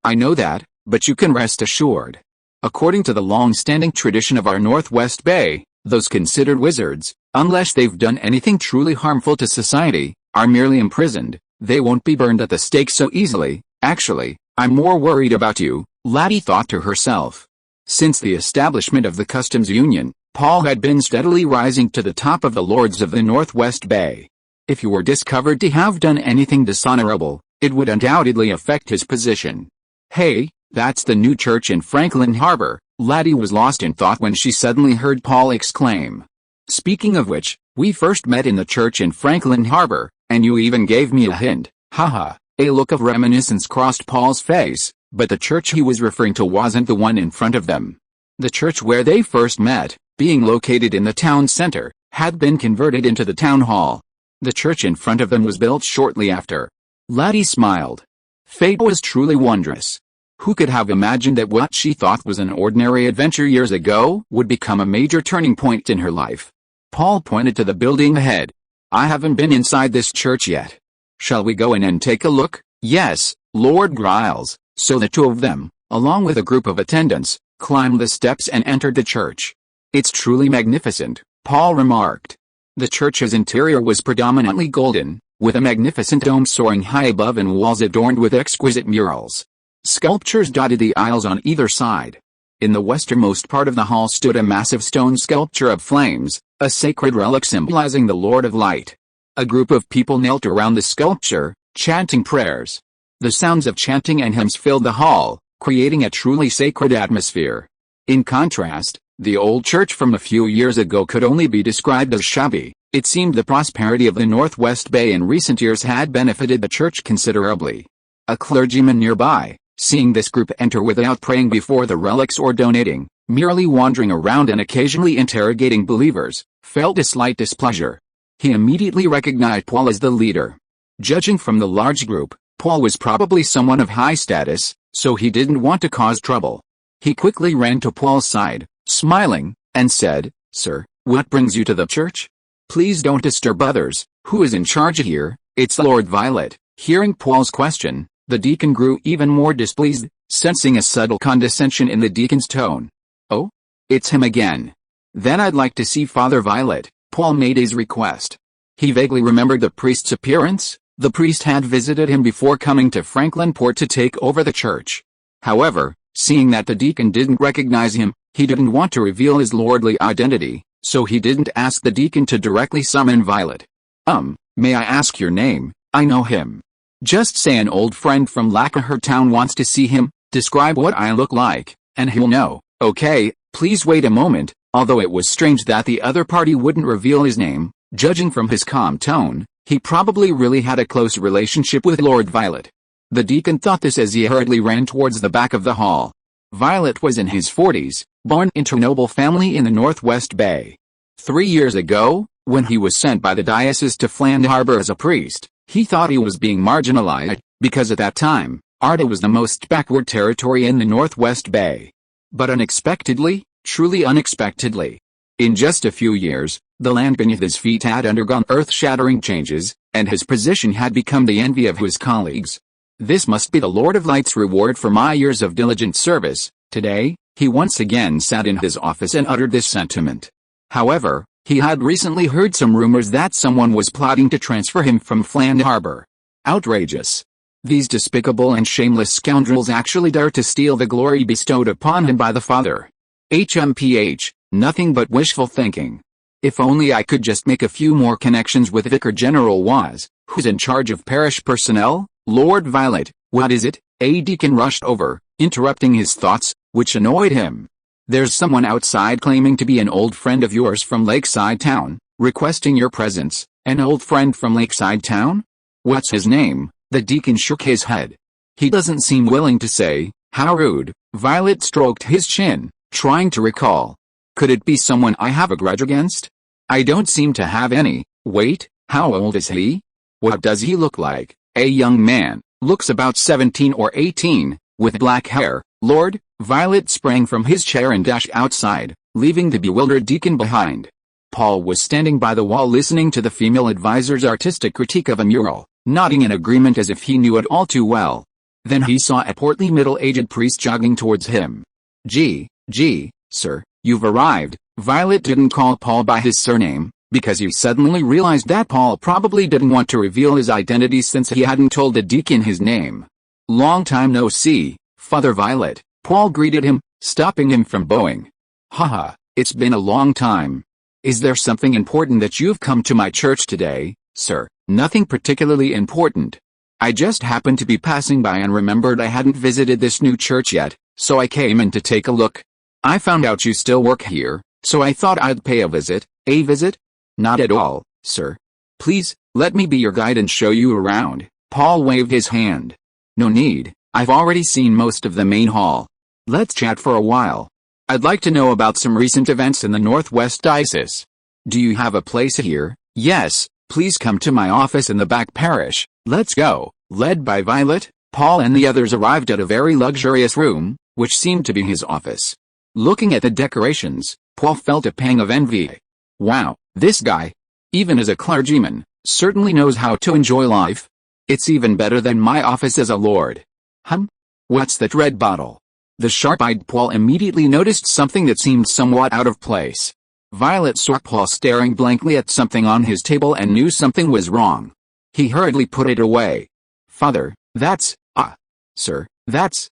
I know that, but you can rest assured. According to the long-standing tradition of our Northwest Bay, those considered wizards, unless they've done anything truly harmful to society, are merely imprisoned. They won't be burned at the stake so easily. Actually, I'm more worried about you, Laddie thought to herself. Since the establishment of the Customs Union, Paul had been steadily rising to the top of the lords of the Northwest Bay. If you were discovered to have done anything dishonorable, it would undoubtedly affect his position. Hey, that's the new church in Franklin Harbor. Laddie was lost in thought when she suddenly heard Paul exclaim. Speaking of which, we first met in the church in Franklin Harbor, and you even gave me a hint. Haha. A look of reminiscence crossed Paul's face, but the church he was referring to wasn't the one in front of them. The church where they first met, being located in the town center, had been converted into the town hall. The church in front of them was built shortly after. Laddie smiled. Fate was truly wondrous. Who could have imagined that what she thought was an ordinary adventure years ago would become a major turning point in her life? Paul pointed to the building ahead. I haven't been inside this church yet. Shall we go in and take a look? Yes, Lord Giles. So the two of them, along with a group of attendants, climbed the steps and entered the church. It's truly magnificent, Paul remarked. The church's interior was predominantly golden, with a magnificent dome soaring high above and walls adorned with exquisite murals. Sculptures dotted the aisles on either side. In the westernmost part of the hall stood a massive stone sculpture of flames, a sacred relic symbolizing the Lord of Light. A group of people knelt around the sculpture, chanting prayers. The sounds of chanting and hymns filled the hall, creating a truly sacred atmosphere. In contrast, the old church from a few years ago could only be described as shabby. It seemed the prosperity of the Northwest Bay in recent years had benefited the church considerably. A clergyman nearby, seeing this group enter without praying before the relics or donating, merely wandering around and occasionally interrogating believers, felt a slight displeasure. He immediately recognized Paul as the leader. Judging from the large group, Paul was probably someone of high status, so he didn't want to cause trouble. He quickly ran to Paul's side, smiling, and said, Sir, what brings you to the church? Please don't disturb others. Who is in charge here? It's Lord Violet. Hearing Paul's question, the deacon grew even more displeased, sensing a subtle condescension in the deacon's tone. Oh? It's him again. Then I'd like to see Father Violet. Paul made his request. He vaguely remembered the priest's appearance. The priest had visited him before coming to Franklin Port to take over the church. However, seeing that the deacon didn't recognize him, he didn't want to reveal his lordly identity, so he didn't ask the deacon to directly summon Violet. May I ask your name? I know him. Just say an old friend from Lacquer Town wants to see him, describe what I look like, and he'll know. Okay, please wait a moment. Although it was strange that the other party wouldn't reveal his name, judging from his calm tone, he probably really had a close relationship with Lord Violet. The deacon thought this as he hurriedly ran towards the back of the hall. Violet was in his 40s, born into a noble family in the Northwest Bay. 3 years ago, when he was sent by the diocese to Fland Harbor as a priest, he thought he was being marginalized, because at that time, Arda was the most backward territory in the Northwest Bay. But unexpectedly, truly unexpectedly. In just a few years, the land beneath his feet had undergone earth-shattering changes, and his position had become the envy of his colleagues. This must be the Lord of Light's reward for my years of diligent service. Today, he once again sat in his office and uttered this sentiment. However, he had recently heard some rumors that someone was plotting to transfer him from Fland Harbor. Outrageous. These despicable and shameless scoundrels actually dare to steal the glory bestowed upon him by the Father. HMPH, nothing but wishful thinking. If only I could just make a few more connections with Vicar General Waz, who's in charge of parish personnel. Lord Violet, what is it? A deacon rushed over, interrupting his thoughts, which annoyed him. There's someone outside claiming to be an old friend of yours from Lakeside Town, requesting your presence. An old friend from Lakeside Town? What's his name? The deacon shook his head. He doesn't seem willing to say. How rude. Violet stroked his chin, trying to recall. Could it be someone I have a grudge against? I don't seem to have any. Wait, how old is he? What does he look like? A young man, looks about 17 or 18, with black hair. Lord, Violet sprang from his chair and dashed outside, leaving the bewildered deacon behind. Paul was standing by the wall listening to the female advisor's artistic critique of a mural, nodding in agreement as if he knew it all too well. Then he saw a portly middle-aged priest jogging towards him. Gee, sir, you've arrived. Violet didn't call Paul by his surname, because he suddenly realized that Paul probably didn't want to reveal his identity since he hadn't told the deacon his name. Long time no see, Father Violet, Paul greeted him, stopping him from bowing. Haha, it's been a long time. Is there something important that you've come to my church today, sir? Nothing particularly important. I just happened to be passing by and remembered I hadn't visited this new church yet, so I came in to take a look. I found out you still work here, so I thought I'd pay a visit. A visit? Not at all, sir. Please, let me be your guide and show you around. Paul waved his hand. No need, I've already seen most of the main hall. Let's chat for a while. I'd like to know about some recent events in the Northwest Diocese. Do you have a place here? Yes, please come to my office in the back parish. Let's go. Led by Violet, Paul and the others arrived at a very luxurious room, which seemed to be his office. Looking at the decorations, Paul felt a pang of envy. Wow, this guy, even as a clergyman, certainly knows how to enjoy life. It's even better than my office as a lord. What's that red bottle? The sharp-eyed Paul immediately noticed something that seemed somewhat out of place. Violet saw Paul staring blankly at something on his table and knew something was wrong. He hurriedly put it away. Father, sir, that's,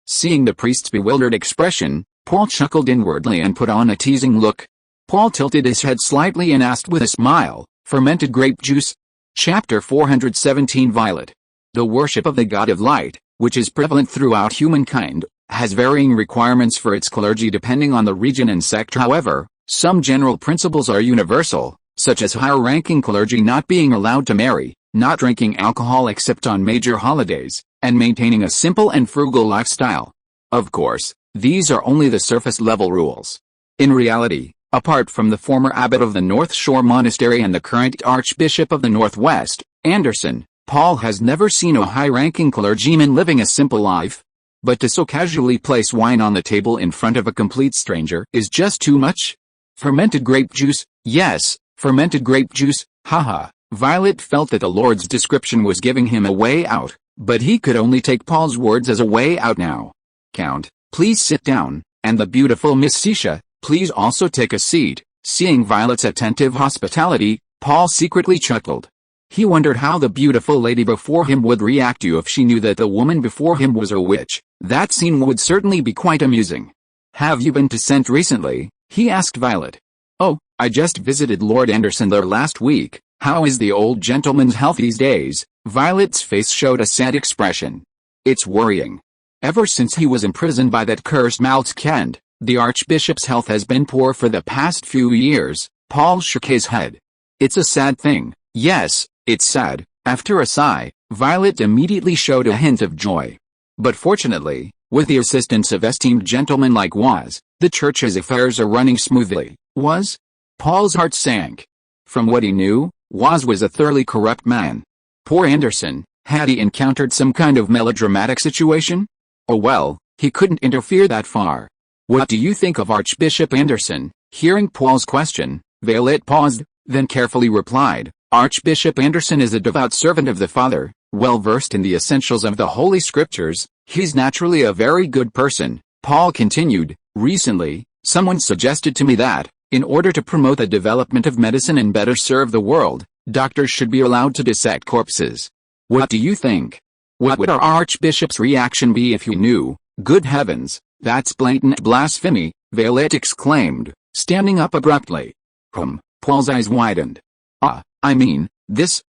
seeing the priest's bewildered expression, Paul chuckled inwardly and put on a teasing look. Paul tilted his head slightly and asked with a smile, fermented grape juice? Chapter 417 Violet. The worship of the God of Light, which is prevalent throughout humankind, has varying requirements for its clergy depending on the region and sect. However, some general principles are universal, such as higher-ranking clergy not being allowed to marry, not drinking alcohol except on major holidays, and maintaining a simple and frugal lifestyle. Of course, these are only the surface-level rules. In reality, apart from the former abbot of the North Shore Monastery and the current Archbishop of the Northwest, Anderson, Paul has never seen a high-ranking clergyman living a simple life. But to so casually place wine on the table in front of a complete stranger is just too much. Fermented grape juice? Yes, fermented grape juice, haha. Violet felt that the Lord's description was giving him a way out, but he could only take Paul's words as a way out now. Count, please sit down, and the beautiful Miss Sisha, please also take a seat. Seeing Violet's attentive hospitality, Paul secretly chuckled. He wondered how the beautiful lady before him would react to if she knew that the woman before him was a witch. That scene would certainly be quite amusing. Have you been to St. recently? He asked Violet. Oh, I just visited Lord Anderson there last week. How is the old gentleman's health these days? Violet's face showed a sad expression. It's worrying. Ever since he was imprisoned by that cursed Malskend, the Archbishop's health has been poor for the past few years. Paul shook his head. It's a sad thing. Yes, it's sad. After a sigh, Violet immediately showed a hint of joy. But fortunately, with the assistance of esteemed gentlemen like Waz, the church's affairs are running smoothly. Waz? Paul's heart sank. From what he knew, Waz was a thoroughly corrupt man. Poor Anderson, had he encountered some kind of melodramatic situation? Oh well, he couldn't interfere that far. What do you think of Archbishop Anderson? Hearing Paul's question, Violet paused, then carefully replied, Archbishop Anderson is a devout servant of the Father, well versed in the essentials of the Holy Scriptures. He's naturally a very good person. Paul continued, recently, someone suggested to me that, in order to promote the development of medicine and better serve the world, doctors should be allowed to dissect corpses. What do you think? What would our Archbishop's reaction be if he knew? Good heavens, that's blatant blasphemy, Violet exclaimed, standing up abruptly. Paul's eyes widened. I mean, this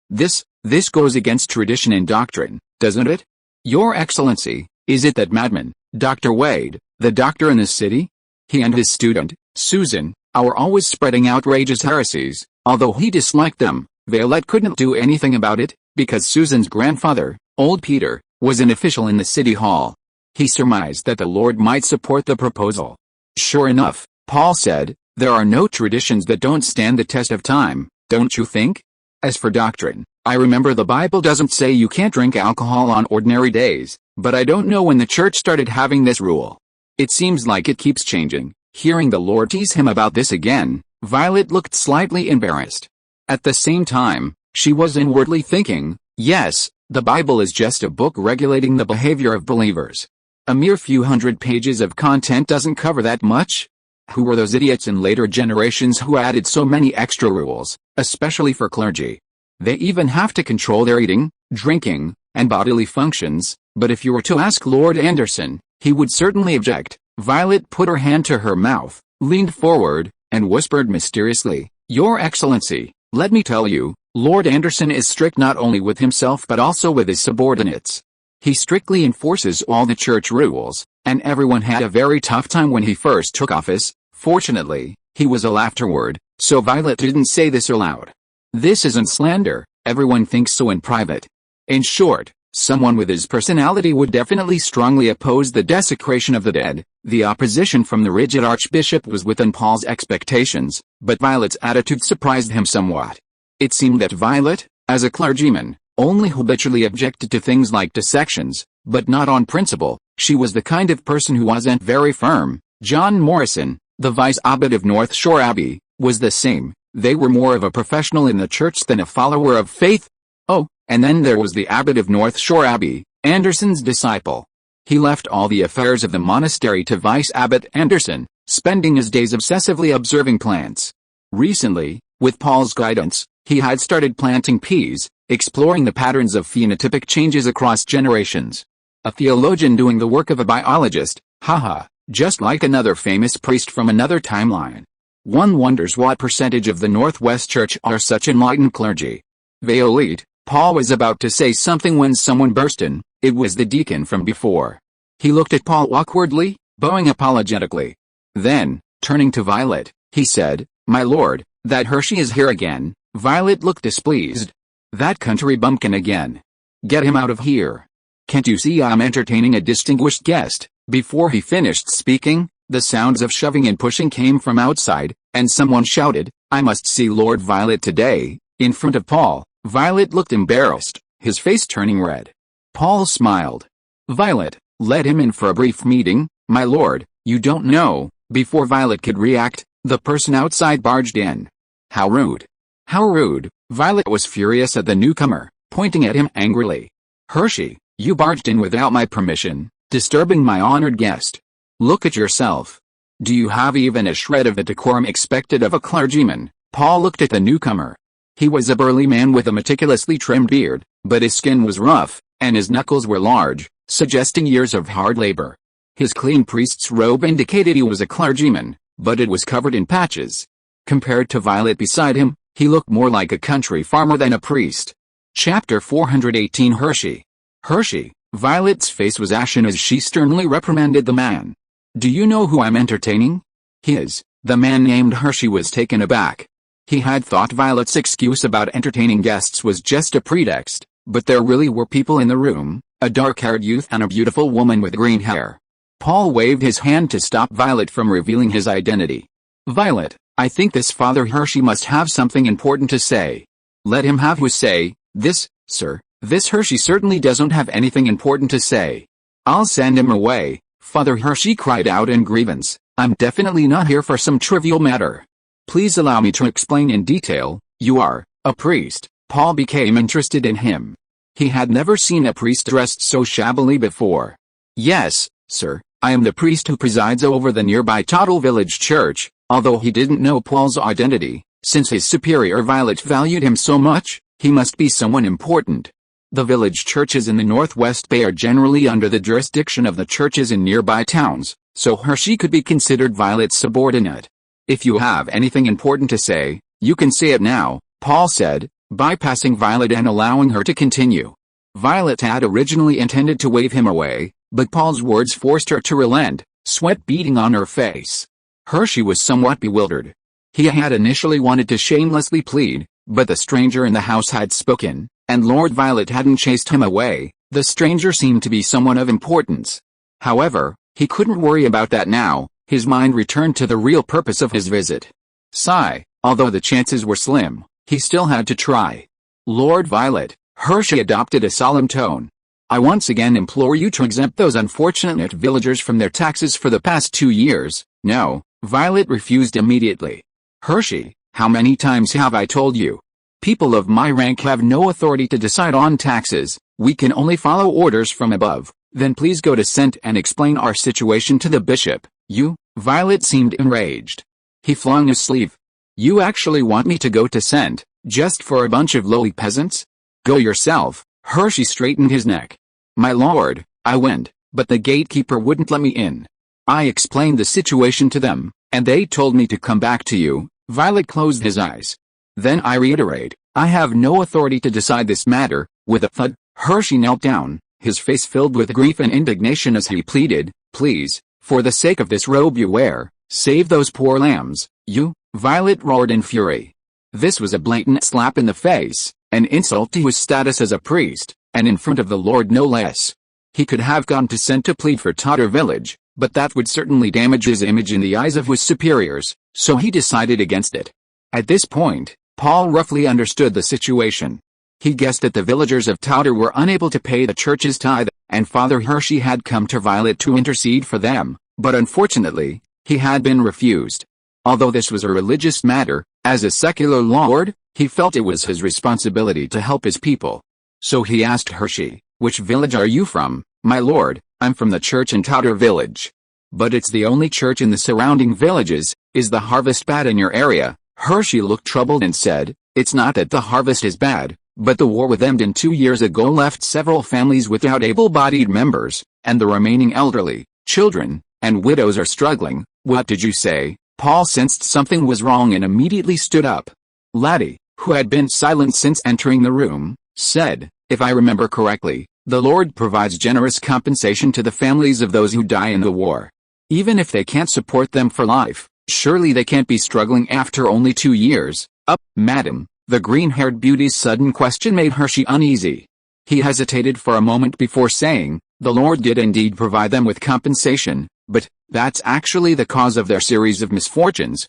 goes against tradition and doctrine, doesn't it? Your Excellency, is it that madman, Dr. Wade, the doctor in the city? He and his student, Susan, are always spreading outrageous heresies, although he disliked them. Violet couldn't do anything about it, because Susan's grandfather, old Peter, was an official in the city hall. He surmised that the Lord might support the proposal. Sure enough, Paul said, there are no traditions that don't stand the test of time, don't you think? As for doctrine, I remember the Bible doesn't say you can't drink alcohol on ordinary days, but I don't know when the church started having this rule. It seems like it keeps changing. Hearing the Lord tease him about this again, Violet looked slightly embarrassed. At the same time, she was inwardly thinking, yes, the Bible is just a book regulating the behavior of believers. A mere few hundred pages of content doesn't cover that much. Who were those idiots in later generations who added so many extra rules, especially for clergy? They even have to control their eating, drinking, and bodily functions, but if you were to ask Lord Anderson, he would certainly object. Violet put her hand to her mouth, leaned forward, and whispered mysteriously, Your Excellency, let me tell you, Lord Anderson is strict not only with himself but also with his subordinates. He strictly enforces all the church rules, and everyone had a very tough time when he first took office. Fortunately, he was ill afterward, so Violet didn't say this aloud. This isn't slander, everyone thinks so in private. In short, someone with his personality would definitely strongly oppose the desecration of the dead. The opposition from the rigid archbishop was within Paul's expectations, but Violet's attitude surprised him somewhat. It seemed that Violet, as a clergyman, only habitually objected to things like dissections, but not on principle. She was the kind of person who wasn't very firm. John Morrison, the vice abbot of North Shore Abbey, was the same. They were more of a professional in the church than a follower of faith. Oh, and then there was the abbot of North Shore Abbey, Anderson's disciple. He left all the affairs of the monastery to Vice Abbot Anderson, spending his days obsessively observing plants. Recently, with Paul's guidance, he had started planting peas, exploring the patterns of phenotypic changes across generations. A theologian doing the work of a biologist, haha, just like another famous priest from another timeline. One wonders what percentage of the Northwest Church are such enlightened clergy. Violet, Paul was about to say something when someone burst in. It was the deacon from before. He looked at Paul awkwardly, bowing apologetically. Then, turning to Violet, he said, My lord, that Hershey is here again. Violet looked displeased. That country bumpkin again. Get him out of here. Can't you see I'm entertaining a distinguished guest? Before he finished speaking, the sounds of shoving and pushing came from outside, and someone shouted, I must see Lord Violet today. In front of Paul, Violet looked embarrassed, his face turning red. Paul smiled. Violet, let him in for a brief meeting, my lord. You don't know. Before Violet could react, the person outside barged in. How rude. How rude. Violet was furious at the newcomer, pointing at him angrily. Hershey, you barged in without my permission, disturbing my honored guest. Look at yourself. Do you have even a shred of the decorum expected of a clergyman? Paul looked at the newcomer. He was a burly man with a meticulously trimmed beard, but his skin was rough, and his knuckles were large, suggesting years of hard labor. His clean priest's robe indicated he was a clergyman, but it was covered in patches. Compared to Violet beside him, he looked more like a country farmer than a priest. Chapter 418 Hershey. Hershey, Violet's face was ashen as she sternly reprimanded the man. Do you know who I'm entertaining? The man named Hershey was taken aback. He had thought Violet's excuse about entertaining guests was just a pretext, but there really were people in the room, a dark-haired youth and a beautiful woman with green hair. Paul waved his hand to stop Violet from revealing his identity. Violet, I think this Father Hershey must have something important to say. Let him have his say. This, sir, this Hershey certainly doesn't have anything important to say. I'll send him away. Father Hershey cried out in grievance. I'm definitely not here for some trivial matter. Please allow me to explain in detail. You are a priest. Paul became interested in him. He had never seen a priest dressed so shabbily before. Yes, sir, I am the priest who presides over the nearby Total Village Church. Although he didn't know Paul's identity, since his superior Violet valued him so much, he must be someone important. The village churches in the Northwest Bay are generally under the jurisdiction of the churches in nearby towns, so Hershey could be considered Violet's subordinate. If you have anything important to say, you can say it now, Paul said, bypassing Violet and allowing her to continue. Violet had originally intended to wave him away, but Paul's words forced her to relent, sweat beading on her face. Hershey was somewhat bewildered. He had initially wanted to shamelessly plead, but the stranger in the house had spoken, and Lord Violet hadn't chased him away. The stranger seemed to be someone of importance. However, he couldn't worry about that now. His mind returned to the real purpose of his visit. Sigh, although the chances were slim, he still had to try. Lord Violet, Hershey adopted a solemn tone. I once again implore you to exempt those unfortunate villagers from their taxes for the past 2 years. No, Violet refused immediately. Hershey, how many times have I told you? People of my rank have no authority to decide on taxes. We can only follow orders from above. Then please go to Sent and explain our situation to the bishop. You? Violet seemed enraged. He flung his sleeve. You actually want me to go to Sent, just for a bunch of lowly peasants? Go yourself. Hershey straightened his neck. My lord, I went, but the gatekeeper wouldn't let me in. I explained the situation to them, and they told me to come back to you. Violet closed his eyes. Then I reiterate, I have no authority to decide this matter. With a thud, Hershey knelt down, his face filled with grief and indignation as he pleaded, please, for the sake of this robe you wear, save those poor lambs. You? Violet roared in fury. This was a blatant slap in the face, an insult to his status as a priest, and in front of the Lord no less. He could have gone to Sent to plead for Totter Village, but that would certainly damage his image in the eyes of his superiors, so he decided against it. At this point, Paul roughly understood the situation. He guessed that the villagers of Totter were unable to pay the church's tithe, and Father Hershey had come to Violet to intercede for them, but unfortunately, he had been refused. Although this was a religious matter, as a secular lord, he felt it was his responsibility to help his people. So he asked Hershey, which village are you from, my lord? I'm from the church in Totter Village. But it's the only church in the surrounding villages. Is the harvest bad in your area? Hershey looked troubled and said, it's not that the harvest is bad, but the war with Emden 2 years ago left several families without able-bodied members, and the remaining elderly, children, and widows are struggling. What did you say? Paul sensed something was wrong and immediately stood up. Laddie, who had been silent since entering the room, said, if I remember correctly, the Lord provides generous compensation to the families of those who die in the war. Even if they can't support them for life, surely they can't be struggling after only 2 years. Madam, the green-haired beauty's sudden question made Hershey uneasy. He hesitated for a moment before saying, the Lord did indeed provide them with compensation, but that's actually the cause of their series of misfortunes.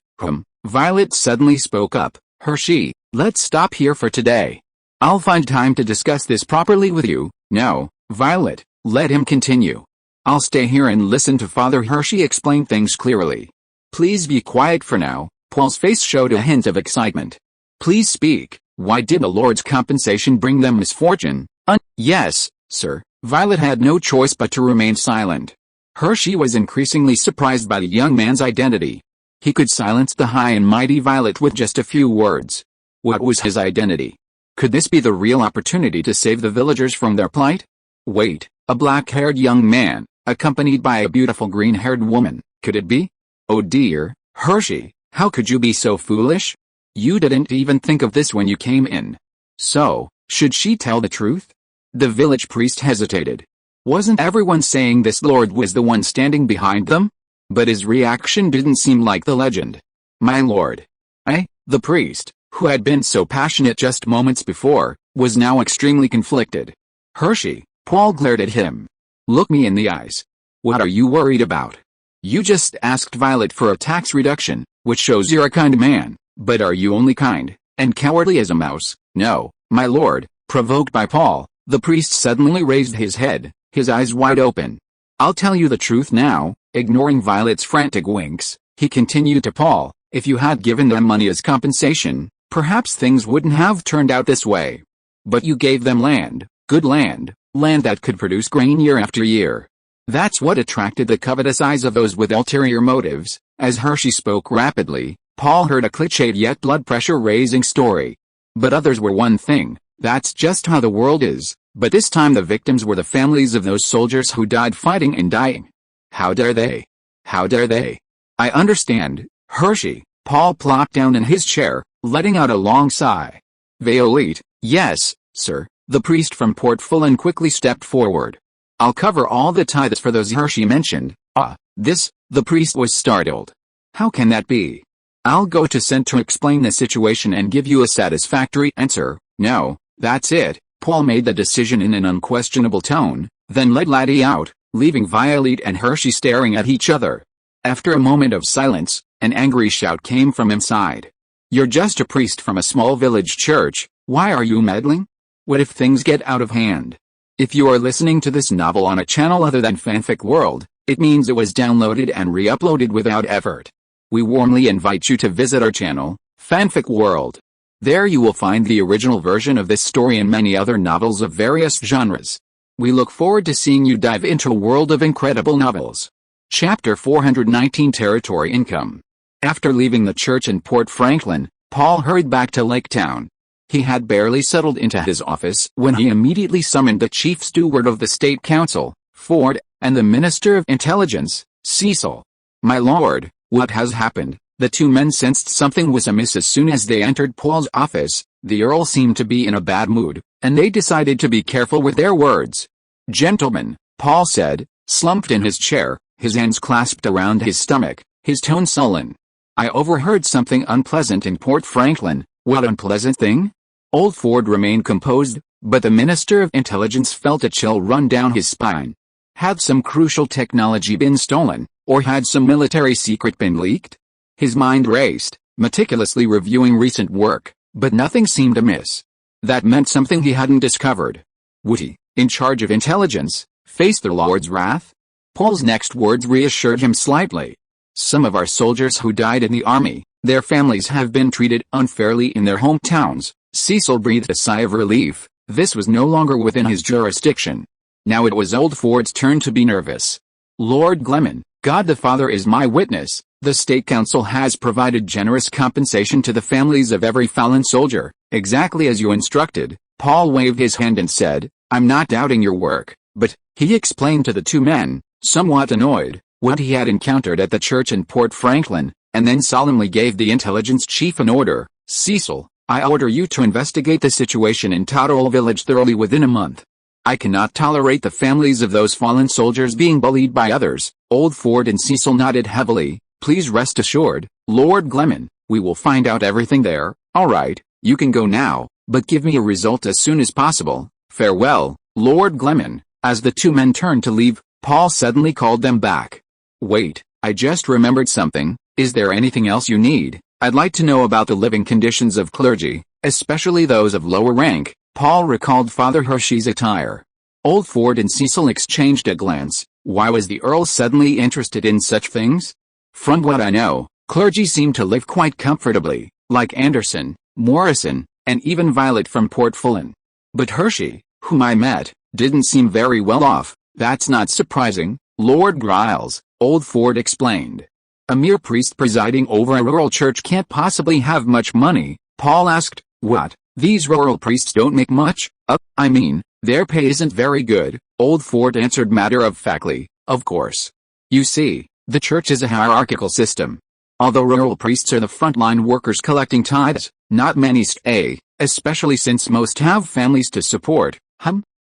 Violet suddenly spoke up. Hershey, let's stop here for today. I'll find time to discuss this properly with you. No, Violet, let him continue. I'll stay here and listen to Father Hershey explain things clearly. Please be quiet for now. Paul's face showed a hint of excitement. Please speak. Why did the Lord's compensation bring them misfortune? Yes, sir. Violet had no choice but to remain silent. Hershey was increasingly surprised by the young man's identity. He could silence the high and mighty Violet with just a few words. What was his identity? Could this be the real opportunity to save the villagers from their plight? Wait, a black-haired young man, accompanied by a beautiful green-haired woman, could it be? Oh dear, Hershey, how could you be so foolish? You didn't even think of this when you came in. So, should she tell the truth? The village priest hesitated. Wasn't everyone saying this lord was the one standing behind them? But his reaction didn't seem like the legend. My lord. The priest, who had been so passionate just moments before, was now extremely conflicted. Hershey, Paul glared at him. Look me in the eyes. What are you worried about? You just asked Violet for a tax reduction, which shows you're a kind man, but are you only kind, and cowardly as a mouse? No, my lord. Provoked by Paul, the priest suddenly raised his head, his eyes wide open. I'll tell you the truth now." Ignoring Violet's frantic winks, he continued to Paul, "If you had given them money as compensation, perhaps things wouldn't have turned out this way. But you gave them land, good land that could produce grain year after year. That's what attracted the covetous eyes of those with ulterior motives." As Hershey spoke rapidly, Paul heard a cliched yet blood pressure raising story. "But others were one thing, that's just how the world is, but this time the victims were the families of those soldiers who died fighting and dying. How dare they? How dare they?" "I understand, Hershey." Paul plopped down in his chair, letting out a long sigh. "Violette." "Yes, sir." The priest from Port Fulton quickly stepped forward. "I'll cover all the tithes for those Hershey mentioned." This," the priest was startled. "How can that be?" "I'll go to Cent to explain the situation and give you a satisfactory answer." "No, that's it." Paul made the decision in an unquestionable tone, then led Laddie out, leaving Violette and Hershey staring at each other. After a moment of silence, an angry shout came from inside. "You're just a priest from a small village church, why are you meddling? What if things get out of hand?" If you are listening to this novel on a channel other than Fanfic World, it means it was downloaded and re-uploaded without effort. We warmly invite you to visit our channel, Fanfic World. There you will find the original version of this story and many other novels of various genres. We look forward to seeing you dive into a world of incredible novels. Chapter 419 Territory Income. After leaving the church in Port Franklin, Paul hurried back to Lake Town. He had barely settled into his office when he immediately summoned the chief steward of the state council, Ford, and the minister of intelligence, Cecil. "My lord, what has happened?" The two men sensed something was amiss as soon as they entered Paul's office. The earl seemed to be in a bad mood, and they decided to be careful with their words. "Gentlemen," Paul said, slumped in his chair, his hands clasped around his stomach, his tone sullen. "I overheard something unpleasant in Port Franklin." "What unpleasant thing?" Old Ford remained composed, but the Minister of Intelligence felt a chill run down his spine. Had some crucial technology been stolen, or had some military secret been leaked? His mind raced, meticulously reviewing recent work, but nothing seemed amiss. That meant something he hadn't discovered. Would he, in charge of intelligence, face the Lord's wrath? Paul's next words reassured him slightly. "Some of our soldiers who died in the army, their families have been treated unfairly in their hometowns." Cecil breathed a sigh of relief. This was no longer within his jurisdiction. Now it was old Ford's turn to be nervous. "Lord Gleman, God the Father is my witness, the State Council has provided generous compensation to the families of every fallen soldier, exactly as you instructed." Paul waved his hand and said, "I'm not doubting your work, but," he explained to the two men, somewhat annoyed, what he had encountered at the church in Port Franklin, and then solemnly gave the intelligence chief an order. "Cecil, I order you to investigate the situation in Totterell Village thoroughly within a month. I cannot tolerate the families of those fallen soldiers being bullied by others." Old Ford and Cecil nodded heavily. "Please rest assured, Lord Gleman, we will find out everything there." "All right, you can go now, but give me a result as soon as possible." "Farewell, Lord Gleman." As the two men turned to leave, Paul suddenly called them back. "Wait, I just remembered something. Is there anything else you need? I'd like to know about the living conditions of clergy, especially those of lower rank." Paul recalled Father Hershey's attire. Old Ford and Cecil exchanged a glance. Why was the Earl suddenly interested in such things? "From what I know, clergy seem to live quite comfortably, like Anderson, Morrison, and even Violet from Port Fulton. But Hershey, whom I met, didn't seem very well off." "That's not surprising, Lord Griles," Old Ford explained. "A mere priest presiding over a rural church can't possibly have much money." Paul asked, "What, these rural priests don't make much?" I mean, their pay isn't very good," Old Ford answered matter-of-factly. "Of course. You see, the church is a hierarchical system. Although rural priests are the frontline workers collecting tithes, not many stay, especially since most have families to support."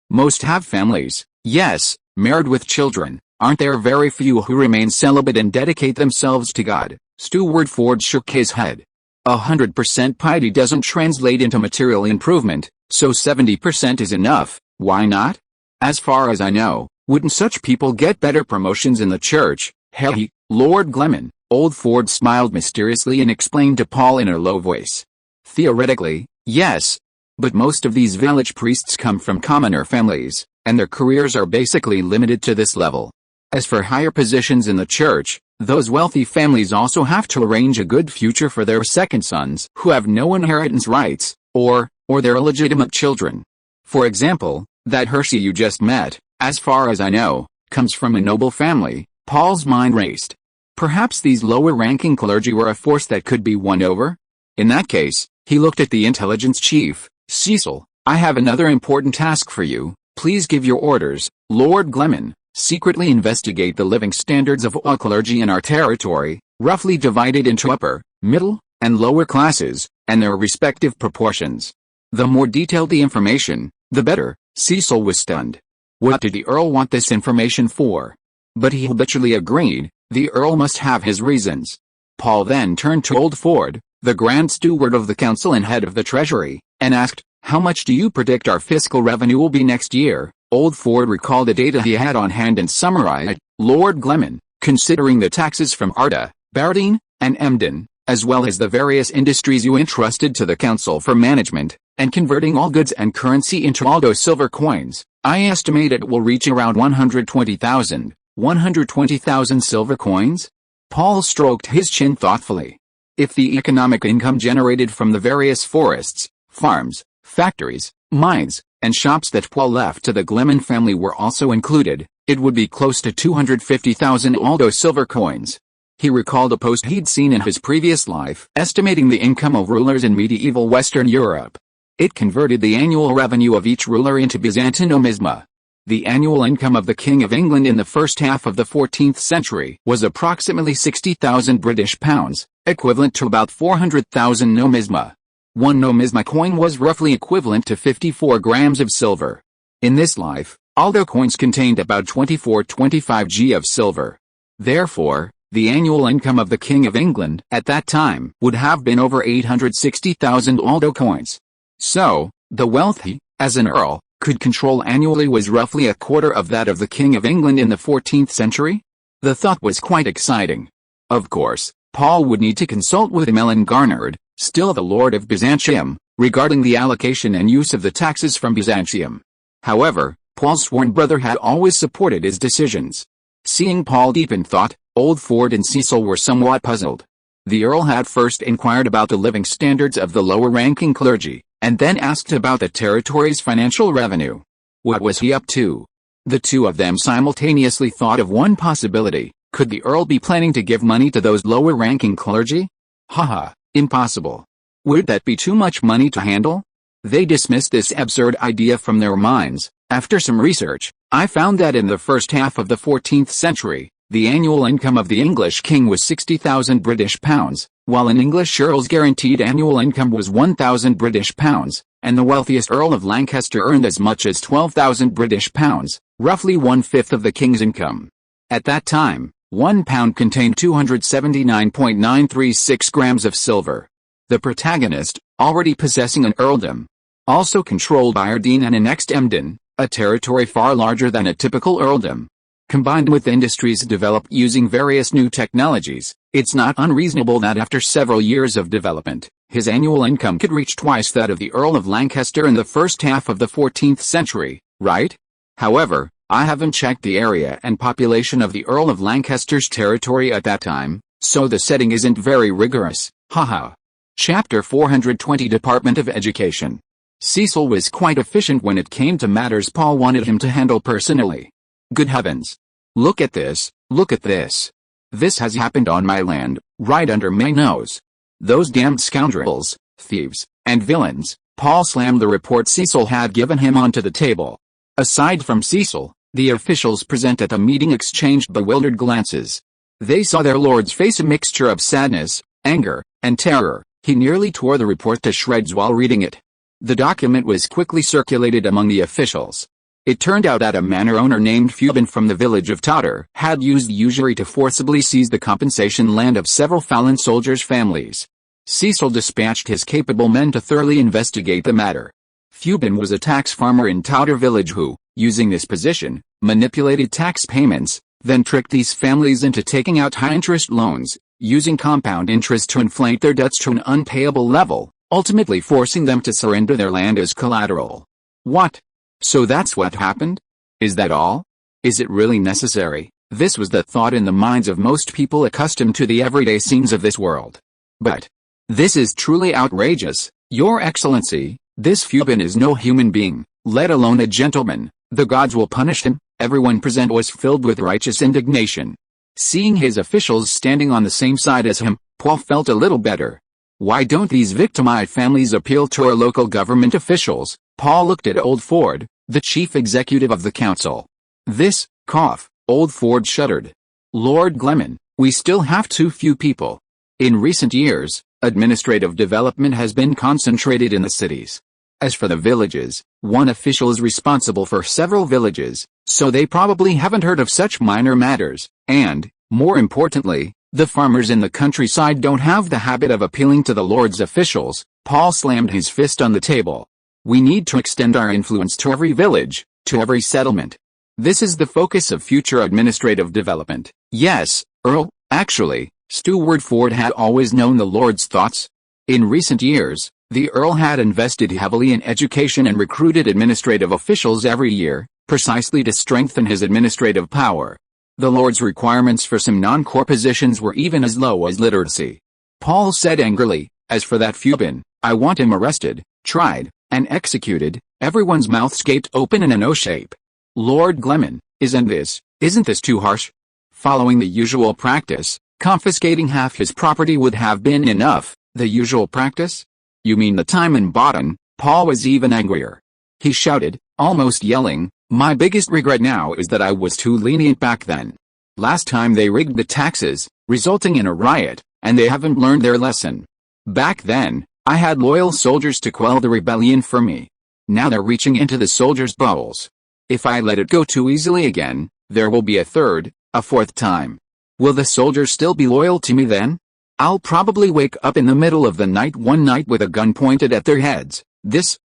Most have families, yes, married with children. Aren't there very few who remain celibate and dedicate themselves to God?" Steward Ford shook his head. 100% piety doesn't translate into material improvement, so 70% is enough. Why not? As far as I know, wouldn't such people get better promotions in the church? Hey, Lord Gleman. Old Ford smiled mysteriously and explained to Paul in a low voice. "Theoretically, yes. But most of these village priests come from commoner families, and their careers are basically limited to this level. As for higher positions in the church, those wealthy families also have to arrange a good future for their second sons who have no inheritance rights, or their illegitimate children. For example, that Hershey you just met, as far as I know, comes from a noble family. Paul's mind raced. Perhaps these lower-ranking clergy were a force that could be won over? In that case, he looked at the intelligence chief. Cecil, I have another important task for you. Please give your orders, Lord Gleman. Secretly investigate the living standards of all clergy in our territory, roughly divided into upper, middle, and lower classes, and their respective proportions. The more detailed the information, the better. Cecil was stunned. What did the Earl want this information for? But he habitually agreed. The Earl must have his reasons. Paul then turned to Old Ford, the Grand Steward of the Council and head of the Treasury, and asked, how much do you predict our fiscal revenue will be next year? Old Ford recalled the data he had on hand and summarized, Lord Gleman, considering the taxes from Arda, Bardine, and Emden, as well as the various industries you entrusted to the Council for management, and converting all goods and currency into Aldo silver coins, I estimate it will reach around 120,000 silver coins? Paul stroked his chin thoughtfully. If the economic income generated from the various forests, farms, factories, mines, and shops that Paul left to the Gleman family were also included, it would be close to 250,000 Aldo silver coins. He recalled a post he'd seen in his previous life, estimating the income of rulers in medieval Western Europe. It converted the annual revenue of each ruler into Byzantine numisma. The annual income of the King of England in the first half of the 14th century was approximately 60,000 British pounds, equivalent to about 400,000 numisma. One numisma coin was roughly equivalent to 54 grams of silver. In this life, Aldo coins contained about 25 g of silver. Therefore, the annual income of the King of England at that time would have been over 860,000 Aldo coins. So, the wealth he, as an earl, could control annually was roughly a quarter of that of the King of England in the 14th century? The thought was quite exciting. Of course, Paul would need to consult with Melon Garnard, still the Lord of Byzantium, regarding the allocation and use of the taxes from Byzantium. However, Paul's sworn brother had always supported his decisions. Seeing Paul deep in thought, Old Ford and Cecil were somewhat puzzled. The Earl had first inquired about the living standards of the lower-ranking clergy, and then asked about the territory's financial revenue. What was he up to? The two of them simultaneously thought of one possibility. Could the Earl be planning to give money to those lower-ranking clergy? Haha, impossible. Would that be too much money to handle? They dismissed this absurd idea from their minds. After some research, I found that in the first half of the 14th century, the annual income of the English king was 60,000 British pounds, while an English earl's guaranteed annual income was 1,000 British pounds, and the wealthiest Earl of Lancaster earned as much as 12,000 British pounds, roughly one-fifth of the king's income. At that time, 1 pound contained 279.936 grams of silver. The protagonist, already possessing an earldom, also controlled Bardine and annexed Emden, a territory far larger than a typical earldom. Combined with industries developed using various new technologies, it's not unreasonable that after several years of development, his annual income could reach twice that of the Earl of Lancaster in the first half of the 14th century, right? However, I haven't checked the area and population of the Earl of Lancaster's territory at that time, so the setting isn't very rigorous, haha. Chapter 420 Department of Education. Cecil was quite efficient when it came to matters Paul wanted him to handle personally. Good heavens! Look at this, look at this. This has happened on my land, right under my nose. Those damned scoundrels, thieves, and villains. Paul slammed the report Cecil had given him onto the table. Aside from Cecil, the officials present at the meeting exchanged bewildered glances. They saw their lord's face a mixture of sadness, anger, and terror. He nearly tore the report to shreds while reading it. The document was quickly circulated among the officials. It turned out that a manor owner named Fubin from the village of Tauter had used usury to forcibly seize the compensation land of several fallen soldiers' families. Cecil dispatched his capable men to thoroughly investigate the matter. Fubin was a tax farmer in Tauter village who, using this position, manipulated tax payments, then tricked these families into taking out high-interest loans, using compound interest to inflate their debts to an unpayable level, ultimately forcing them to surrender their land as collateral. What? So that's what happened? Is that all? Is it really necessary? This was the thought in the minds of most people accustomed to the everyday scenes of this world. But this is truly outrageous, Your Excellency. This Fubin is no human being, let alone a gentleman. The gods will punish him. Everyone present was filled with righteous indignation. Seeing his officials standing on the same side as him, Paul felt a little better. Why don't these victimized families appeal to our local government officials? Paul looked at Old Ford, the chief executive of the council. This, cough, Old Ford shuddered. Lord Gleman, we still have too few people. In recent years, administrative development has been concentrated in the cities. As for the villages, one official is responsible for several villages, so they probably haven't heard of such minor matters, and, more importantly, the farmers in the countryside don't have the habit of appealing to the Lord's officials. Paul slammed his fist on the table. We need to extend our influence to every village, to every settlement. This is the focus of future administrative development. Yes, Earl, actually, Steward Ford had always known the Lord's thoughts. In recent years, the Earl had invested heavily in education and recruited administrative officials every year, precisely to strengthen his administrative power. The Lord's requirements for some non-core positions were even as low as literacy. Paul said angrily, as for that Fubin, I want him arrested, tried, and executed. Everyone's mouths gaped open in an O shape. Lord Gleman, isn't this too harsh? Following the usual practice, confiscating half his property would have been enough. The usual practice? You mean the time in Baden? Paul was even angrier. He shouted, almost yelling, my biggest regret now is that I was too lenient back then. Last time they rigged the taxes, resulting in a riot, and they haven't learned their lesson. Back then, I had loyal soldiers to quell the rebellion for me. Now they're reaching into the soldiers' bowels. If I let it go too easily again, there will be a third, a fourth time. Will the soldiers still be loyal to me then? I'll probably wake up in the middle of the night one night with a gun pointed at their heads.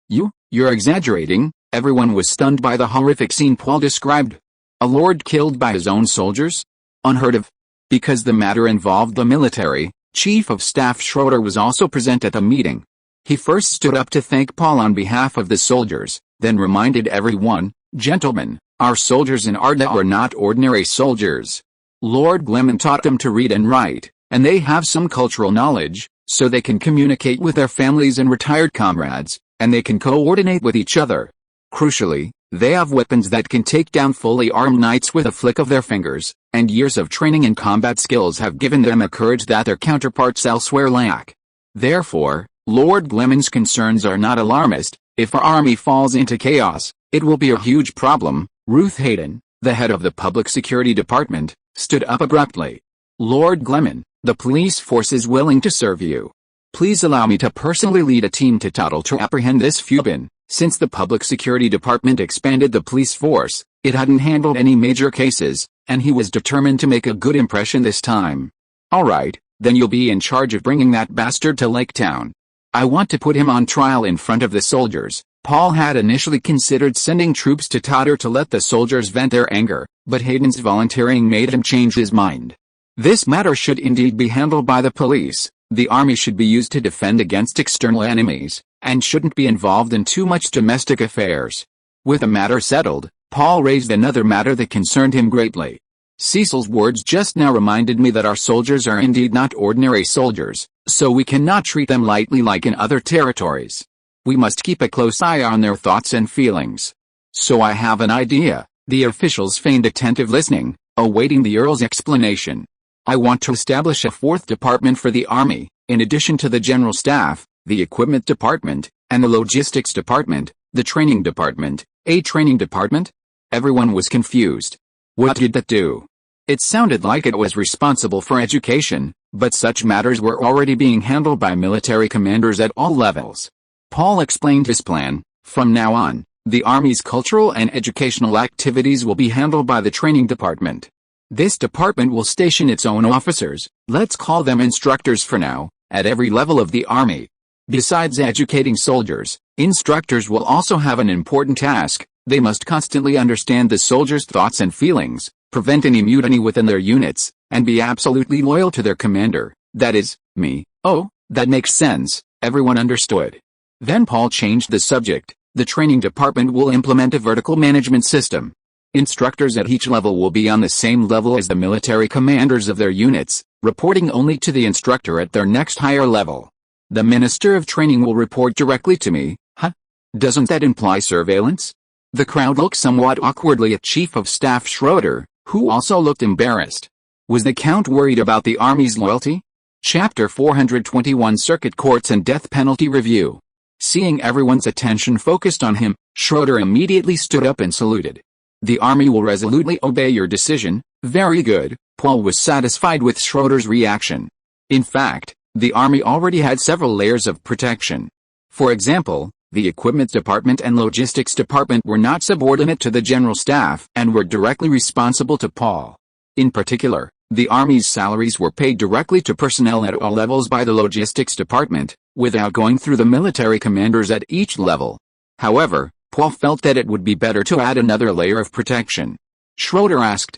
You're exaggerating. Everyone was stunned by the horrific scene Paul described. A lord killed by his own soldiers? Unheard of. Because the matter involved the military, Chief of Staff Schroeder was also present at the meeting. He first stood up to thank Paul on behalf of the soldiers, then reminded everyone, gentlemen, our soldiers in Arda are not ordinary soldiers. Lord Gleman taught them to read and write, and they have some cultural knowledge, so they can communicate with their families and retired comrades, and they can coordinate with each other. Crucially, they have weapons that can take down fully armed knights with a flick of their fingers, and years of training in combat skills have given them a courage that their counterparts elsewhere lack. Therefore, Lord Gleman's concerns are not alarmist. If our army falls into chaos, it will be a huge problem. Ruth Hayden, the head of the Public Security Department, stood up abruptly. Lord Gleman, the police force is willing to serve you. Please allow me to personally lead a team to Tuttle to apprehend this Fubin. Since the Public Security Department expanded the police force, it hadn't handled any major cases, and he was determined to make a good impression this time. Alright, then you'll be in charge of bringing that bastard to Lake Town. I want to put him on trial in front of the soldiers. Paul had initially considered sending troops to Totter to let the soldiers vent their anger, but Hayden's volunteering made him change his mind. This matter should indeed be handled by the police. The army should be used to defend against external enemies, and shouldn't be involved in too much domestic affairs. With the matter settled, Paul raised another matter that concerned him greatly. Cecil's words just now reminded me that our soldiers are indeed not ordinary soldiers, so we cannot treat them lightly like in other territories. We must keep a close eye on their thoughts and feelings. So I have an idea. The officials feigned attentive listening, awaiting the Earl's explanation. I want to establish a fourth department for the army, in addition to the general staff, the equipment department, and the logistics department, the training department. A training department? Everyone was confused. What did that do? It sounded like it was responsible for education, but such matters were already being handled by military commanders at all levels. Paul explained his plan. From now on, the Army's cultural and educational activities will be handled by the training department. This department will station its own officers, let's call them instructors for now, at every level of the Army. Besides educating soldiers, instructors will also have an important task. They must constantly understand the soldiers' thoughts and feelings, prevent any mutiny within their units, and be absolutely loyal to their commander, that is, me. Oh, that makes sense, everyone understood. Then Paul changed the subject. The training department will implement a vertical management system. Instructors at each level will be on the same level as the military commanders of their units, reporting only to the instructor at their next higher level. The Minister of Training will report directly to me. Huh? Doesn't that imply surveillance? The crowd looked somewhat awkwardly at Chief of Staff Schroeder, who also looked embarrassed. Was the Count worried about the Army's loyalty? Chapter 421 Circuit Courts and Death Penalty Review. Seeing everyone's attention focused on him, Schroeder immediately stood up and saluted. The Army will resolutely obey your decision. Very good. Paul was satisfied with Schroeder's reaction. In fact, the Army already had several layers of protection. For example, the Equipment Department and Logistics Department were not subordinate to the General Staff and were directly responsible to Paul. In particular, the Army's salaries were paid directly to personnel at all levels by the Logistics Department, without going through the military commanders at each level. However, Paul felt that it would be better to add another layer of protection. Schroeder asked,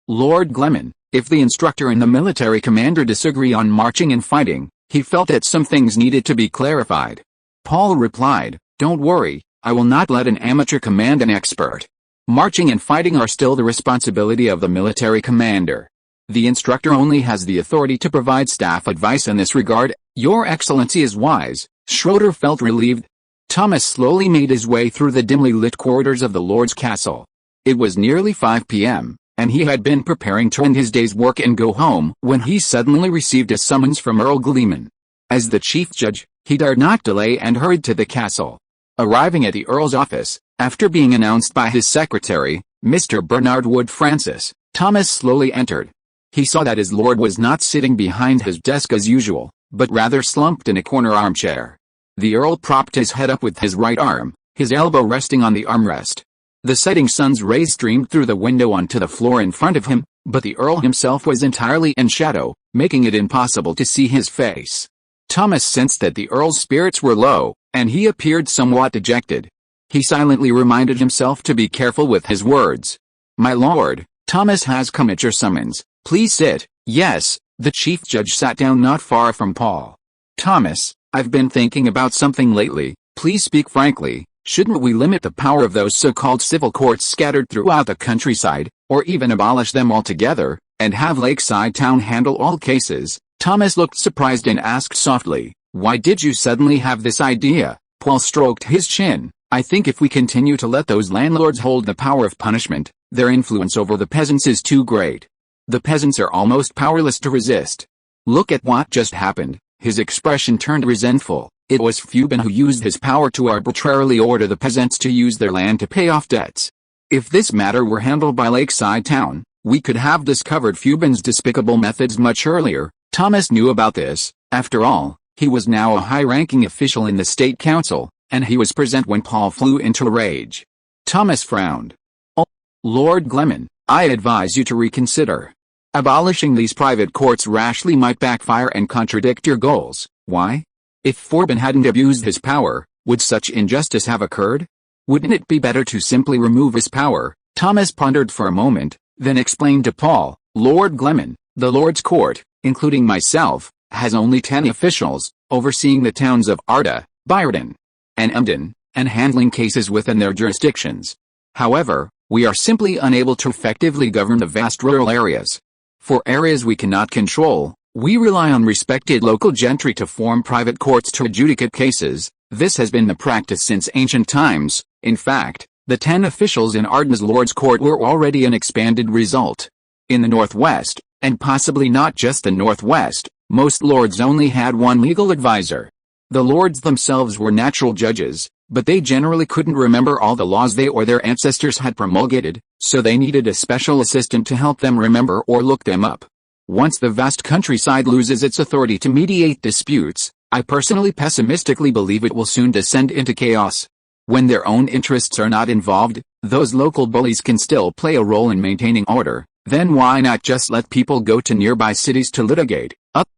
Lord Gleman, if the instructor and the military commander disagree on marching and fighting, he felt that some things needed to be clarified. Paul replied, Don't worry, I will not let an amateur command an expert. Marching and fighting are still the responsibility of the military commander. The instructor only has the authority to provide staff advice in this regard. Your Excellency is wise. Schroeder felt relieved. Thomas slowly made his way through the dimly lit corridors of the Lord's castle. It was nearly 5 p.m., and he had been preparing to end his day's work and go home when he suddenly received a summons from Earl Gleman. As the chief judge, he dared not delay and hurried to the castle. Arriving at the Earl's office, after being announced by his secretary, Mr. Bernard Wood Francis, Thomas slowly entered. He saw that his lord was not sitting behind his desk as usual, but rather slumped in a corner armchair. The Earl propped his head up with his right arm, his elbow resting on the armrest. The setting sun's rays streamed through the window onto the floor in front of him, but the Earl himself was entirely in shadow, making it impossible to see his face. Thomas sensed that the Earl's spirits were low, and he appeared somewhat dejected. He silently reminded himself to be careful with his words. My lord, Thomas has come at your summons. Please sit. Yes, the chief judge sat down not far from Paul. Thomas, I've been thinking about something lately. Please speak frankly. Shouldn't we limit the power of those so-called civil courts scattered throughout the countryside, or even abolish them altogether, and have Lakeside Town handle all cases? Thomas looked surprised and asked softly, Why did you suddenly have this idea? Paul stroked his chin. I think if we continue to let those landlords hold the power of punishment, their influence over the peasants is too great. The peasants are almost powerless to resist. Look at what just happened. His expression turned resentful. It was Fubin who used his power to arbitrarily order the peasants to use their land to pay off debts. If this matter were handled by Lakeside Town, we could have discovered Fubin's despicable methods much earlier. Thomas knew about this. After all, he was now a high-ranking official in the state council, and he was present when Paul flew into a rage. Thomas frowned. Oh, Lord Gleman, I advise you to reconsider. Abolishing these private courts rashly might backfire and contradict your goals. Why? If Fubin hadn't abused his power, would such injustice have occurred? Wouldn't it be better to simply remove his power? Thomas pondered for a moment, then explained to Paul, Lord Gleman, the Lord's Court, including myself, has only 10 officials, overseeing the towns of Arda, Byron, and Emden, and handling cases within their jurisdictions. However, we are simply unable to effectively govern the vast rural areas. For areas we cannot control, we rely on respected local gentry to form private courts to adjudicate cases. This has been the practice since ancient times. In fact, the 10 officials in Arden's Lord's Court were already an expanded result. In the Northwest, and possibly not just the Northwest, most lords only had one legal advisor. The lords themselves were natural judges, but they generally couldn't remember all the laws they or their ancestors had promulgated, so they needed a special assistant to help them remember or look them up. Once the vast countryside loses its authority to mediate disputes, I personally pessimistically believe it will soon descend into chaos. When their own interests are not involved, those local bullies can still play a role in maintaining order. Then why not just let people go to nearby cities to litigate?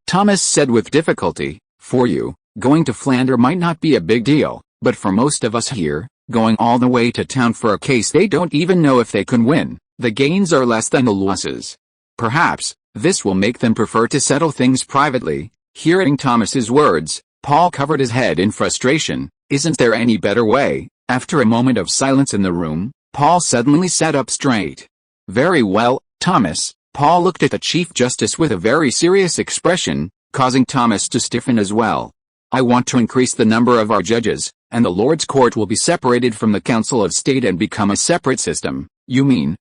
Thomas said with difficulty, for you, going to Flanders might not be a big deal, but for most of us here, going all the way to town for a case they don't even know if they can win, the gains are less than the losses. Perhaps, this will make them prefer to settle things privately. Hearing Thomas's words, Paul covered his head in frustration. Isn't there any better way? After a moment of silence in the room, Paul suddenly sat up straight. Very well, Thomas. Paul looked at the Chief Justice with a very serious expression, causing Thomas to stiffen as well. I want to increase the number of our judges, and the Lord's Court will be separated from the Council of State and become a separate system. You mean,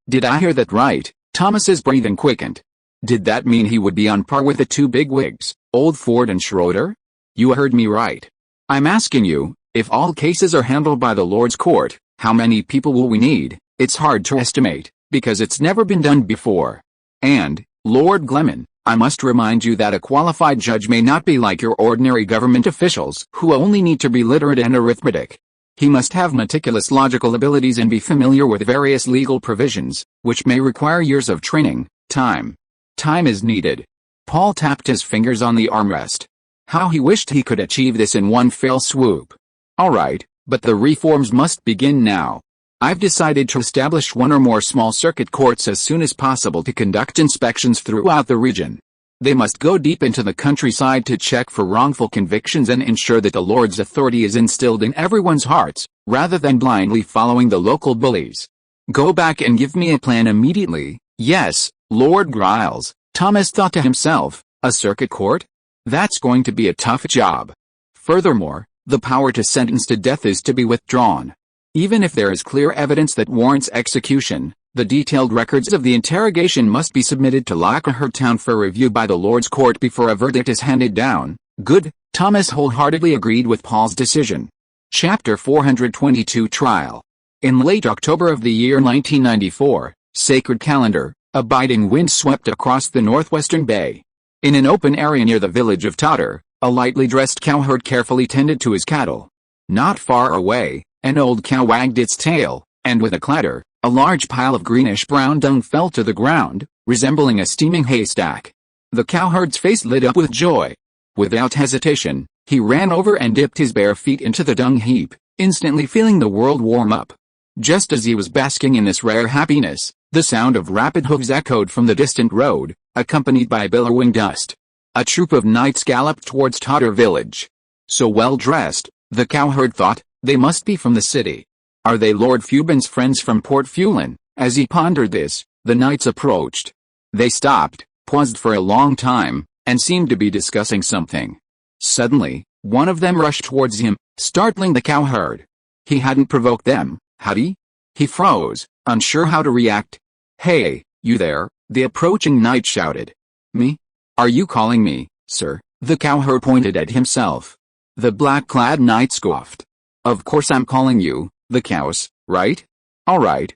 did I hear that right? Thomas's breathing quickened. Did that mean he would be on par with the two bigwigs, Old Ford and Schroeder? You heard me right. I'm asking you, if all cases are handled by the Lord's Court, how many people will we need? It's hard to estimate, because it's never been done before. And, Lord Gleman, I must remind you that a qualified judge may not be like your ordinary government officials who only need to be literate in arithmetic. He must have meticulous logical abilities and be familiar with various legal provisions, which may require years of training. Time is needed. Paul tapped his fingers on the armrest. How he wished he could achieve this in one fell swoop. All right, but the reforms must begin now. I've decided to establish one or more small circuit courts as soon as possible to conduct inspections throughout the region. They must go deep into the countryside to check for wrongful convictions and ensure that the Lord's authority is instilled in everyone's hearts, rather than blindly following the local bullies. Go back and give me a plan immediately. Yes, Lord Griles, Thomas thought to himself, a circuit court? That's going to be a tough job. Furthermore, the power to sentence to death is to be withdrawn. Even if there is clear evidence that warrants execution, the detailed records of the interrogation must be submitted to Lockahert Town for review by the Lord's Court before a verdict is handed down. Good, Thomas wholeheartedly agreed with Paul's decision. Chapter 422 Trial. In late October of the year 1994, Sacred Calendar, a biting wind swept across the northwestern bay. In an open area near the village of Totter, a lightly dressed cowherd carefully tended to his cattle. Not far away, an old cow wagged its tail, and with a clatter, a large pile of greenish-brown dung fell to the ground, resembling a steaming haystack. The cowherd's face lit up with joy. Without hesitation, he ran over and dipped his bare feet into the dung heap, instantly feeling the world warm up. Just as he was basking in this rare happiness, the sound of rapid hooves echoed from the distant road, accompanied by billowing dust. A troop of knights galloped towards Totter village. So well dressed, the cowherd thought, they must be from the city. Are they Lord Fubin's friends from Port Fulin? As he pondered this, the knights approached. They stopped, paused for a long time, and seemed to be discussing something. Suddenly, one of them rushed towards him, startling the cowherd. He hadn't provoked them, had he? He froze, unsure how to react. Hey, you there, the approaching knight shouted. Me? Are you calling me, sir? The cowherd pointed at himself. The black-clad knight scoffed. Of course I'm calling you, the cows, right? All right,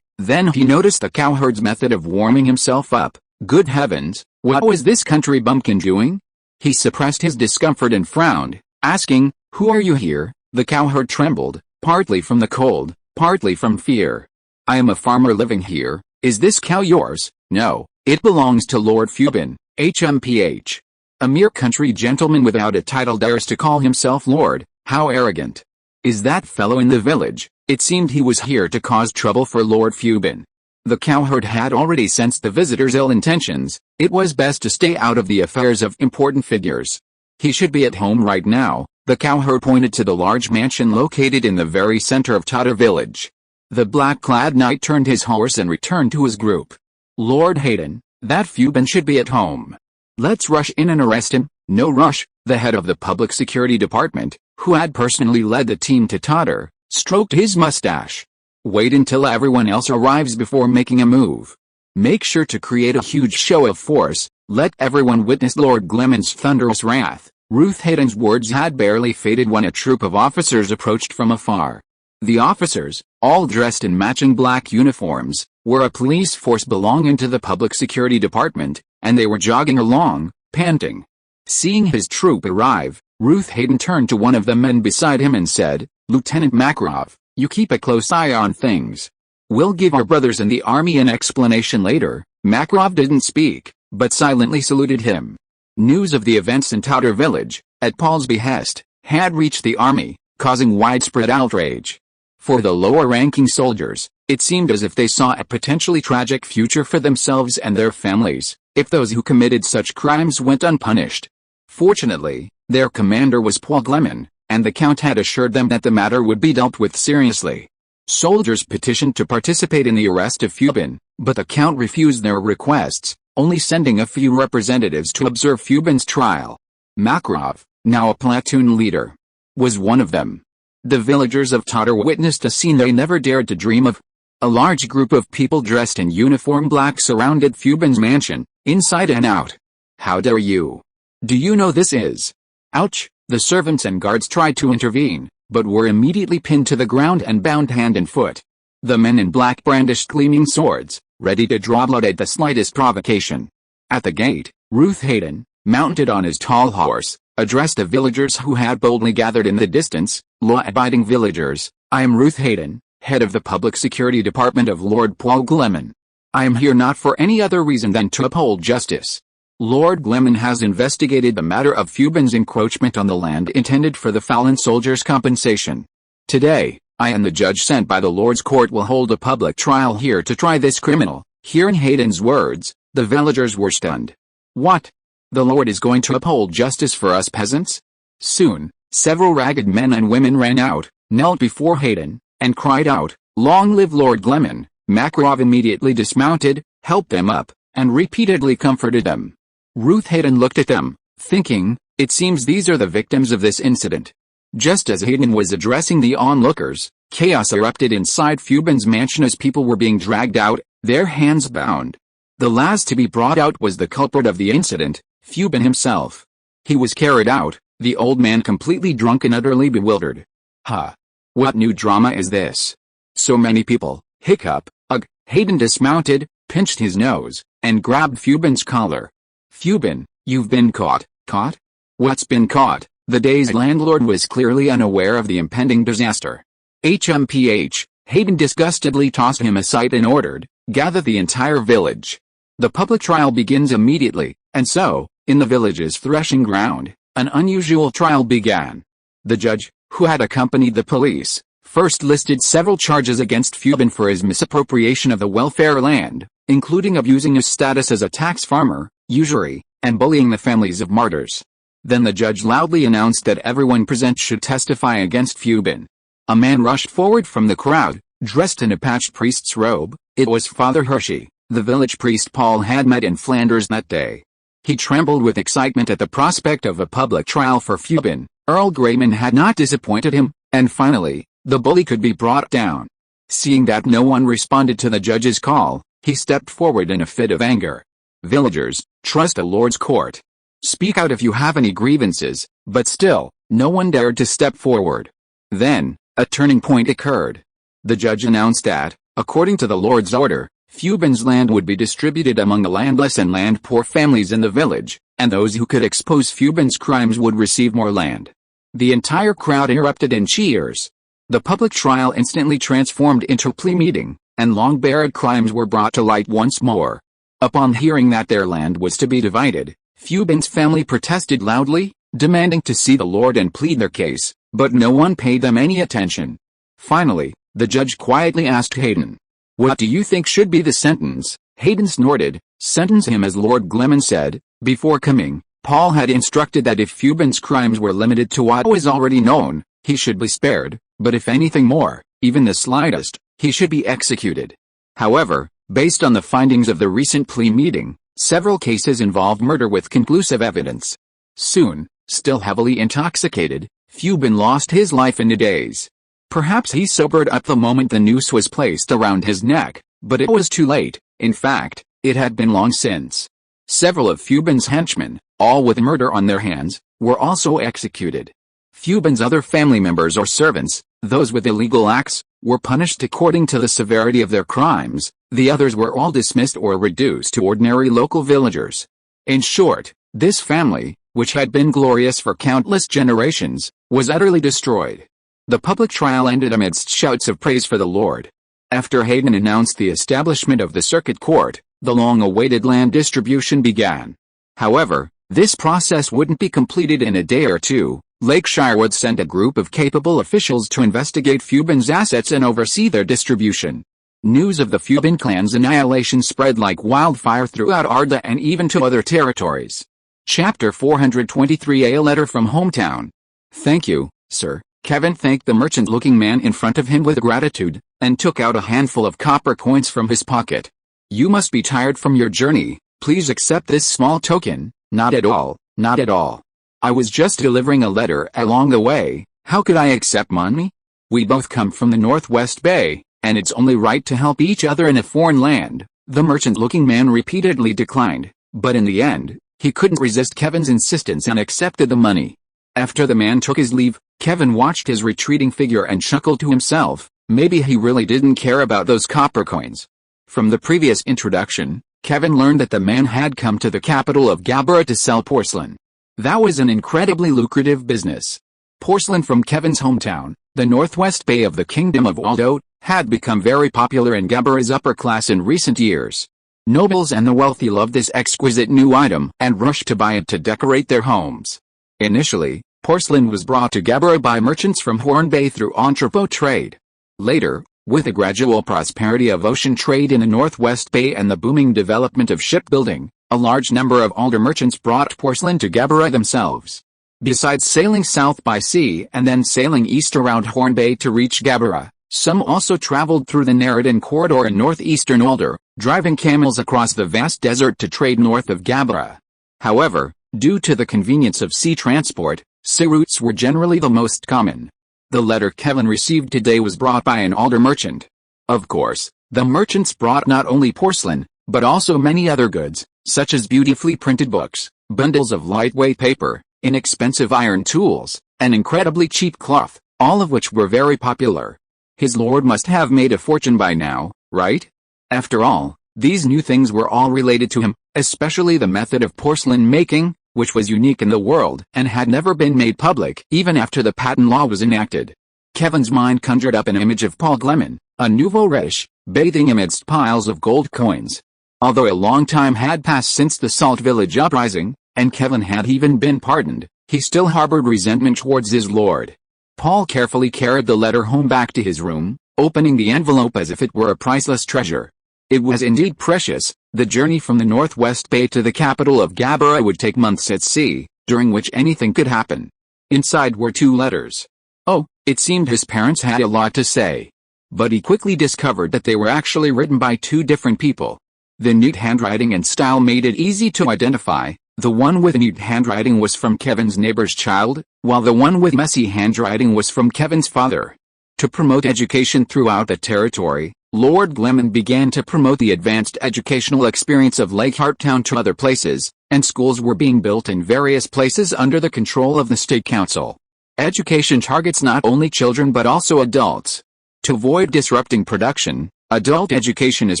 Then he noticed the cowherd's method of warming himself up. Good heavens, what was this country bumpkin doing? He suppressed his discomfort and frowned, asking, who are you here? The cowherd trembled, partly from the cold, partly from fear. I am a farmer living here. Is this cow yours? No, it belongs to Lord Fubin, HMPH. A mere country gentleman without a title dares to call himself lord. How arrogant. Is that fellow in the village? It seemed he was here to cause trouble for Lord Fubin. The cowherd had already sensed the visitor's ill intentions. It was best to stay out of the affairs of important figures. He should be at home right now. The cowherd pointed to the large mansion located in the very center of Totter village. The black-clad knight turned his horse and returned to his group. Lord Hayden, that Fubin should be at home. Let's rush in and arrest him. No rush. The head of the public security department, who had personally led the team to Totter, stroked his mustache. Wait until everyone else arrives before making a move. Make sure to create a huge show of force. Let everyone witness Lord Gleman's thunderous wrath. Ruth Hayden's words had barely faded when a troop of officers approached from afar. The officers, all dressed in matching black uniforms, were a police force belonging to the public security department, and they were jogging along, panting. Seeing his troop arrive, Ruth Hayden turned to one of the men beside him and said, Lieutenant Makarov, you keep a close eye on things. We'll give our brothers in the army an explanation later. Makarov didn't speak, but silently saluted him. News of the events in Totter village, at Paul's behest, had reached the army, causing widespread outrage. For the lower-ranking soldiers, it seemed as if they saw a potentially tragic future for themselves and their families, if those who committed such crimes went unpunished. Fortunately, their commander was Paul Gleman, and the Count had assured them that the matter would be dealt with seriously. Soldiers petitioned to participate in the arrest of Fubin, but the count refused their requests, only sending a few representatives to observe Fubin's trial. Makarov, now a platoon leader, was one of them. The villagers of Tatar witnessed a scene they never dared to dream of. A large group of people dressed in uniform black surrounded Fubin's mansion, inside and out. "How dare you? Do you know this is?" "Ouch!" The servants and guards tried to intervene, but were immediately pinned to the ground and bound hand and foot. The men in black brandished gleaming swords, ready to draw blood at the slightest provocation. At the gate, Ruth Hayden, mounted on his tall horse, addressed the villagers who had boldly gathered in the distance. "Law-abiding villagers, I am Ruth Hayden, head of the Public Security Department of Lord Paul Gleman. I am here not for any other reason than to uphold justice. Lord Gleman has investigated the matter of Fubin's encroachment on the land intended for the fallen soldiers' compensation. Today, I and the judge sent by the Lord's court will hold a public trial here to try this criminal." Hearing Hayden's words, the villagers were stunned. "What? The Lord is going to uphold justice for us peasants?" Soon, several ragged men and women ran out, knelt before Hayden, and cried out, "Long live Lord Gleman!" Makarov immediately dismounted, helped them up, and repeatedly comforted them. Ruth Hayden looked at them, thinking, it seems these are the victims of this incident. Just as Hayden was addressing the onlookers, chaos erupted inside Fubin's mansion as people were being dragged out, their hands bound. The last to be brought out was the culprit of the incident, Fubin himself. He was carried out, the old man completely drunk and utterly bewildered. "Huh. What new drama is this? So many people." Hiccup. Ugh. Hayden dismounted, pinched his nose, and grabbed Fubin's collar. "Fubin, you've been caught." "Caught? What's been caught?" The dazed landlord was clearly unaware of the impending disaster. HMPH, Hayden disgustedly tossed him aside and ordered, "Gather the entire village." The public trial begins immediately, and so, in the village's threshing ground, an unusual trial began. The judge, who had accompanied the police, first listed several charges against Fubin for his misappropriation of the welfare land, including abusing his status as a tax farmer, usury, and bullying the families of martyrs. Then the judge loudly announced that everyone present should testify against Fubin. A man rushed forward from the crowd, dressed in a patched priest's robe. It was Father Hershey, the village priest Paul had met in Flanders that day. He trembled with excitement at the prospect of a public trial for Fubin. Earl Greyman had not disappointed him, and finally, the bully could be brought down. Seeing that no one responded to the judge's call, he stepped forward in a fit of anger. "Villagers, trust the Lord's court. Speak out if you have any grievances," but still, no one dared to step forward. Then, a turning point occurred. The judge announced that, according to the Lord's order, Fubin's land would be distributed among the landless and land-poor families in the village, and those who could expose Fubin's crimes would receive more land. The entire crowd erupted in cheers. The public trial instantly transformed into a plea meeting, and long-buried crimes were brought to light once more. Upon hearing that their land was to be divided, Fubin's family protested loudly, demanding to see the Lord and plead their case, but no one paid them any attention. Finally, the judge quietly asked Hayden, "What do you think should be the sentence?" Hayden snorted, "Sentence him as Lord Gleman said." Before coming, Paul had instructed that if Fubin's crimes were limited to what was already known, he should be spared, but if anything more, even the slightest, he should be executed. However, based on the findings of the recent plea meeting, several cases involved murder with conclusive evidence. Soon, still heavily intoxicated, Fubin lost his life in a daze. Perhaps he sobered up the moment the noose was placed around his neck, but it was too late. In fact, it had been long since. Several of Fubin's henchmen, all with murder on their hands, were also executed. Fubin's other family members or servants, those with illegal acts, were punished according to the severity of their crimes. The others were all dismissed or reduced to ordinary local villagers. In short, this family, which had been glorious for countless generations, was utterly destroyed. The public trial ended amidst shouts of praise for the Lord. After Hayden announced the establishment of the circuit court, the long-awaited land distribution began. However, this process wouldn't be completed in a day or two. Lakeshire would send a group of capable officials to investigate Fubin's assets and oversee their distribution. News of the Fubin clan's annihilation spread like wildfire throughout Arda and even to other territories. Chapter 423, A letter from hometown. Thank you, sir. Kevin thanked the merchant-looking man in front of him with gratitude, and took out a handful of copper coins from his pocket. "You must be tired from your journey, please accept this small token." "Not at all, not at all. I was just delivering a letter along the way, how could I accept money? We both come from the Northwest Bay, and it's only right to help each other in a foreign land." The merchant-looking man repeatedly declined, but in the end, he couldn't resist Kevin's insistence and accepted the money. After the man took his leave, Kevin watched his retreating figure and chuckled to himself, maybe he really didn't care about those copper coins. From the previous introduction, Kevin learned that the man had come to the capital of Gabella to sell porcelain. That was an incredibly lucrative business. Porcelain from Kevin's hometown, the Northwest Bay of the Kingdom of Waldo, had become very popular in Gabella's upper class in recent years. Nobles and the wealthy loved this exquisite new item and rushed to buy it to decorate their homes. Initially, porcelain was brought to Gabella by merchants from Horn Bay through entrepot trade. Later, with the gradual prosperity of ocean trade in the Northwest Bay and the booming development of shipbuilding, a large number of older merchants brought porcelain to Gabella themselves. Besides sailing south by sea and then sailing east around Horn Bay to reach Gabella, some also traveled through the Naridan corridor in northeastern Alder, driving camels across the vast desert to trade north of Gabella. However, due to the convenience of sea transport, sea routes were generally the most common. The letter Kevin received today was brought by an Alder merchant. Of course, the merchants brought not only porcelain, but also many other goods, such as beautifully printed books, bundles of lightweight paper, inexpensive iron tools, and incredibly cheap cloth, all of which were very popular. His lord must have made a fortune by now, right? After all, these new things were all related to him, especially the method of porcelain making, which was unique in the world and had never been made public even after the patent law was enacted. Kevin's mind conjured up an image of Paul Gleman, a nouveau riche, bathing amidst piles of gold coins. Although a long time had passed since the Salt Village uprising, and Kevin had even been pardoned, he still harbored resentment towards his lord. Paul carefully carried the letter home back to his room, opening the envelope as if it were a priceless treasure. It was indeed precious. The journey from the Northwest Bay to the capital of Gabella would take months at sea, during which anything could happen. Inside were 2 letters. Oh, it seemed his parents had a lot to say. But he quickly discovered that they were actually written by 2 different people. The neat handwriting and style made it easy to identify. The one with neat handwriting was from Kevin's neighbor's child, while the one with messy handwriting was from Kevin's father. To promote education throughout the territory, Lord Gleman began to promote the advanced educational experience of Lake Harttown to other places, and schools were being built in various places under the control of the State Council. Education targets not only children but also adults. To avoid disrupting production, adult education is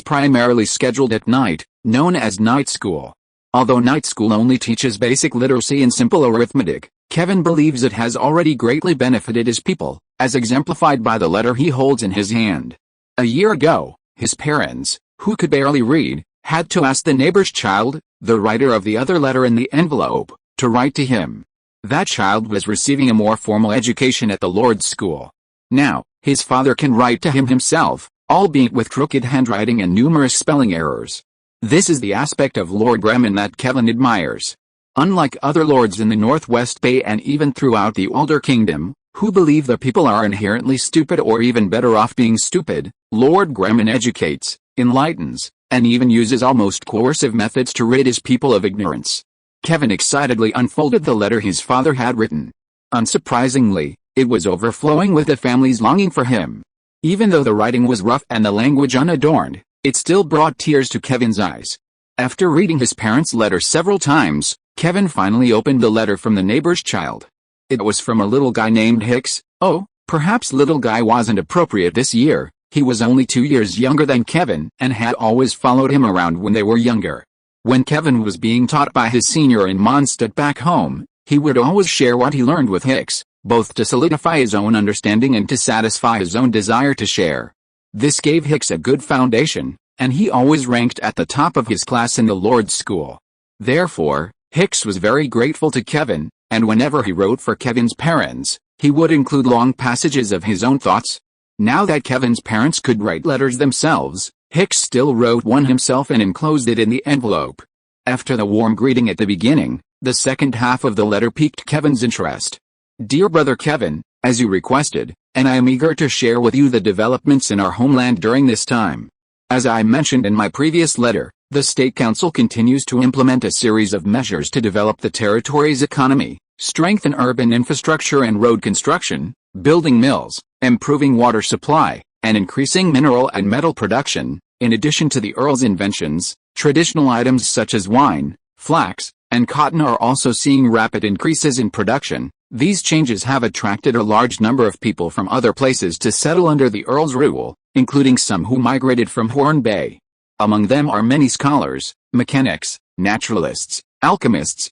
primarily scheduled at night, known as night school. Although night school only teaches basic literacy and simple arithmetic, Kevin believes it has already greatly benefited his people, as exemplified by the letter he holds in his hand. A year ago, his parents, who could barely read, had to ask the neighbor's child, the writer of the other letter in the envelope, to write to him. That child was receiving a more formal education at the Lord's school. Now, his father can write to him himself, albeit with crooked handwriting and numerous spelling errors. This is the aspect of Lord Gleman that Kevin admires. Unlike other lords in the Northwest Bay and even throughout the Alder Kingdom, who believe the people are inherently stupid or even better off being stupid, Lord Gleman educates, enlightens, and even uses almost coercive methods to rid his people of ignorance. Kevin excitedly unfolded the letter his father had written. Unsurprisingly, it was overflowing with the family's longing for him. Even though the writing was rough and the language unadorned, it still brought tears to Kevin's eyes. After reading his parents' letter several times, Kevin finally opened the letter from the neighbor's child. It was from a little guy named Hicks. Oh, perhaps little guy wasn't appropriate this year. He was only 2 years younger than Kevin and had always followed him around when they were younger. When Kevin was being taught by his senior in Mondstadt back home, he would always share what he learned with Hicks, both to solidify his own understanding and to satisfy his own desire to share. This gave Hicks a good foundation, and he always ranked at the top of his class in the Lord's school. Therefore, Hicks was very grateful to Kevin, and whenever he wrote for Kevin's parents, he would include long passages of his own thoughts. Now that Kevin's parents could write letters themselves, Hicks still wrote one himself and enclosed it in the envelope. After the warm greeting at the beginning, the second half of the letter piqued Kevin's interest. Dear brother Kevin, as you requested, and I am eager to share with you the developments in our homeland during this time. As I mentioned in my previous letter, the State Council continues to implement a series of measures to develop the territory's economy, strengthen urban infrastructure and road construction, building mills, improving water supply, and increasing mineral and metal production. In addition to the Earl's inventions, traditional items such as wine, flax, and cotton are also seeing rapid increases in production. These changes have attracted a large number of people from other places to settle under the Earl's rule, including some who migrated from Horn Bay. Among them are many scholars, mechanics, naturalists, alchemists,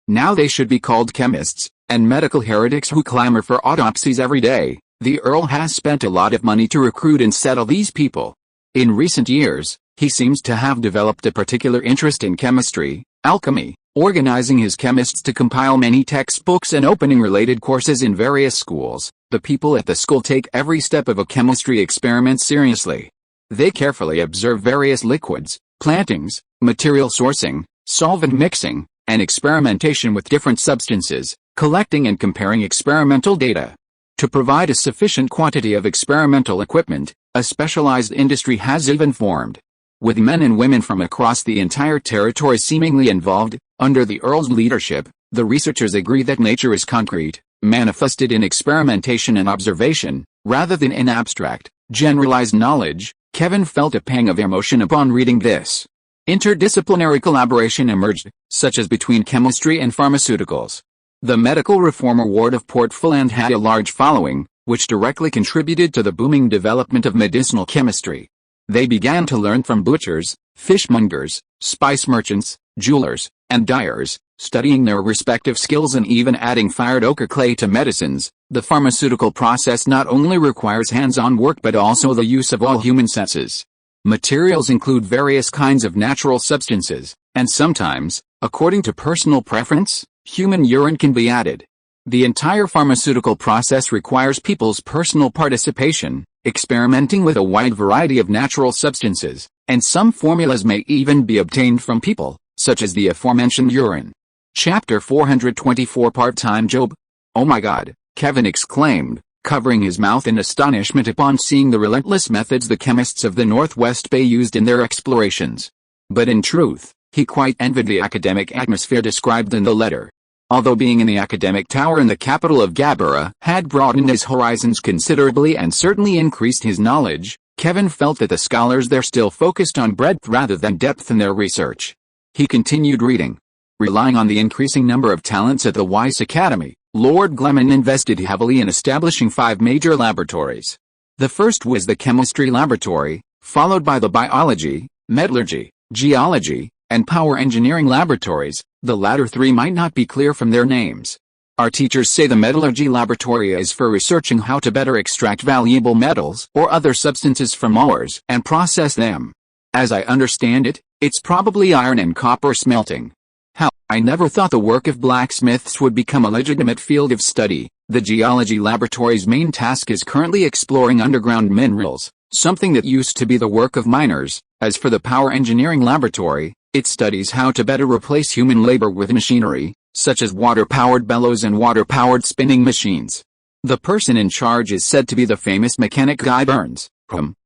now they should be called chemists, and medical heretics who clamor for autopsies every day. The Earl has spent a lot of money to recruit and settle these people. In recent years, he seems to have developed a particular interest in chemistry, alchemy, organizing his chemists to compile many textbooks and opening related courses in various schools. The people at the school take every step of a chemistry experiment seriously. They carefully observe various liquids, plantings, material sourcing, solvent mixing, and experimentation with different substances, collecting and comparing experimental data. To provide a sufficient quantity of experimental equipment, a specialized industry has even formed. With men and women from across the entire territory seemingly involved, under the Earl's leadership, the researchers agree that nature is concrete, manifested in experimentation and observation, rather than in abstract, generalized knowledge. Kevin felt a pang of emotion upon reading this. Interdisciplinary collaboration emerged, such as between chemistry and pharmaceuticals. The Medical Reformer Ward of Port Foland had a large following, which directly contributed to the booming development of medicinal chemistry. They began to learn from butchers, fishmongers, spice merchants, jewelers, and dyers, studying their respective skills and even adding fired ochre clay to medicines. The pharmaceutical process not only requires hands-on work but also the use of all human senses. Materials include various kinds of natural substances, and sometimes, according to personal preference, human urine can be added. The entire pharmaceutical process requires people's personal participation, experimenting with a wide variety of natural substances, and some formulas may even be obtained from people, such as the aforementioned urine. Chapter 424 Part-Time Job. Oh my God, Kevin exclaimed, covering his mouth in astonishment upon seeing the relentless methods the chemists of the Northwest Bay used in their explorations. But in truth, he quite envied the academic atmosphere described in the letter. Although being in the academic tower in the capital of Gabella had broadened his horizons considerably and certainly increased his knowledge, Kevin felt that the scholars there still focused on breadth rather than depth in their research. He continued reading. Relying on the increasing number of talents at the Weiss Academy, Lord Gleman invested heavily in establishing 5 major laboratories. The first was the chemistry laboratory, followed by the biology, metallurgy, geology, and power engineering laboratories. The latter 3 might not be clear from their names. Our teachers say the metallurgy laboratory is for researching how to better extract valuable metals or other substances from ores and process them. As I understand it, it's probably iron and copper smelting. Hell, I never thought the work of blacksmiths would become a legitimate field of study. The geology laboratory's main task is currently exploring underground minerals, something that used to be the work of miners. As for the power engineering laboratory, it studies how to better replace human labor with machinery, such as water-powered bellows and water-powered spinning machines. The person in charge is said to be the famous mechanic Guy Burns.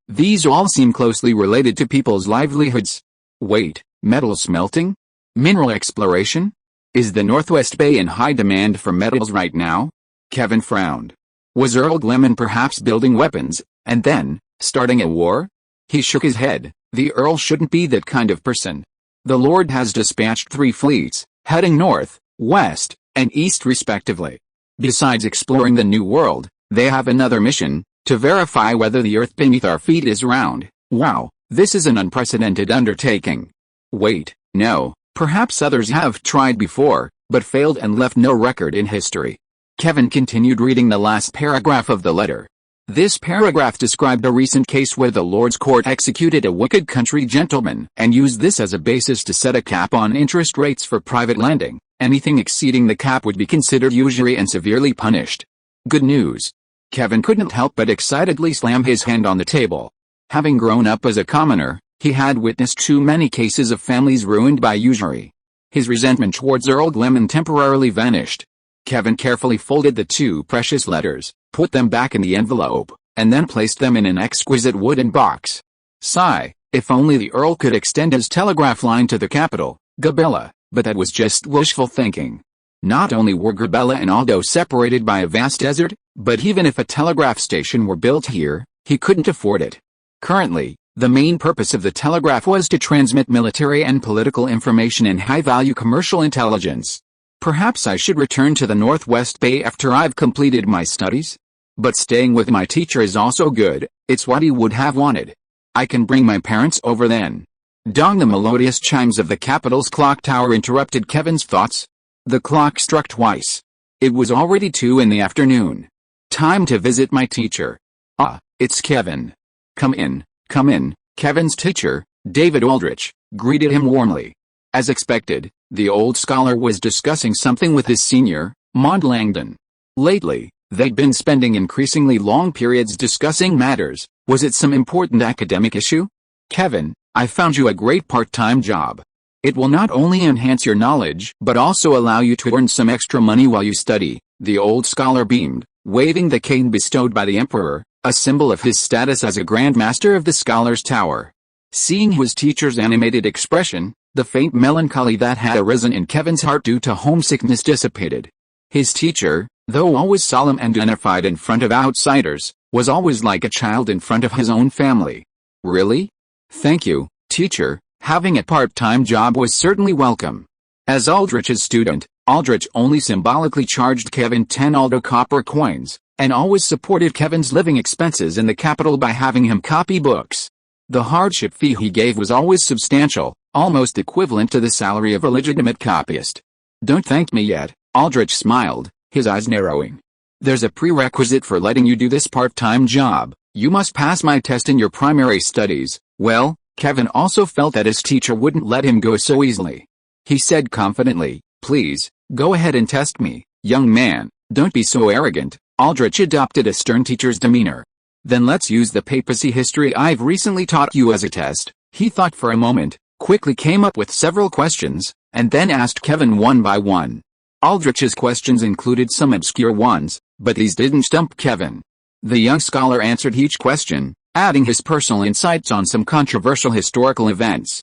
These all seem closely related to people's livelihoods. Wait, metal smelting? Mineral exploration? Is the Northwest Bay in high demand for metals right now? Kevin frowned. Was Earl Gleman perhaps building weapons, and then, starting a war? He shook his head. The Earl shouldn't be that kind of person. The Lord has dispatched 3 fleets, heading north, west, and east respectively. Besides exploring the New World, they have another mission, to verify whether the earth beneath our feet is round. Wow, this is an unprecedented undertaking. Wait, no, perhaps others have tried before, but failed and left no record in history. Kevin continued reading the last paragraph of the letter. This paragraph described a recent case where the Lord's Court executed a wicked country gentleman and used this as a basis to set a cap on interest rates for private lending. Anything exceeding the cap would be considered usury and severely punished. Good news. Kevin couldn't help but excitedly slam his hand on the table. Having grown up as a commoner, he had witnessed too many cases of families ruined by usury. His resentment towards Earl Gleman temporarily vanished. Kevin carefully folded the 2 precious letters, put them back in the envelope, and then placed them in an exquisite wooden box. Sigh, if only the Earl could extend his telegraph line to the capital, Gabella, but that was just wishful thinking. Not only were Gabella and Aldo separated by a vast desert, but even if a telegraph station were built here, he couldn't afford it. Currently, the main purpose of the telegraph was to transmit military and political information and high-value commercial intelligence. Perhaps I should return to the Northwest Bay after I've completed my studies? But staying with my teacher is also good, it's what he would have wanted. I can bring my parents over then. Dong! The melodious chimes of the capital's clock tower interrupted Kevin's thoughts. The clock struck twice. It was already 2 in the afternoon. Time to visit my teacher. Ah, it's Kevin. Come in, come in. Kevin's teacher, David Aldrich, greeted him warmly. As expected, the old scholar was discussing something with his senior, Maud Langdon. Lately, they'd been spending increasingly long periods discussing matters. Was it some important academic issue? Kevin, I found you a great part-time job. It will not only enhance your knowledge but also allow you to earn some extra money while you study, the old scholar beamed, waving the cane bestowed by the Emperor, a symbol of his status as a Grand Master of the Scholar's Tower. Seeing his teacher's animated expression, the faint melancholy that had arisen in Kevin's heart due to homesickness dissipated. His teacher, though always solemn and dignified in front of outsiders, was always like a child in front of his own family. Really? Thank you, teacher. Having a part-time job was certainly welcome. As Aldrich's student, Aldrich only symbolically charged Kevin 10 Aldo copper coins, and always supported Kevin's living expenses in the capital by having him copy books. The hardship fee he gave was always substantial, almost equivalent to the salary of a legitimate copyist. Don't thank me yet, Aldrich smiled, his eyes narrowing. There's a prerequisite for letting you do this part-time job. You must pass my test in your primary studies. Well, Kevin also felt that his teacher wouldn't let him go so easily. He said confidently, please, go ahead and test me, young man, don't be so arrogant. Aldrich adopted a stern teacher's demeanor. Then let's use the papacy history I've recently taught you as a test. He thought for a moment, quickly came up with several questions, and then asked Kevin one by one. Aldrich's questions included some obscure ones, but these didn't stump Kevin. The young scholar answered each question, adding his personal insights on some controversial historical events.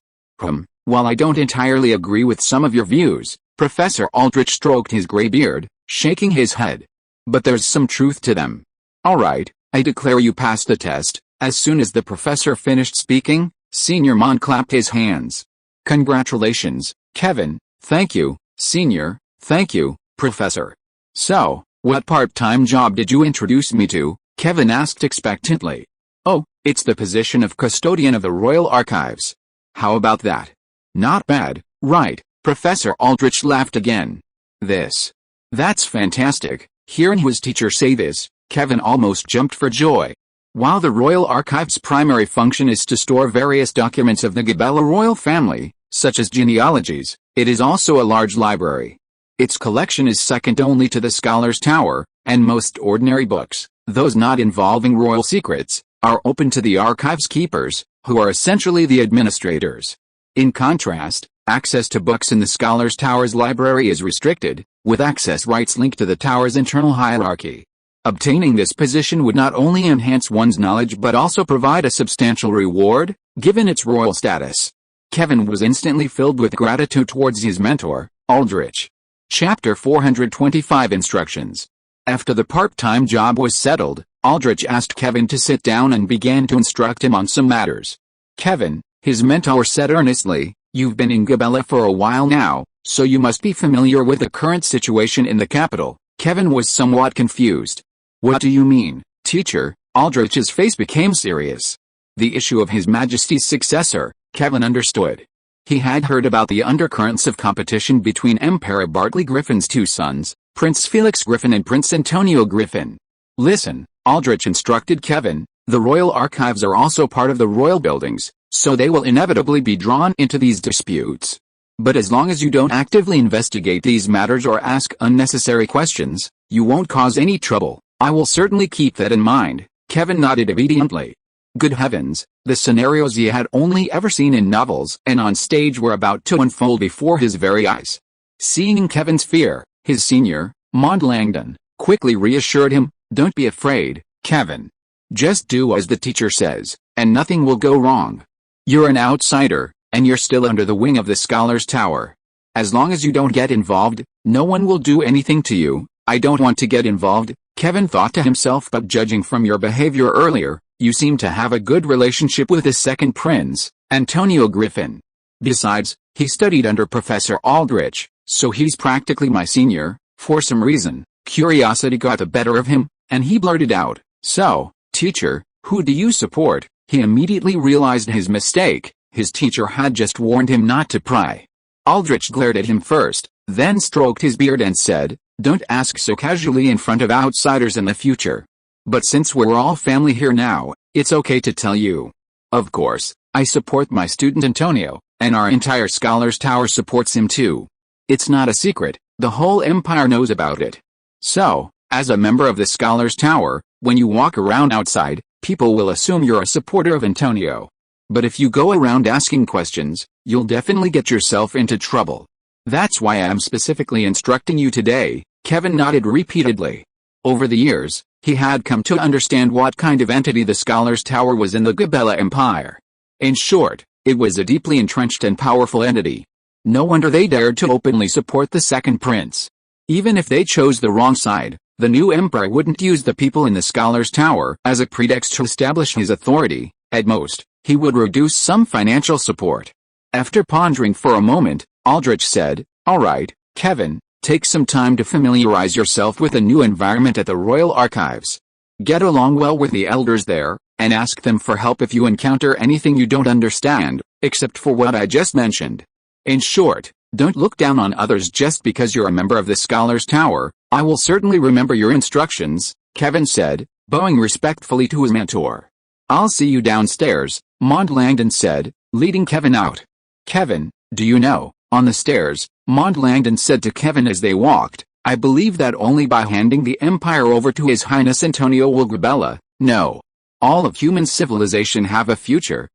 While I don't entirely agree with some of your views, Professor Aldrich stroked his gray beard, shaking his head. But there's some truth to them. All right, I declare you passed the test. As soon as the professor finished speaking, Senior Mon clapped his hands. Congratulations, Kevin. Thank you, Senior. Thank you, Professor. So, what part-time job did you introduce me to? Kevin asked expectantly. Oh, it's the position of custodian of the Royal Archives. How about that? Not bad, right? Professor Aldrich laughed again. That's fantastic. Hearing his teacher say this, Kevin almost jumped for joy. While the Royal Archives' primary function is to store various documents of the Gabella royal family, such as genealogies, it is also a large library. Its collection is second only to the Scholar's Tower, and most ordinary books, those not involving royal secrets, are open to the archives keepers, who are essentially the administrators. In contrast, access to books in the Scholar's Tower's library is restricted, with access rights linked to the tower's internal hierarchy. Obtaining this position would not only enhance one's knowledge but also provide a substantial reward, given its royal status. Kevin was instantly filled with gratitude towards his mentor, Aldrich. Chapter 425 Instructions. After the part-time job was settled, Aldrich asked Kevin to sit down and began to instruct him on some matters. Kevin, his mentor said earnestly, you've been in Gabella for a while now, so you must be familiar with the current situation in the capital. Kevin was somewhat confused. What do you mean, teacher? Aldrich's face became serious. The issue of His Majesty's successor, Kevin understood. He had heard about the undercurrents of competition between Emperor Bartley Griffin's 2 sons, Prince Felix Griffin and Prince Antonio Griffin. Listen, Aldrich instructed Kevin, the royal archives are also part of the royal buildings, so they will inevitably be drawn into these disputes. But as long as you don't actively investigate these matters or ask unnecessary questions, you won't cause any trouble. I will certainly keep that in mind. Kevin nodded obediently. Good heavens, the scenarios he had only ever seen in novels and on stage were about to unfold before his very eyes. Seeing Kevin's fear, his senior, Mond Langdon quickly reassured him. Don't be afraid, Kevin. Just do as the teacher says, and nothing will go wrong. You're an outsider, and you're still under the wing of the Scholar's Tower. As long as you don't get involved, no one will do anything to you. I don't want to get involved, Kevin thought to himself, but judging from your behavior earlier, you seem to have a good relationship with the second prince, Antonio Griffin. Besides, he studied under Professor Aldrich, so he's practically my senior. For some reason, curiosity got the better of him, and he blurted out, "So, teacher, who do you support?" He immediately realized his mistake. His teacher had just warned him not to pry. Aldrich glared at him first, then stroked his beard and said, "Don't ask so casually in front of outsiders in the future. But since we're all family here now, it's okay to tell you. Of course, I support my student Antonio, and our entire Scholar's Tower supports him too. It's not a secret, the whole Empire knows about it. So, as a member of the Scholar's Tower, when you walk around outside, people will assume you're a supporter of Antonio. But if you go around asking questions, you'll definitely get yourself into trouble. That's why I'm specifically instructing you today." Kevin nodded repeatedly. Over the years, he had come to understand what kind of entity the Scholar's Tower was in the Gabella Empire. In short, it was a deeply entrenched and powerful entity. No wonder they dared to openly support the second prince. Even if they chose the wrong side, the new emperor wouldn't use the people in the Scholar's Tower as a pretext to establish his authority. At most, he would reduce some financial support. After pondering for a moment, Aldrich said, "All right, Kevin, take some time to familiarize yourself with the new environment at the Royal Archives. Get along well with the elders there, and ask them for help if you encounter anything you don't understand, except for what I just mentioned. In short, don't look down on others just because you're a member of the Scholar's Tower." "I will certainly remember your instructions," Kevin said, bowing respectfully to his mentor. "I'll see you downstairs," Mond Langdon said, leading Kevin out. "Kevin, do you know," on the stairs, Mond Langdon said to Kevin as they walked, "I believe that only by handing the Empire over to His Highness Antonio will Gabella, no, all of human civilization have a future."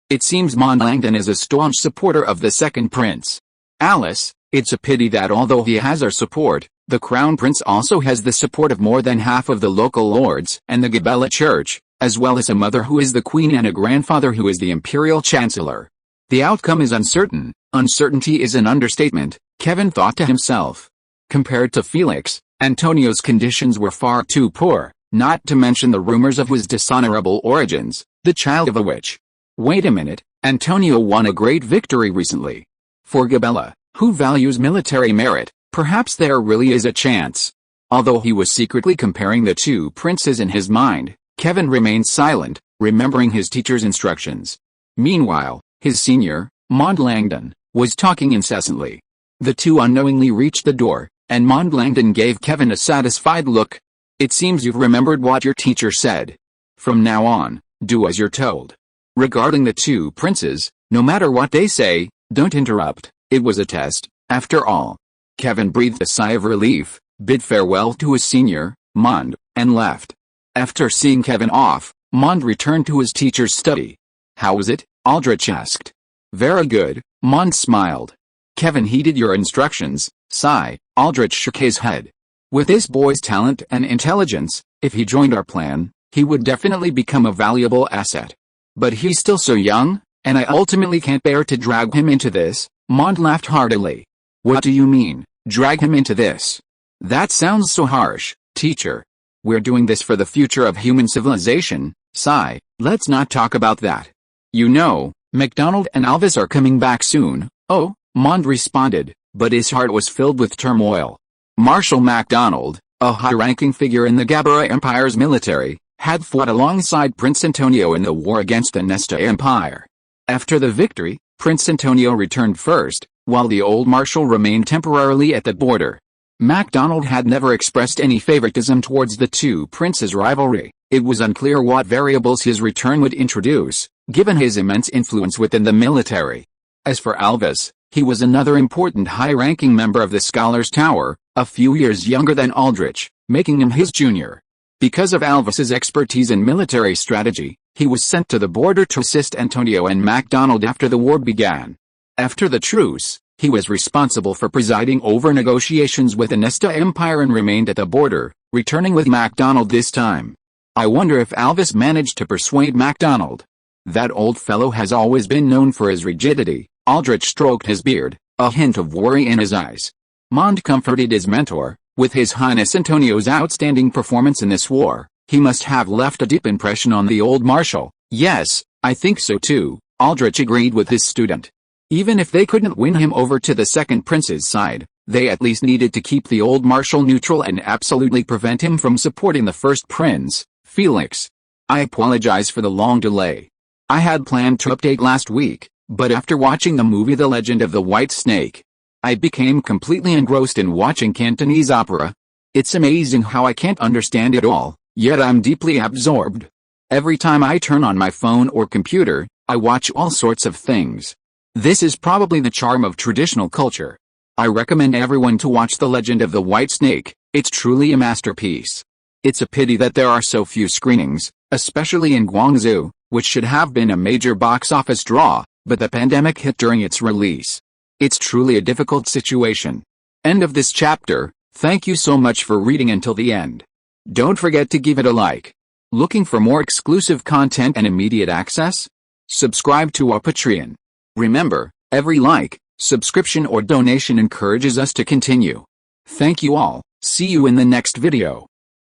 It seems Mond Langdon is a staunch supporter of the second prince. "Alice, it's a pity that although he has our support, the Crown Prince also has the support of more than half of the local lords and the Gabella Church, as well as a mother who is the Queen and a grandfather who is the Imperial Chancellor. The outcome is uncertain." Uncertainty is an understatement, Kevin thought to himself. Compared to Felix, Antonio's conditions were far too poor, not to mention the rumors of his dishonorable origins, the child of a witch. Wait a minute, Antonio won a great victory recently. For Gabella, who values military merit, perhaps there really is a chance. Although he was secretly comparing the two princes in his mind, Kevin remained silent, remembering his teacher's instructions. Meanwhile, his senior, Mond Langdon, was talking incessantly. The two unknowingly reached the door, and Mond Langdon gave Kevin a satisfied look. "It seems you've remembered what your teacher said. From now on, do as you're told. Regarding the two princes, no matter what they say, don't interrupt. It was a test, after all." Kevin breathed a sigh of relief, bid farewell to his senior, Mond, and left. After seeing Kevin off, Mond returned to his teacher's study. "How was it?" Aldrich asked. "Very good," Mond smiled. "Kevin heeded your instructions." Sigh, Aldrich shook his head. "With this boy's talent and intelligence, if he joined our plan, he would definitely become a valuable asset. But he's still so young, and I ultimately can't bear to drag him into this." Mond laughed heartily. "What do you mean, drag him into this? That sounds so harsh, teacher. We're doing this for the future of human civilization." Sigh, "Let's not talk about that. You know, MacDonald and Alvis are coming back soon." "Oh," Mond responded, but his heart was filled with turmoil. Marshal MacDonald, a high-ranking figure in the Gabella Empire's military, had fought alongside Prince Antonio in the war against the Nesta Empire. After the victory, Prince Antonio returned first, while the old marshal remained temporarily at the border. MacDonald had never expressed any favoritism towards the two princes' rivalry. It was unclear what variables his return would introduce, given his immense influence within the military. As for Alvis, he was another important high-ranking member of the Scholar's Tower, a few years younger than Aldrich, making him his junior. Because of Alvis's expertise in military strategy, he was sent to the border to assist Antonio and MacDonald after the war began. After the truce, He was responsible for presiding over negotiations with the Nesta Empire and remained at the border, returning with MacDonald this time. I wonder if Alvis managed to persuade MacDonald. That old fellow has always been known for his rigidity. Aldrich stroked his beard, a hint of worry in his eyes. Mond comforted his mentor. With His Highness Antonio's outstanding performance in this war, he must have left a deep impression on the old Marshal. Yes, I think so too, Aldrich agreed with his student. Even if they couldn't win him over to the second prince's side, they at least needed to keep the old Marshal neutral and absolutely prevent him from supporting the first prince, Felix. I apologize for the long delay. I had planned to update last week, but after watching the movie The Legend of the White Snake, I became completely engrossed in watching Cantonese opera. It's amazing how I can't understand it all, yet I'm deeply absorbed. Every time I turn on my phone or computer, I watch all sorts of things. This is probably the charm of traditional culture. I recommend everyone to watch The Legend of the White Snake. It's truly a masterpiece. It's a pity that there are so few screenings, especially in Guangzhou, which should have been a major box office draw, but the pandemic hit during its release. It's truly a difficult situation. End of this chapter. Thank you so much for reading until the end. Don't forget to give it a like. Looking for more exclusive content and immediate access? Subscribe to our Patreon. Remember, every like, subscription or donation encourages us to continue. Thank you all. See you in the next video.